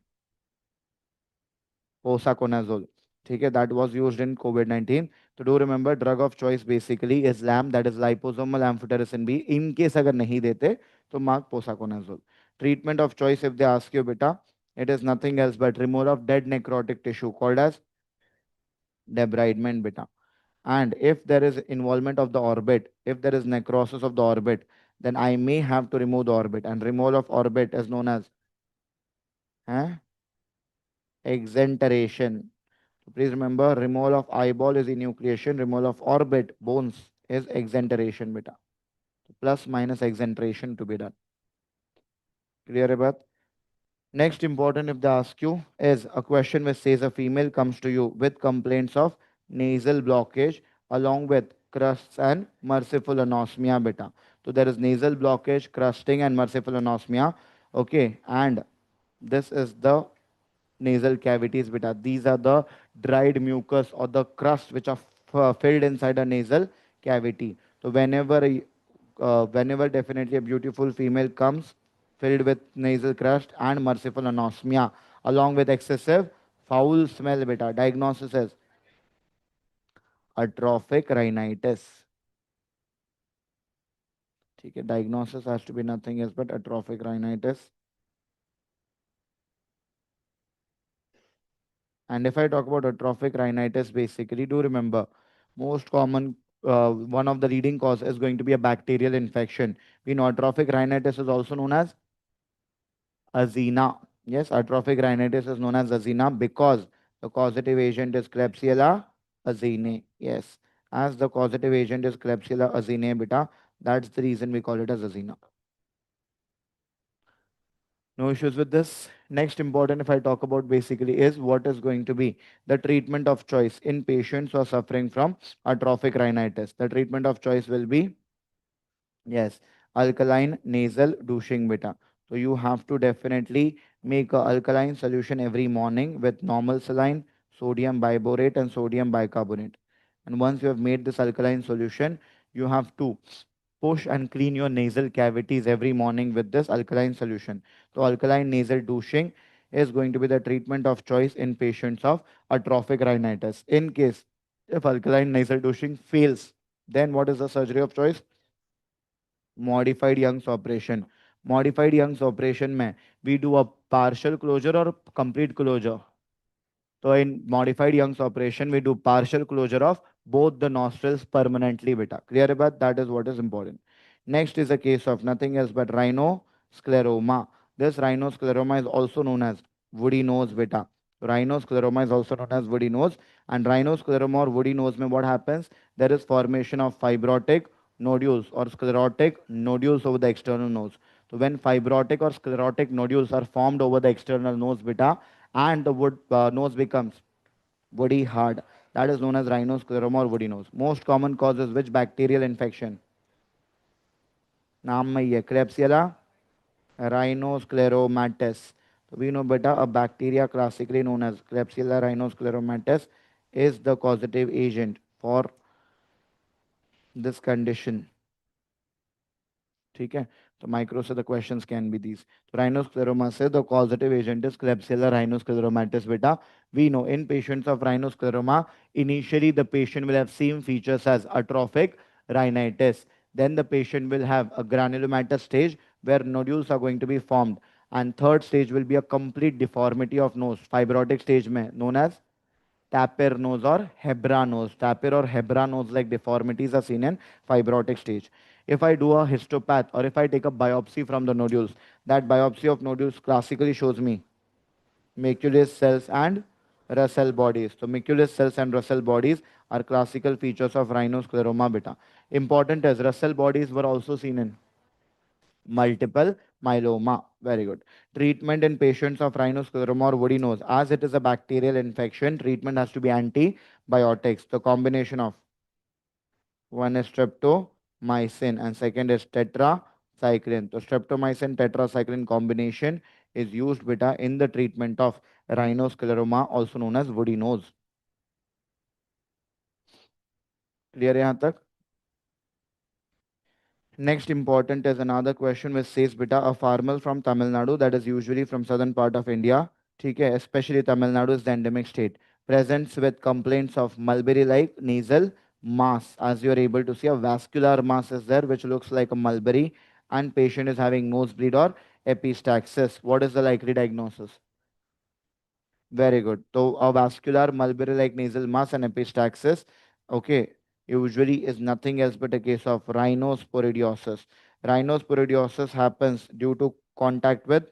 posaconazole. ठीक है, that was used in COVID-19. तो do remember drug of choice basically is LAM, that is liposomal amphotericin B. In case अगर नहीं देते तो mark posaconazole. Treatment of choice if they ask you beta, it is nothing else but removal of dead necrotic tissue called as debridement beta. And if there is involvement of the orbit, if there is necrosis of the orbit, then I may have to remove the orbit, and removal of orbit is known as eh, exenteration. So please remember, removal of eyeball is enucleation, removal of orbit, bones, is exenteration beta. So plus minus exenteration to be done. Clear about? Next important if they ask you is a question which says a female comes to you with complaints of nasal blockage along with crusts and merciful anosmia beta. So there is nasal blockage, crusting and merciful anosmia. Okay, and this is the nasal cavities beta. These are the dried mucus or the crust which are filled inside a nasal cavity. So whenever definitely a beautiful female comes filled with nasal crust and merciful anosmia along with excessive foul smell beta, diagnosis is atrophic rhinitis. ठीक है, diagnosis has to be nothing else but atrophic rhinitis. And if I talk about atrophic rhinitis, basically, do remember, most common, one of the leading cause is going to be a bacterial infection. We know atrophic rhinitis is also known as azena. Yes, atrophic rhinitis is known as azena because the causative agent is Klebsiella azene. Yes, as the causative agent is Klebsiella azene, beta, that's the reason we call it as azena. No issues with this. Next important, if I talk about basically, is what is going to be the treatment of choice in patients who are suffering from atrophic rhinitis. The treatment of choice will be, yes, alkaline nasal douching beta. So you have to definitely make a alkaline solution every morning with normal saline, sodium biborate and sodium bicarbonate. And once you have made this alkaline solution, you have to push and clean your nasal cavities every morning with this alkaline solution. So alkaline nasal douching is going to be the treatment of choice in patients of atrophic rhinitis. In case if alkaline nasal douching fails, then what is the surgery of choice? Modified Young's operation. Modified Young's operation में we do a partial closure or complete closure. So in modified Young's operation, we do partial closure of both the nostrils permanently, beta. Clear about that is what is important. Next is a case of nothing else but rhinoscleroma. This rhinoscleroma is also known as woody nose, beta. Rhinoscleroma is also known as woody nose. And rhinoscleroma or woody nose, mein what happens? There is formation of fibrotic nodules or sclerotic nodules over the external nose. So when fibrotic or sclerotic nodules are formed over the external nose, beta, and the nose becomes woody hard. That is known as rhinoscleroma or woody nose. Most common cause is which bacterial infection? नाम में ही है Klebsiella rhinoscleromatis. So we know beta a bacteria classically known as Klebsiella rhinoscleromatis is the causative agent for this condition. ठीक है तो micro से the questions can be these rhinoscleroma से the causative agent is Klebsiella rhinoscleromatis beta. We know in patients of rhinoscleroma, initially the patient will have same features as atrophic rhinitis. Then the patient will have a granulomatous stage where nodules are going to be formed, and third stage will be a complete deformity of nose, fibrotic stage mein known as tapir nose or hebra nose. Tapir or hebra nose like deformities are seen in fibrotic stage. If I do a histopath or if I take a biopsy from the nodules, that biopsy of nodules classically shows me maculous cells and Russell bodies. So maculous cells and Russell bodies are classical features of rhinoscleroma beta. Important as Russell bodies were also seen in multiple myeloma. Very good. Treatment in patients of rhinoscleroma or woody nose. As it is a bacterial infection, treatment has to be antibiotics. The combination of one is streptomycin and second is tetracycline. So streptomycin tetracycline combination is used beta in the treatment of rhinoscleroma, also known as woody nose. Clear यहाँ तक? Next important is another question which says beta a farmer from Tamil Nadu, that is usually from southern part of India, ठीक है, especially Tamil Nadu is the endemic state, presents with complaints of mulberry like nasal mass. As you are able to see, a vascular mass is there which looks like a mulberry, and patient is having nosebleed or epistaxis. What is the likely diagnosis? Very good. So a vascular mulberry-like nasal mass and epistaxis, okay, usually is nothing else but a case of rhinosporidiosis. Rhinosporidiosis happens due to contact with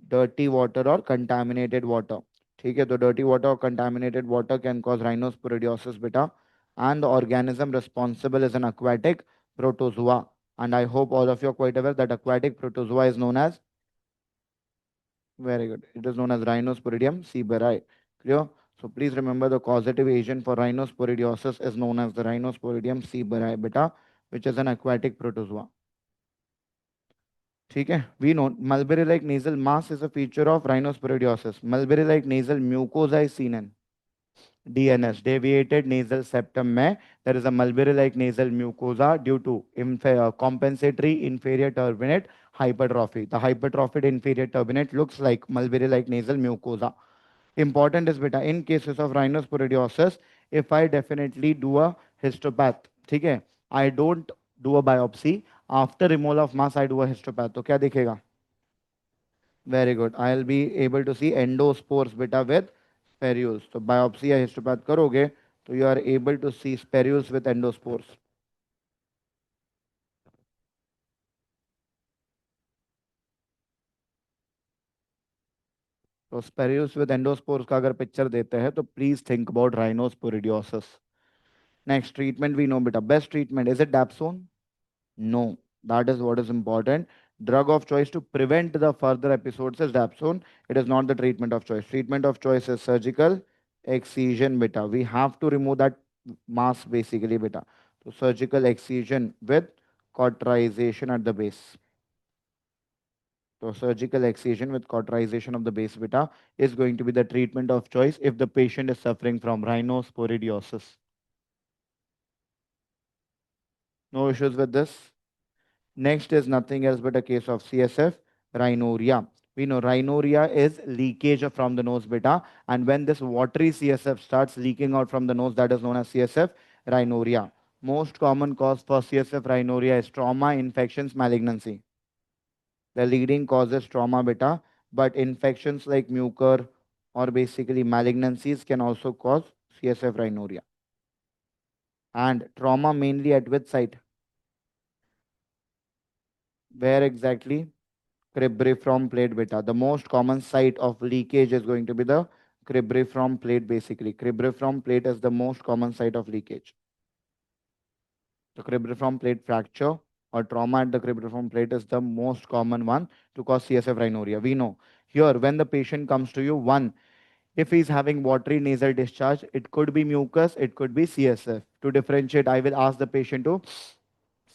dirty water or contaminated water. ठीक है, तो dirty water or contaminated water can cause rhinosporidiosis beta, and the organism responsible is an aquatic protozoa. And I hope all of you are quite aware that aquatic protozoa is known as, very good. It is known as Rhinosporidium seaberi. Clear? So please remember the causative agent for rhinosporidiosis is known as the Rhinosporidium seaberi beta, which is an aquatic protozoa. ठीक है? We know mulberry-like nasal mass is a feature of rhinosporidiosis. Mulberry-like nasal mucosa is seen in DNS, deviated nasal septum में there is a mulberry-like nasal mucosa due to compensatory inferior turbinate hypertrophy. The hypertrophied inferior turbinate looks like mulberry-like nasal mucosa. Important is beta in cases of rhinosporidiosis, if I definitely do a histopath, ठीक है, I don't do a biopsy, after removal of mass I do a histopath, तो क्या दिखेगा? Very good, I will be able to see endospores बेटा with spherules. तो biopsy या histopath करोगे तो you are able to see spherules with endospores. तो spherules with endospores का अगर पिक्चर देते हैं तो please think about rhinosporidiosis. Next treatment we know बेटा, best treatment is it dapsone? No, that is what is important. Drug of choice to prevent the further episodes is dapsone. It is not the treatment of choice. Treatment of choice is surgical excision, beta. We have to remove that mass basically, beta. So surgical excision with cauterization at the base. So surgical excision with cauterization of the base, beta, is going to be the treatment of choice if the patient is suffering from rhinosporidiosis. No issues with this. Next is nothing else but a case of CSF rhinorrhea. We know rhinorrhea is leakage from the nose beta, and when this watery CSF starts leaking out from the nose, that is known as CSF rhinorrhea. Most common cause for CSF rhinorrhea is trauma, infections, malignancy. The leading cause is trauma beta, but infections like mucor or basically malignancies can also cause CSF rhinorrhea. And trauma mainly at which site? Where exactly? Cribriform plate beta. The most common site of leakage is going to be the cribriform plate basically. Cribriform plate is the most common site of leakage. The cribriform plate fracture or trauma at the cribriform plate is the most common one to cause CSF rhinorrhea. We know here when the patient comes to you, one, if he's having watery nasal discharge, it could be mucus, it could be CSF. To differentiate, I will ask the patient to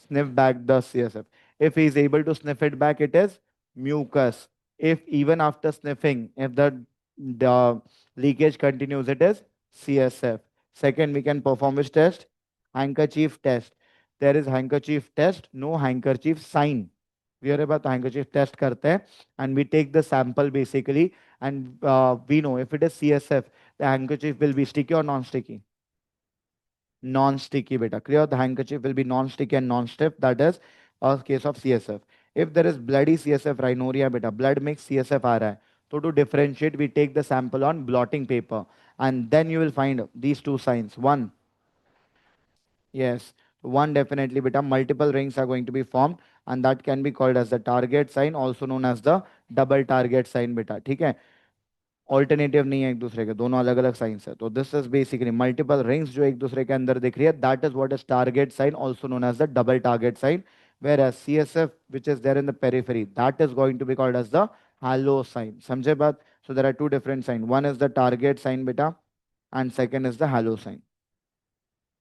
sniff back the CSF. If he is able to sniff it back, it is mucus. If even after sniffing, if the leakage continues, it is CSF. Second, we can perform which test? Handkerchief test. There is handkerchief test, no handkerchief sign. We are about handkerchief test karte हैं and we take the sample basically and we know if it is CSF, the handkerchief will be sticky or non-sticky. Non-sticky beta. Clear? The handkerchief will be non-sticky and non-stiff. That is a case of CSF. If there is bloody CSF rhinorrhea beta, blood makes CSF आ रहा है. So to differentiate, we take the sample on blotting paper, and then you will find these two signs. One, yes, one definitely beta. Multiple rings are going to be formed, and that can be called as the target sign, also known as the double target sign beta. ठीक है? Alternative नहीं है एक दूसरे के, दोनों अलग अलग साइंस है. तो this is basically multiple rings जो एक दूसरे के अंदर दिख रही है, that is what is target sign, also known as the double target sign. whereas CSF which is there in the periphery, that is going to be called as the halo sign. समझे बात? So there are two different sign, one is the target sign beta and second is the halo sign.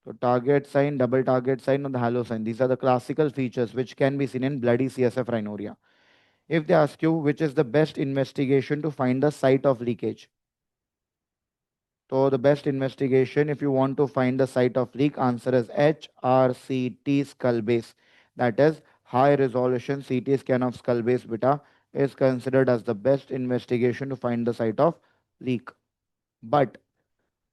So target sign, double target sign and the halo sign, these are the classical features which can be seen in bloody CSF rhinorrhea. If they ask you which is the best investigation to find the site of leakage, so the best investigation, if you want to find the site of leak, answer is HRCT skull base. That is high resolution CT scan of skull base beta is considered as the best investigation to find the site of leak. But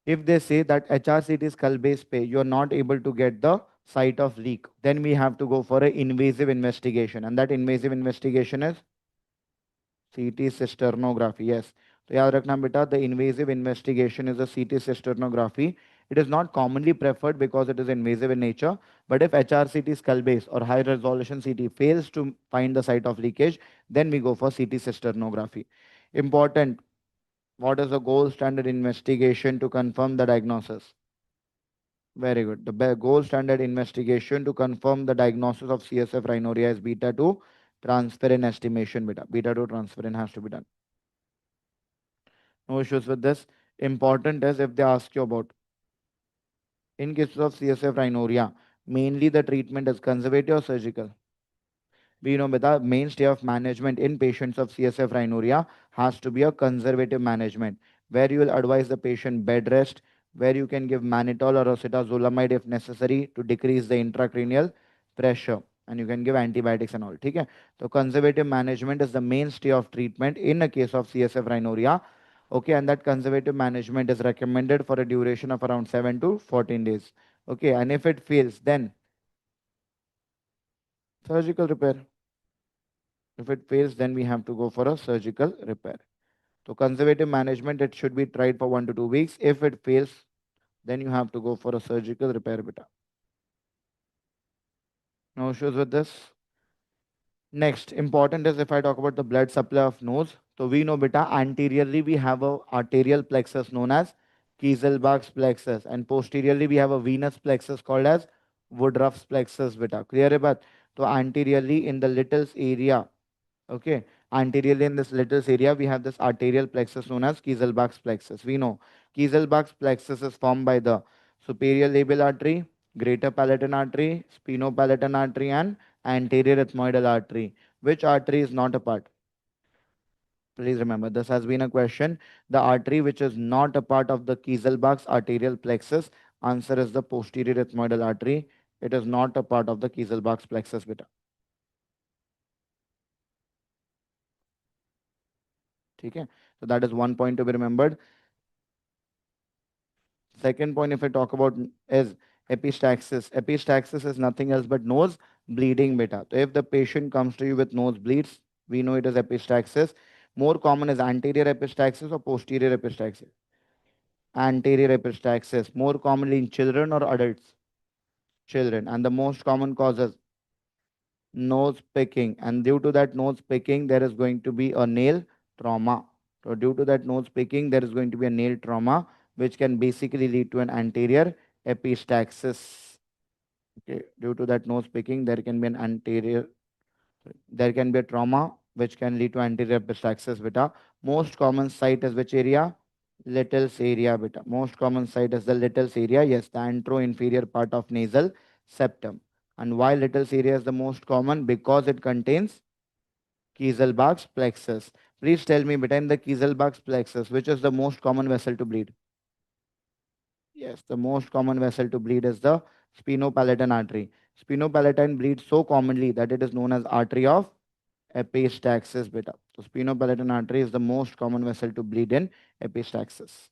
if they say that HRCT skull base pay, you are not able to get the site of leak, then we have to go for an invasive investigation. And that invasive investigation is CT cysternography, yes. तो याद रखना बेटा, the invasive investigation is a CT cysternography. It is not commonly preferred because it is invasive in nature. But if HRCT skull base or high resolution CT fails to find the site of leakage, then we go for CT cysternography. Important. What is the gold standard investigation to confirm the diagnosis? Very good. The gold standard investigation to confirm the diagnosis of CSF rhinorrhea is beta 2 transferrin estimation. Beta 2 transferrin has to be done. No issues with this. Important is if they ask you about in cases of CSF rhinorrhea, mainly the treatment is conservative or surgical. We know the mainstay of management in patients of CSF rhinorrhea has to be a conservative management where you will advise the patient bed rest, where you can give mannitol or acetazolamide if necessary to decrease the intracranial pressure, and you can give antibiotics and all. Okay? So conservative management is the mainstay of treatment in a case of CSF rhinorrhea. Okay, and that conservative management is recommended for a duration of around 7 to 14 days. Okay, and if it fails, then Surgical repair. If it fails, then we have to go for a surgical repair. So conservative management, it should be tried for 1 to 2 weeks. If it fails, then you have to go for a surgical repair, beta. No issues with this. Next, important is if I talk about the blood supply of nose. So we know beta, anteriorly we have a arterial plexus known as Kieselbach's plexus, and posteriorly we have a venous plexus called as Woodruff's plexus beta. Clear about? So anteriorly in the littles area, okay, anteriorly in this littles area we have this arterial plexus known as Kieselbach's plexus. We know Kieselbach's plexus is formed by the superior labial artery, greater palatine artery, sphenopalatine artery, and anterior ethmoidal artery. Which artery is not a part? Please remember, this has been a question. The artery which is not a part of the Kieselbach's arterial plexus, answer is the posterior ethmoidal artery. It is not a part of the Kieselbach's plexus beta. Okay? So that is one point to be remembered. Second point, if I talk about is epistaxis. Epistaxis is nothing else but nose bleeding beta. So if the patient comes to you with nose bleeds, we know it is epistaxis. More common is anterior epistaxis or posterior epistaxis. Anterior epistaxis, more commonly in children or adults? Children. And the most common causes nose picking. And due to that nose picking, there is going to be a nail trauma. So due to that nose picking, there is going to be a nail trauma, which can basically lead to an anterior epistaxis. Okay. Due to that nose picking, there can be an anterior, there can be a trauma which can lead to anterior epistaxis beta. Most common site is which area? Little's area beta. Most common site is the Little's area. Yes, the antero-inferior part of nasal septum. And why Little's area is the most common? Because it contains Kieselbach's plexus. Please tell me, beta, in the Kieselbach's plexus, which is the most common vessel to bleed? Yes, the most common vessel to bleed is the sphenopalatine artery. Sphenopalatine bleeds so commonly that it is known as artery of epistaxis beta. So sphenopalatine artery is the most common vessel to bleed in epistaxis.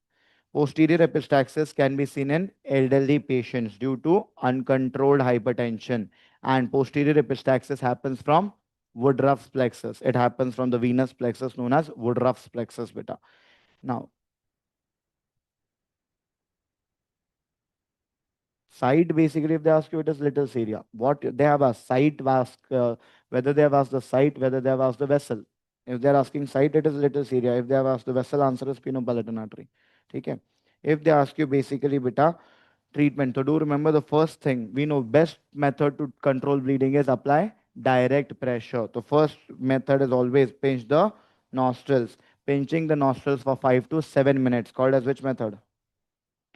Posterior epistaxis can be seen in elderly patients due to uncontrolled hypertension. And posterior epistaxis happens from Woodruff's plexus. It happens from the venous plexus known as Woodruff's plexus beta. Now, site, basically, if they ask you, it is little's area. What they have asked, site, ask, whether they have asked the site, whether they have asked the vessel. If they are asking site, it is little's area. If they have asked the vessel, answer is phenopalatin artery. Okay. If they ask you basically beta treatment, so do remember the first thing we know, best method to control bleeding is apply direct pressure. The first method is always pinch the nostrils. Pinching the nostrils for 5 to 7 minutes, called as which method?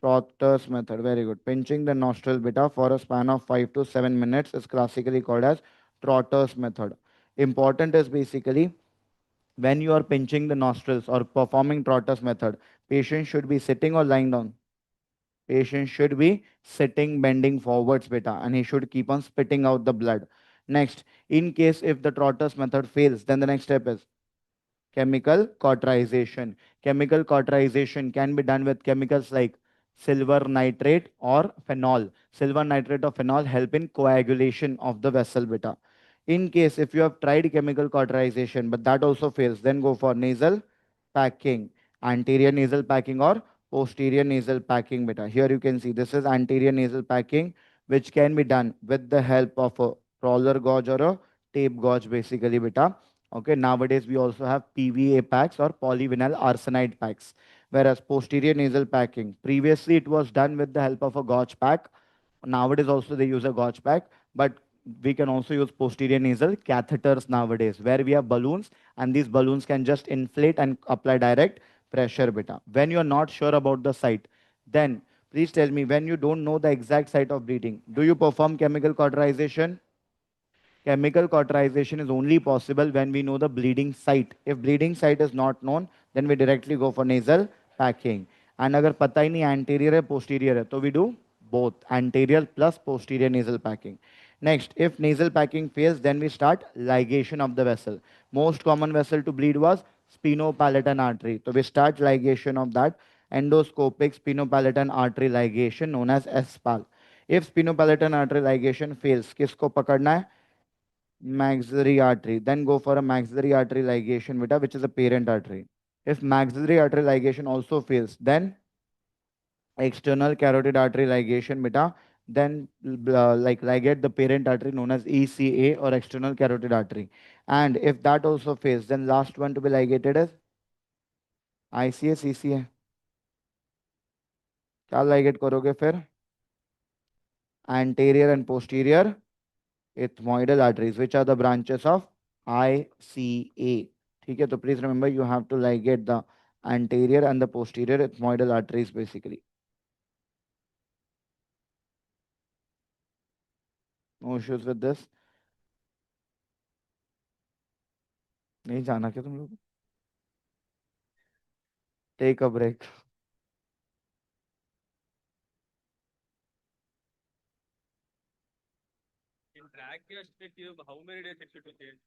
Trotter's method. Very good. Pinching the nostril beta for a span of 5 to 7 minutes is classically called as Trotter's method. Important is basically when you are pinching the nostrils or performing Trotter's method, patient should be sitting or lying down. Patient should be sitting, bending forwards beta, and he should keep on spitting out the blood. Next, in case if the Trotter's method fails, then the next step is chemical cauterization. Chemical cauterization can be done with chemicals like silver nitrate or phenol. Silver nitrate or phenol help in coagulation of the vessel beta. In case if you have tried chemical cauterization but that also fails, then go for nasal packing, anterior nasal packing or posterior nasal packing beta. Here you can see this is anterior nasal packing, which can be done with the help of a roller gauge or a tape gauge basically beta. Okay, nowadays we also have PVA packs or polyvinyl arsenide packs. Whereas posterior nasal packing, previously it was done with the help of a gauge pack. Nowadays also they use a gauge pack, but we can also use posterior nasal catheters nowadays, where we have balloons and these balloons can just inflate and apply direct pressure beta. When you are not sure about the site, then please tell me, when you don't know the exact site of bleeding, do you perform chemical cauterization? Chemical cauterization is only possible when we know the bleeding site. If bleeding site is not known, then we directly go for nasal packing. And अगर पता ही नहीं anterior है posterior है, तो we do both anterior plus posterior nasal packing. Next, if nasal packing fails, then we start ligation of the vessel. Most common vessel to bleed was sphenopalatine artery. So we start ligation of that endoscopic sphenopalatine artery ligation known as SPAL. If sphenopalatine artery ligation fails, किसको पकड़ना है? maxillary artery. Then go for a maxillary artery ligation, beta, which is a parent artery. If maxillary artery ligation also fails, then external carotid artery ligation, beta, then like ligate the parent artery known as ECA or external carotid artery. And if that also fails, then last one to be ligated is ICA, CCA. क्या ligate करोगे फिर? Anterior and posterior ethmoidal arteries, which are the branches of ICA. ठीक है, तो please remember you have to ligate the anterior and the posterior ethmoidal arteries basically. No issues with this. नहीं जाना क्या तुम लोग? Take a break. In track tube, how many days it should be changed?